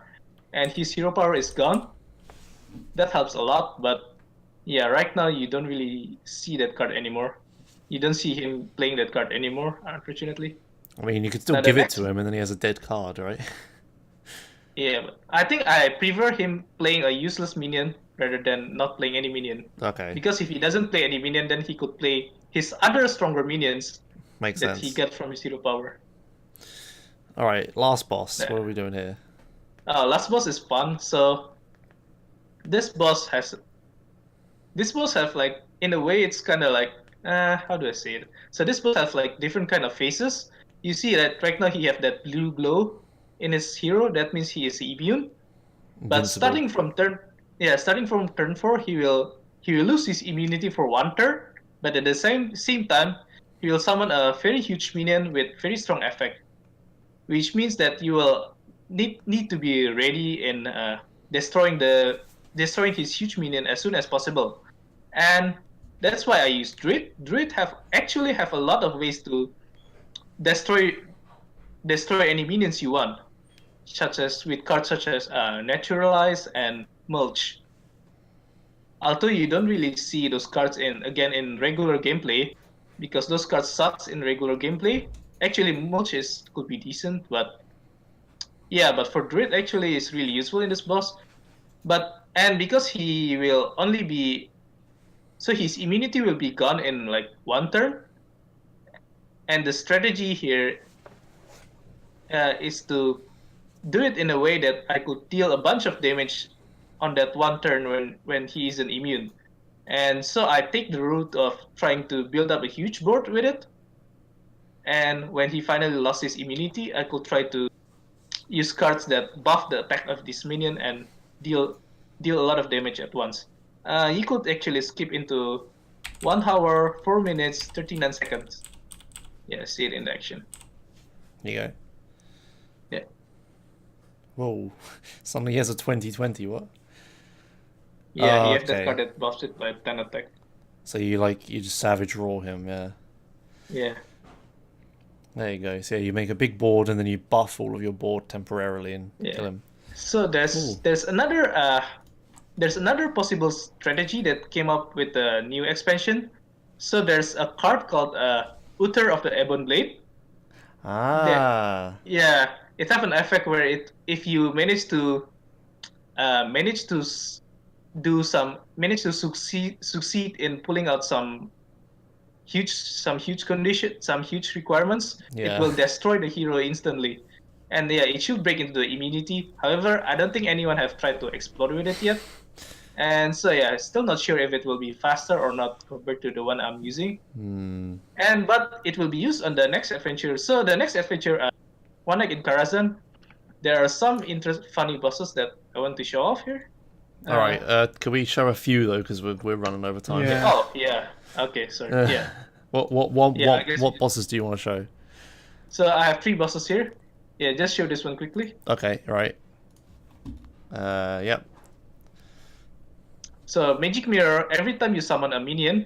Speaker 3: and his hero power is gone. That helps a lot, but yeah, right now you don't really see that card anymore. You don't see him playing that card anymore, unfortunately.
Speaker 1: I mean, you could still
Speaker 3: Now,
Speaker 1: give it to him, and then he has a dead card, right?
Speaker 3: Yeah, but I think I prefer him playing a useless minion rather than not playing any minion.
Speaker 1: Okay,
Speaker 3: Because if he doesn't play any minion, then he could play his other stronger minions
Speaker 1: makes
Speaker 3: that
Speaker 1: sense.
Speaker 3: he gets from his hero power.
Speaker 1: All right, last boss.
Speaker 3: Yeah.
Speaker 1: What are we doing here?
Speaker 3: Last boss is fun. So this boss have like, in a way, it's kind of like how do I say it? So this boss has like different kind of faces. You see that right now he have that blue glow in his hero. That means he is immune. But
Speaker 1: Invincible.
Speaker 3: starting from turn 4, he will lose his immunity for 1 turn. But at the same time, he will summon a very huge minion with very strong effect, which means that you will need to be ready in destroying his huge minion as soon as possible. And that's why I use Druid. Druid actually have a lot of ways to destroy any minions you want, such as with cards such as Naturalize and Mulch. Although you don't really see those cards in regular gameplay, because those cards sucks in regular gameplay. Actually, Mulch could be decent, but for Druid actually is really useful in this boss. And because he will only be, so his immunity will be gone in like 1 turn, and the strategy here is to do it in a way that I could deal a bunch of damage on that 1 turn when he isn't immune. And so I take the route of trying to build up a huge board with it. And when he finally lost his immunity, I could try to use cards that buff the attack of this minion and deal a lot of damage at once. You could actually skip into 1 hour, 4 minutes, 39 seconds. Yeah, see it in action.
Speaker 1: There you go.
Speaker 3: Yeah.
Speaker 1: Whoa, suddenly he has a 2020. What?
Speaker 3: Yeah, he has
Speaker 1: okay.
Speaker 3: that card that buffs it by 10 attack.
Speaker 1: So you just savage raw him, yeah.
Speaker 3: Yeah.
Speaker 1: There you go. So yeah, you make a big board and then you buff all of your board temporarily and kill him.
Speaker 3: So there's another possible strategy that came up with the new expansion. So there's a card called Uther of the Ebon Blade.
Speaker 1: Ah.
Speaker 3: Yeah, it have an effect where if you manage to succeed in pulling out some huge requirements, it
Speaker 1: Yeah.
Speaker 3: will destroy the hero instantly. And yeah, it should break into the immunity. However, I don't think anyone have tried to explore with it yet. And so yeah, still not sure if it will be faster or not compared to the one I'm using. But it will be used on the next adventure. So the next adventure, One Night in Caras Am, there are some funny bosses that I want to show off here.
Speaker 1: All right. Can we show a few though, because we're running over time.
Speaker 2: Yeah.
Speaker 3: Oh yeah. Okay. Sorry. Yeah.
Speaker 1: What bosses do you want to show?
Speaker 3: So I have 3 bosses here. Yeah, just show this one quickly.
Speaker 1: Okay. Right. Yep.
Speaker 3: So Magic Mirror. Every time you summon a minion,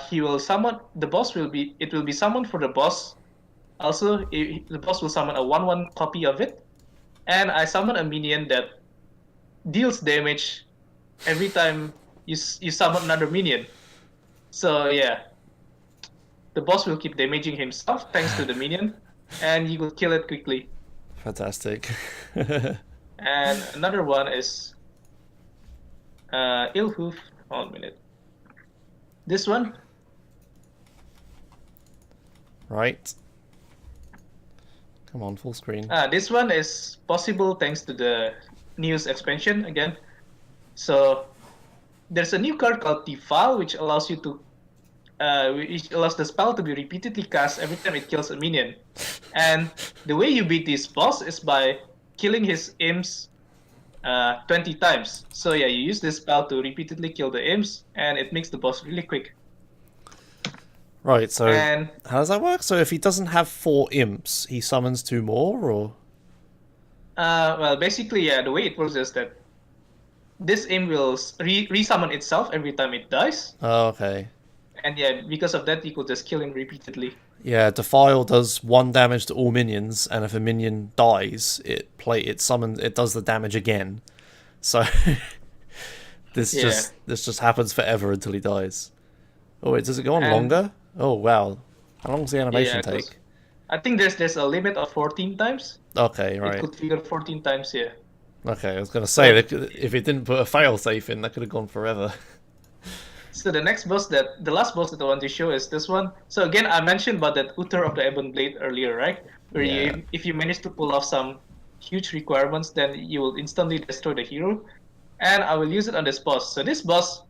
Speaker 3: he will summon. The boss will be. It will be summoned for the boss. Also, the boss will summon a 1/1 copy of it, and I summon a minion that deals damage every time you summon another minion. So yeah, the boss will keep damaging himself thanks to the minion, and you will kill it quickly.
Speaker 1: Fantastic.
Speaker 3: And another one is Ilhoof. Hold on a minute. This one.
Speaker 1: Right. Come on, full screen.
Speaker 3: This one is possible thanks to the news expansion again. So there's a new card called Defile, which allows you to which allows the spell to be repeatedly cast every time it kills a minion. And the way you beat this boss is by killing his imps 20 times. So yeah, you use this spell to repeatedly kill the imps, and it makes the boss really quick.
Speaker 1: Right, so
Speaker 3: And
Speaker 1: how does that work? So if he doesn't have 4 imps, he summons 2 more, or?
Speaker 3: well, basically, yeah, the way it works is that this imp will resummon itself every time it dies.
Speaker 1: Oh, okay.
Speaker 3: And yeah, because of that, you could just kill him repeatedly.
Speaker 1: Yeah, Defile does 1 damage to all minions, and if a minion dies, it does the damage again. So this just happens forever until he dies. Oh wait, does it go on longer? Oh wow. How long does the animation take?
Speaker 3: I think there's a limit of 14 times.
Speaker 1: Okay, right.
Speaker 3: It could figure 14 times, yeah.
Speaker 1: Okay, I was gonna say if it didn't put a failsafe in, that could have gone forever.
Speaker 3: So the last boss that I want to show is this one. So again, I mentioned about that Uther of the Ebon Blade earlier, right? Where if you manage to pull off some huge requirements, then you will instantly destroy the hero. And I will use it on this boss. So this boss,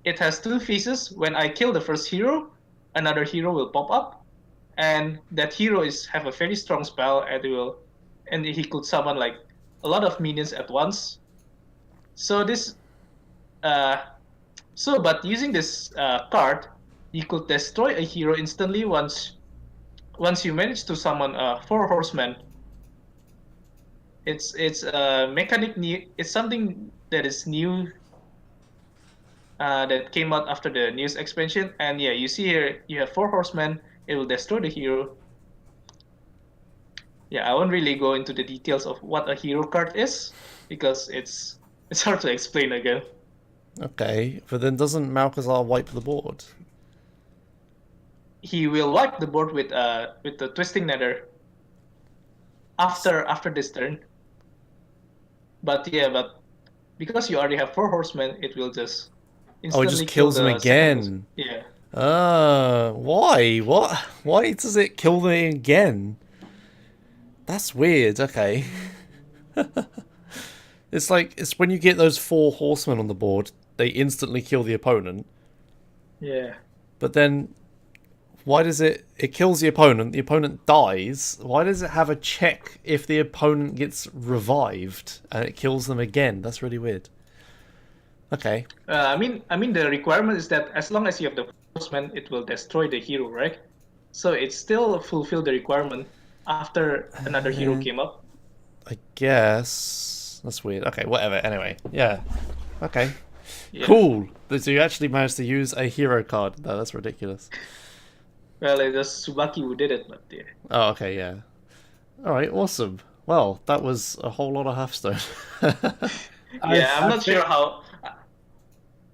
Speaker 3: it has 2 phases. When I kill the first hero, another hero will pop up, and that hero have a very strong spell, and he could summon like a lot of minions at once. So but using this card, you could destroy a hero instantly once you manage to summon 4 horsemen. It's a mechanic new. It's something that is new. That came out after the news expansion, and yeah, you see here you have 4 horsemen. It will destroy the hero. Yeah, I won't really go into the details of what a hero card is because it's hard to explain again.
Speaker 1: Okay, but then doesn't Malchezaar wipe the board?
Speaker 3: He will wipe the board with the Twisting Nether after this turn. But because you already have 4 horsemen, it will just instantly
Speaker 1: it just kills them again.
Speaker 3: Yeah.
Speaker 1: Why? What? Why does it kill them again? That's weird. Okay. It's when you get those 4 horsemen on the board, they instantly kill the opponent.
Speaker 3: Yeah.
Speaker 1: But then, why does it kills the opponent dies, why does it have a check if the opponent gets revived and it kills them again? That's really weird. Okay.
Speaker 3: I mean the requirement is that as long as you have the horseman, it will destroy the hero, right? So it still fulfill the requirement after another hero came up.
Speaker 1: I guess that's weird. Okay, whatever. Anyway, yeah. Okay.
Speaker 3: Yeah.
Speaker 1: Cool. So you actually managed to use a hero card. No, that's ridiculous.
Speaker 3: Well, it was Tsubaki who did it, but yeah.
Speaker 1: Oh, okay, yeah. All right, awesome. Well, that was a whole lot of Hearthstone.
Speaker 3: I'm not sure how.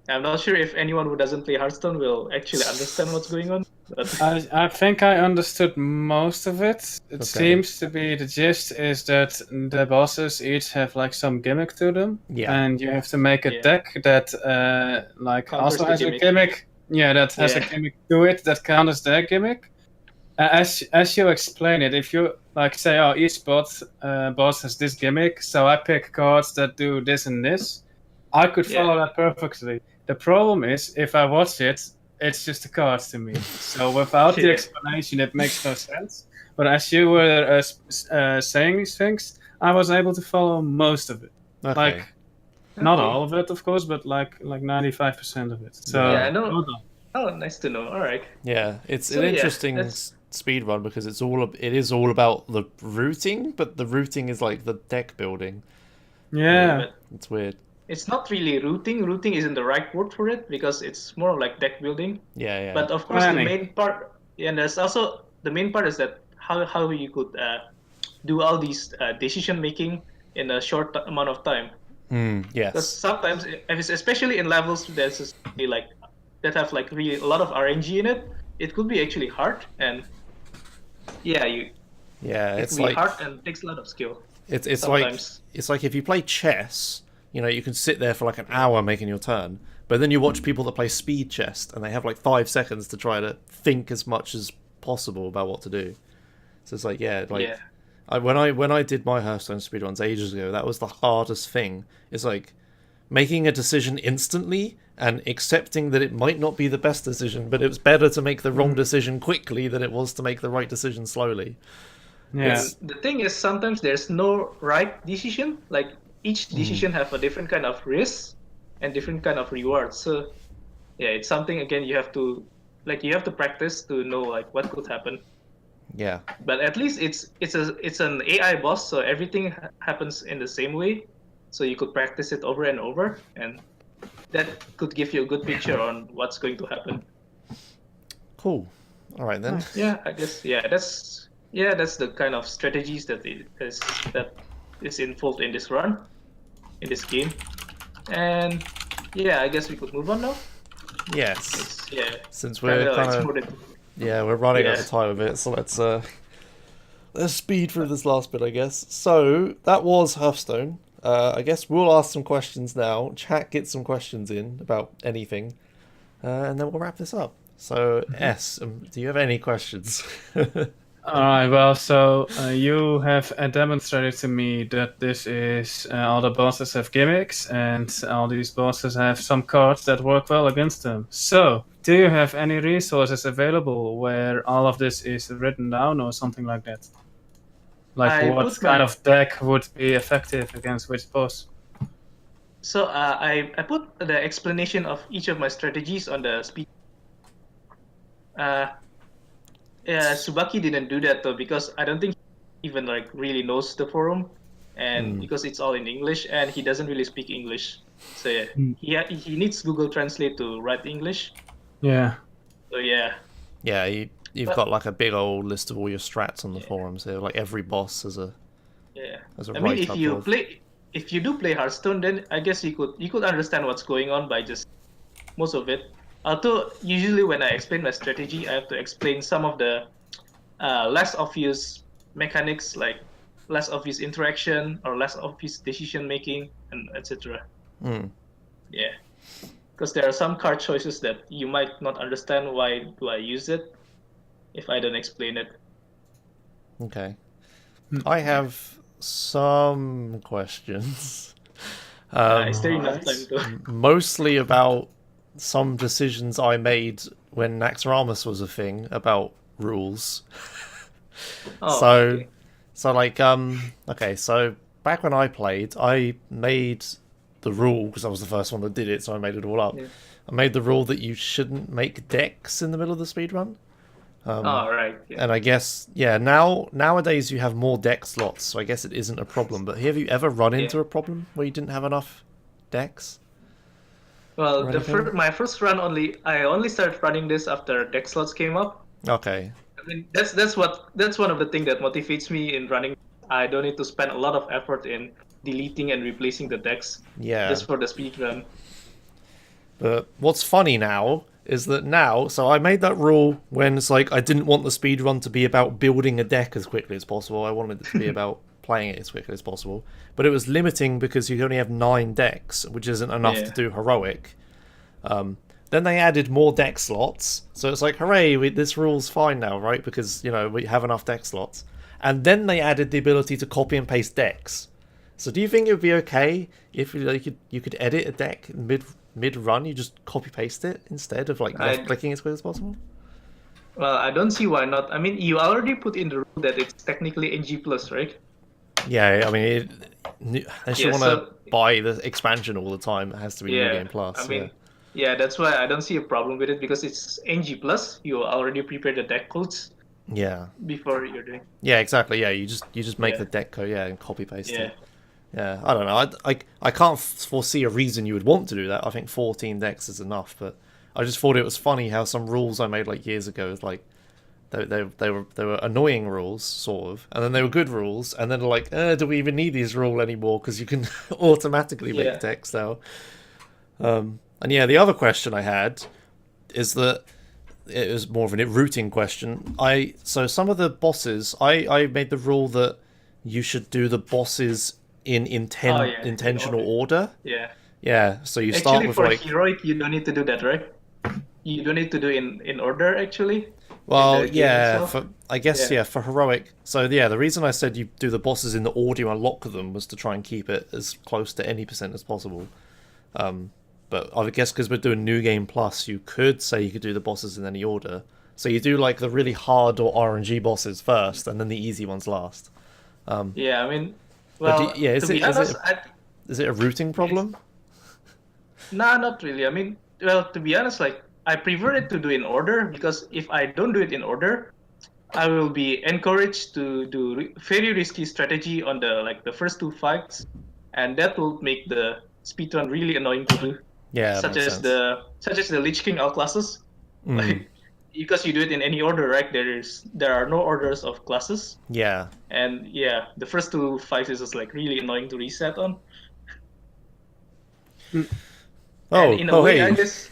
Speaker 3: I'm not sure if anyone who doesn't play Hearthstone will actually understand what's going on. But
Speaker 2: I think I understood most of it. It
Speaker 1: Okay.
Speaker 2: seems to be the gist is that the bosses each have like some gimmick to them,
Speaker 1: Yeah.
Speaker 2: and you have to make a
Speaker 3: Yeah.
Speaker 2: deck that like
Speaker 3: Counters
Speaker 2: also
Speaker 3: the
Speaker 2: has
Speaker 3: gimmick.
Speaker 2: a gimmick. Yeah, that has a
Speaker 3: Yeah.
Speaker 2: gimmick to it that counters their gimmick. As you explain it, if you like say, oh, each boss has this gimmick, so I pick cards that do this and this, I could follow that perfectly. The problem is if I watch it, it's just the cards to me. So without the
Speaker 3: Yeah.
Speaker 2: explanation, it makes no sense. But as you were saying these things, I was able to follow most of it.
Speaker 1: Okay.
Speaker 2: Like not
Speaker 3: Okay.
Speaker 2: all of it, of course, but like 95% of it. So
Speaker 3: Yeah, I know.
Speaker 2: well done.
Speaker 3: Oh, nice to know. All right.
Speaker 1: Yeah, it's
Speaker 3: So,
Speaker 1: an
Speaker 3: yeah,
Speaker 1: interesting
Speaker 3: that's-
Speaker 1: speed run because it is all about the routing, but the routing is like the deck building.
Speaker 2: Yeah.
Speaker 3: But
Speaker 1: It's weird.
Speaker 3: it's not really routing. Routing isn't the right word for it because it's more like deck building.
Speaker 1: Yeah, yeah.
Speaker 3: But of course,
Speaker 2: Planning.
Speaker 3: the main part, and there's also the main part is that how you could do all these decision making in a short amount of time. Because
Speaker 1: Yes.
Speaker 3: sometimes, especially in levels that's like that have like really a lot of RNG in it could be actually hard, and yeah,
Speaker 1: Yeah,
Speaker 3: it
Speaker 1: it's
Speaker 3: could be
Speaker 1: like
Speaker 3: hard and takes a lot of skill.
Speaker 1: it's like
Speaker 3: sometimes.
Speaker 1: it's like if you play chess, you know, you can sit there for like an hour making your turn, but then you watch people that play speed chess and they have like 5 seconds to try to think as much as possible about what to do. So it's like
Speaker 3: Yeah.
Speaker 1: when I did my Hearthstone speedruns ages ago, that was the hardest thing. It's like making a decision instantly and accepting that it might not be the best decision, but it was better to make the wrong decision quickly than it was to make the right decision slowly.
Speaker 2: Yeah.
Speaker 3: The thing is, sometimes there's no right decision. Like each decision have a different kind of risk and different kind of reward. So yeah, it's something again you have to practice to know like what could happen.
Speaker 1: Yeah.
Speaker 3: But at least it's an AI boss, so everything happens in the same way. So you could practice it over and over, and that could give you a good picture on what's going to happen.
Speaker 1: Cool. All right then.
Speaker 3: Yeah, I guess that's the kind of strategies that is involved in this run, in this game, and yeah, I guess we could move on now.
Speaker 1: Yes.
Speaker 3: Yeah,
Speaker 1: Since we're
Speaker 3: kinda
Speaker 1: kind of
Speaker 3: exploded.
Speaker 1: we're running out
Speaker 3: Yeah.
Speaker 1: of time a bit, so let's speed through this last bit, I guess. So that was Hearthstone. I guess we'll ask some questions now. Chat, get some questions in about anything, and then we'll wrap this up. So, S, do you have any questions?
Speaker 2: All right. Well, so you have demonstrated to me that this is all the bosses have gimmicks, and all these bosses have some cards that work well against them. So, do you have any resources available where all of this is written down, or something like that? Like
Speaker 3: I
Speaker 2: what
Speaker 3: put my-
Speaker 2: kind of deck would be effective against which boss?
Speaker 3: So I put the explanation of each of my strategies on the speed. Subaki didn't do that though because I don't think he even like really knows the forum, and because it's all in English and he doesn't really speak English. So yeah, he needs Google Translate to write English.
Speaker 2: Yeah.
Speaker 3: So yeah.
Speaker 1: Yeah, you've got like a big old list of all your strats on the forums here. Like every boss has a
Speaker 3: Yeah.
Speaker 1: As a
Speaker 3: I mean,
Speaker 1: write-up
Speaker 3: if you do play Hearthstone, then I guess you could understand what's going on by just most of it. Although usually when I explain my strategy, I have to explain some of the less obvious mechanics, like less obvious interaction or less obvious decision making, and etc. Yeah, because there are some card choices that you might not understand. Why do I use it if I don't explain it?
Speaker 1: Okay. I have some questions.
Speaker 3: Is there enough time to?
Speaker 1: Mostly about some decisions I made when Naxxramas was a thing about rules.
Speaker 3: Oh,
Speaker 1: So,
Speaker 3: okay.
Speaker 1: so like, okay, so back when I played, I made the rule, because I was the first one that did it, so I made it all up.
Speaker 3: Yeah.
Speaker 1: I made the rule that you shouldn't make decks in the middle of the speedrun.
Speaker 3: Oh, right. Yeah.
Speaker 1: And I guess, yeah, nowadays you have more deck slots, so I guess it isn't a problem. But have you ever run into a problem where you didn't have enough decks?
Speaker 3: Well,
Speaker 1: anything?
Speaker 3: my first run I only started running this after deck slots came up.
Speaker 1: Okay.
Speaker 3: I mean, that's one of the things that motivates me in running. I don't need to spend a lot of effort in deleting and replacing the decks
Speaker 1: Yeah.
Speaker 3: just for the speed run.
Speaker 1: But what's funny now is that so I made that rule when it's like I didn't want the speedrun to be about building a deck as quickly as possible. I wanted it to be about playing it as quickly as possible. But it was limiting because you only have 9 decks, which isn't enough to do heroic. Then they added more deck slots, so it's like, hooray, this rule's fine now, right? Because, we have enough deck slots. And then they added the ability to copy and paste decks. So do you think it would be okay if you could edit a deck mid run, you just copy paste it instead of left clicking as quick as possible?
Speaker 4: Well, I don't see why not. I mean, you already put in the rule that it's technically NG plus, right?
Speaker 1: Yeah, I mean, unless you want to buy the expansion all the time, it has to be New Game Plus.
Speaker 4: I mean, that's why I don't see a problem with it, because it's NG plus. You already prepared the deck codes.
Speaker 1: Yeah.
Speaker 4: Before you're doing.
Speaker 1: Yeah, exactly. Yeah, you just make the deck code, and copy paste it. Yeah, I don't know. I can't foresee a reason you would want to do that. I think 14 decks is enough, but I just thought it was funny how some rules I made years ago was they were annoying rules, sort of, and then they were good rules, and then do we even need these rules anymore? Because you can automatically make decks now. And the other question I had is that it was more of a routing question. So some of the bosses, I made the rule that you should do the bosses in intentional order. Yeah. So you start with
Speaker 4: for heroic, you don't need to do that, right? You don't need to do in order, actually.
Speaker 1: Well, for heroic. So the reason I said you do the bosses in the order you unlock them was to try and keep it as close to any % as possible. But I guess because we're doing New Game Plus, you could say you could do the bosses in any order. So you do the really hard or RNG bosses first, and then the easy ones last.
Speaker 4: I mean, well,
Speaker 1: is it a routing problem?
Speaker 4: Nah, not really. I mean, well, to be honest, I prefer it to do in order, because if I don't do it in order, I will be encouraged to do very risky strategy on the first 2 fights, and that will make the speedrun really annoying to do.
Speaker 1: Yeah,
Speaker 4: such as the Lich King outclasses, because you do it in any order, right? There are no orders of classes.
Speaker 1: Yeah.
Speaker 4: And the first 2 fights is just really annoying to reset on.
Speaker 1: Hey.
Speaker 4: I guess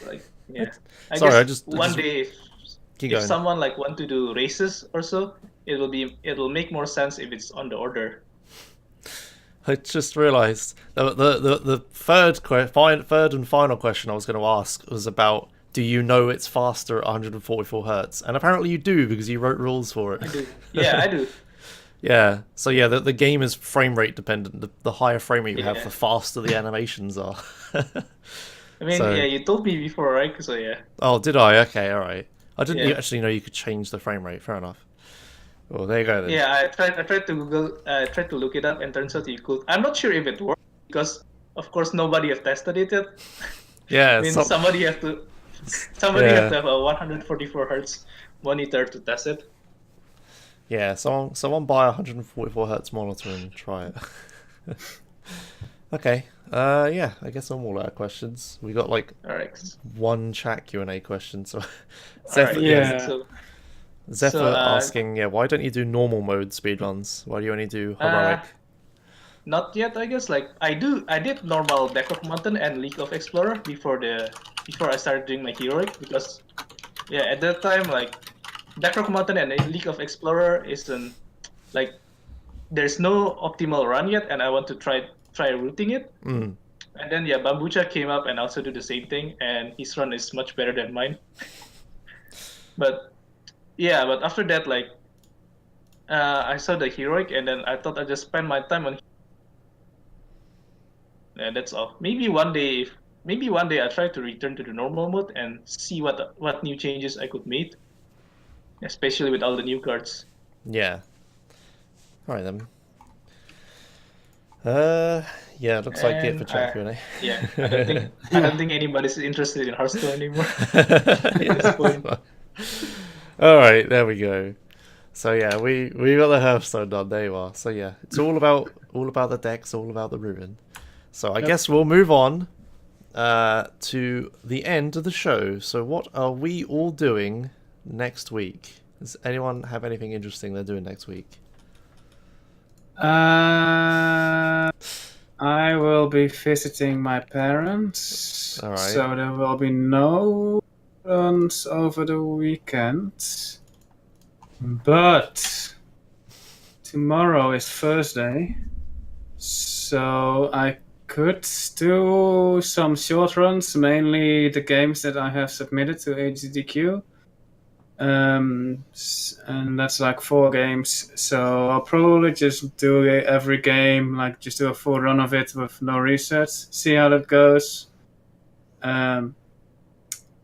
Speaker 1: one
Speaker 4: day if someone want to do races or so, it'll make more sense if it's on the order.
Speaker 1: I just realised the third and final question I was going to ask was about, do you know it's faster at 144 hertz? And apparently you do, because you wrote rules for it.
Speaker 4: I do. Yeah, I do.
Speaker 1: Yeah. So the game is frame rate dependent. The higher frame rate you have, the faster the animations are.
Speaker 4: I mean, you told me before, right? So
Speaker 1: Oh, did I? Okay, all right. I didn't actually know you could change the frame rate. Fair enough. Well, there you go then.
Speaker 4: Yeah, I tried to look it up, and turns out you could. I'm not sure if it works, because of course nobody have tested it yet.
Speaker 1: Yeah,
Speaker 4: I mean, somebody have to have a 144 hertz monitor to test it.
Speaker 1: Yeah, someone buy a 144 hertz monitor and try it. Okay. I guess I'm all out of questions. We got one chat Q&A question. So, Zephyr asking, why don't you do normal mode speedruns? Why do you only do heroic?
Speaker 4: Not yet, I guess. I did normal Backlog Mountain and League of Explorer before I started doing my heroic, because at that time Backlog Mountain and League of Explorer isn't there's no optimal run yet, and I want to try routing it. And then Bambucha came up and also do the same thing, and his run is much better than mine. But after that, I saw the heroic, and then I thought I'd just spend my time on. And that's all. Maybe one day I try to return to the normal mode and see what new changes I could make, especially with all the new cards.
Speaker 1: Yeah. All right then. It looks like it for chat Q&A.
Speaker 4: Yeah, I don't think anybody's interested in Hearthstone anymore at this point.
Speaker 1: All right, there we go. So we got the Hearthstone done. There you are. So it's all about the decks, all about the ruin. So I guess we'll move on to the end of the show. So what are we all doing next week? Does anyone have anything interesting they're doing next week?
Speaker 2: I'm I will be visiting my parents.
Speaker 1: All right.
Speaker 2: So there will be no runs over the weekend. But tomorrow is Thursday. So I could do some short runs, mainly the games that I have submitted to GDQ. And that's like 4 games. So I'll probably just do every game, like just do a full run of it with no resets, see how that goes. And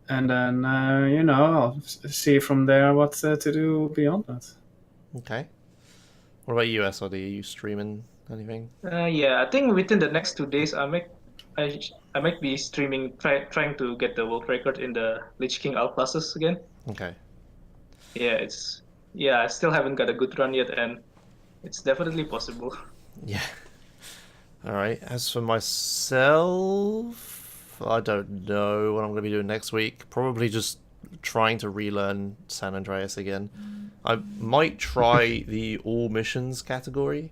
Speaker 2: then, I'll see from there what to do beyond that.
Speaker 1: Okay. What about you, SRD? Are you streaming anything?
Speaker 4: Yeah, I think within the next 2 days, I might be streaming, trying to get the world record in the Lich King Alt classes again.
Speaker 1: Okay.
Speaker 4: Yeah, I still haven't got a good run yet, and it's definitely possible.
Speaker 1: Yeah. All right. As for myself, I don't know what I'm going to be doing next week. Probably just trying to relearn San Andreas again. I might try the all missions category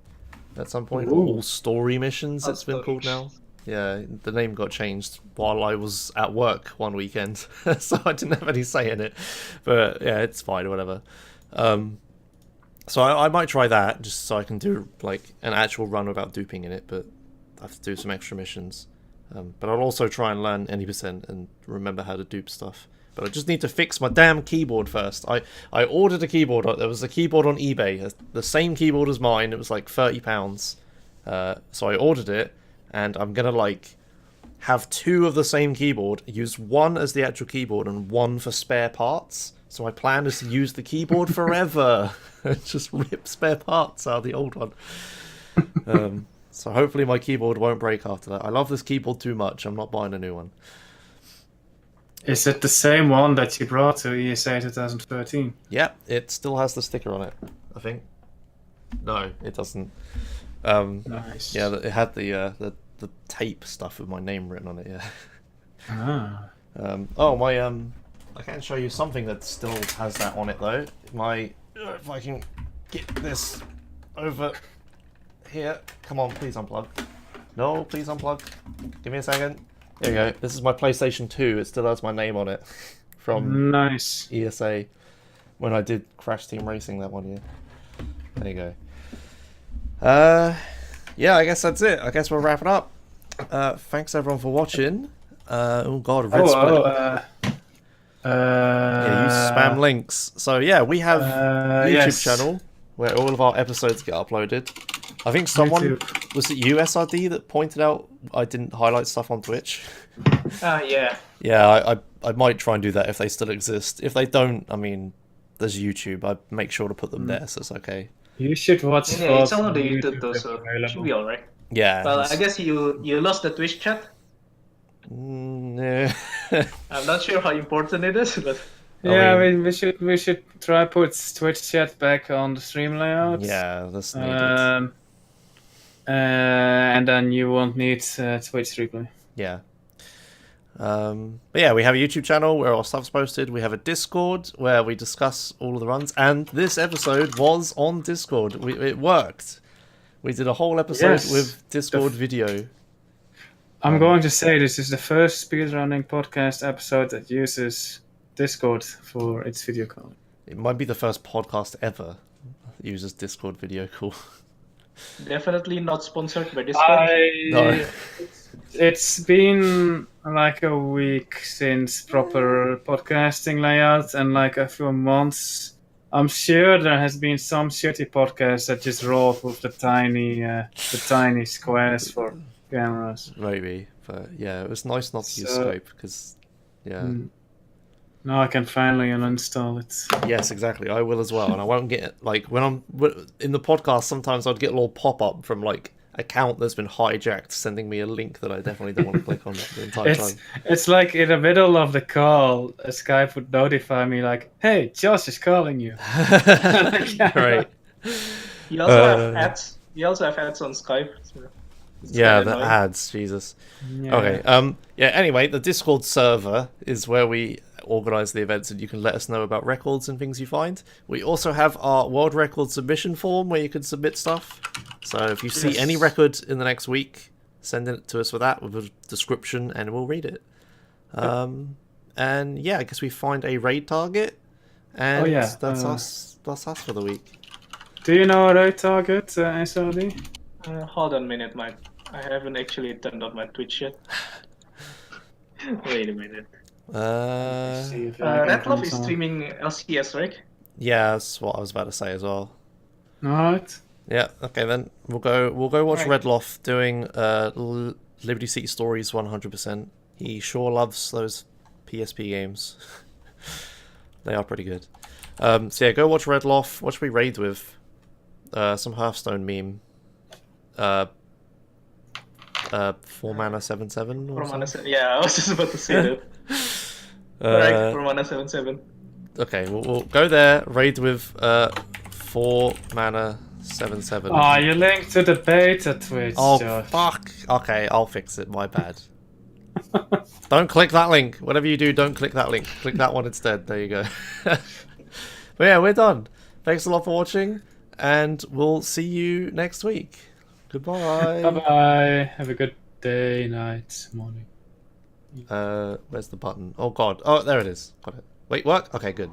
Speaker 1: at some point.
Speaker 2: Ooh.
Speaker 1: All story missions,
Speaker 4: All
Speaker 1: it's been
Speaker 4: story
Speaker 1: called now. Yeah, the name got changed while I was at work one weekend, so I didn't have any say in it. But yeah, it's fine, whatever. So I might try that just so I can do like an actual run without duping in it, but I have to do some extra missions. But I'll also try and learn any percent and remember how to dupe stuff. But I just need to fix my damn keyboard first. I ordered a keyboard. There was a keyboard on eBay, the same keyboard as mine. It was like £30. So I ordered it, and I'm gonna like have 2 of the same keyboard, use one as the actual keyboard and one for spare parts. So my plan is to use the keyboard forever. Just rip spare parts out of the old one. So hopefully my keyboard won't break after that. I love this keyboard too much. I'm not buying a new one.
Speaker 2: Is it the same one that you brought to ESA 2013?
Speaker 1: Yeah, it still has the sticker on it, I think. No, it doesn't.
Speaker 2: Nice.
Speaker 1: Yeah, it had the tape stuff with my name written on it. Yeah.
Speaker 2: Ah.
Speaker 1: I can show you something that still has that on it though. If I can get this over here. Come on, please unplug. No, please unplug. Give me a second. There you go. This is my PlayStation 2. It still has my name on it from
Speaker 2: Nice.
Speaker 1: ESA when I did Crash Team Racing that 1 year. There you go. Yeah, I guess that's it. I guess we'll wrap it up. Thanks everyone for watching. Oh god, red split. Yeah, use spam links. So yeah, we have YouTube channel where all of our episodes get uploaded. I think someone was it USRD that pointed out I didn't highlight stuff on Twitch.
Speaker 4: Yeah.
Speaker 1: Yeah, I might try and do that if they still exist. If they don't, I mean, there's YouTube. I make sure to put them there, so it's okay.
Speaker 2: You should watch.
Speaker 4: Yeah, it's on the YouTube though, so it should be alright.
Speaker 1: Yeah.
Speaker 4: Well, I guess you lost the Twitch chat.
Speaker 1: Yeah.
Speaker 4: I'm not sure how important it is, but
Speaker 2: Yeah, we should try put Twitch chat back on the stream layout.
Speaker 1: Yeah, that's needed.
Speaker 2: And then you won't need Twitch replay.
Speaker 1: Yeah. But yeah, we have a YouTube channel where our stuff's posted. We have a Discord where we discuss all of the runs, and this episode was on Discord. It worked. We did a whole episode with Discord video.
Speaker 2: I'm going to say this is the first speedrunning podcast episode that uses Discord for its video call.
Speaker 1: It might be the first podcast ever that uses Discord video call.
Speaker 4: definitely not sponsored by Discord.
Speaker 1: No.
Speaker 2: It's been like a week since proper podcasting layout and like a few months. I'm sure there has been some shitty podcasts that just roll with the tiny squares for cameras.
Speaker 1: Maybe, but yeah, it was nice not to use Skype because, yeah.
Speaker 2: Now I can finally uninstall it.
Speaker 1: Yes, exactly. I will as well, and I won't get like when I'm in the podcast. Sometimes I'd get a little pop up from like account that's been hijacked, sending me a link that I definitely don't want to click on the entire time.
Speaker 2: It's like in the middle of the call, Skype would notify me like, "Hey, Josh is calling you."
Speaker 1: Right.
Speaker 4: You also have ads. You also have ads on Skype. So
Speaker 1: yeah, the ads, Jesus.
Speaker 2: Yeah.
Speaker 1: Okay. Yeah. Anyway, the Discord server is where we organize the events, and you can let us know about records and things you find. We also have our world record submission form where you can submit stuff. So if you see any record in the next week, send it to us with that, with a description, and we'll read it. And yeah, I guess we find a raid target, and that's us. That's us for the week.
Speaker 2: Do you know a raid target, SRD?
Speaker 4: Hold on a minute, Mike. I haven't actually turned on my Twitch yet. Wait a minute. Redlove is streaming LCS, right?
Speaker 1: Yeah, that's what I was about to say as well.
Speaker 2: Alright.
Speaker 1: Yeah. Okay, then we'll go watch
Speaker 4: Right.
Speaker 1: Redloff doing Liberty City Stories 100%. He sure loves those PSP games. They are pretty good. So yeah, go watch Redloff. What should we raid with? Some Hearthstone meme. 4 mana 7/7 or
Speaker 4: 4 mana
Speaker 1: something?
Speaker 4: yeah, I was just about to say that. Right, 4 mana 7/7.
Speaker 1: Okay, we'll go there, raid with 4 mana 7/7.
Speaker 2: Oh, you linked to the beta Twitch,
Speaker 1: Oh,
Speaker 2: Josh.
Speaker 1: fuck. Okay, I'll fix it. My bad. Don't click that link. Whatever you do, don't click that link. Click that one instead. There you go. But yeah, we're done. Thanks a lot for watching, and we'll see you next week. Goodbye.
Speaker 2: Bye-bye. Have a good day, night, morning.
Speaker 1: Where's the button? Oh, God. Oh, there it is. Got it. Wait, what? Okay, good.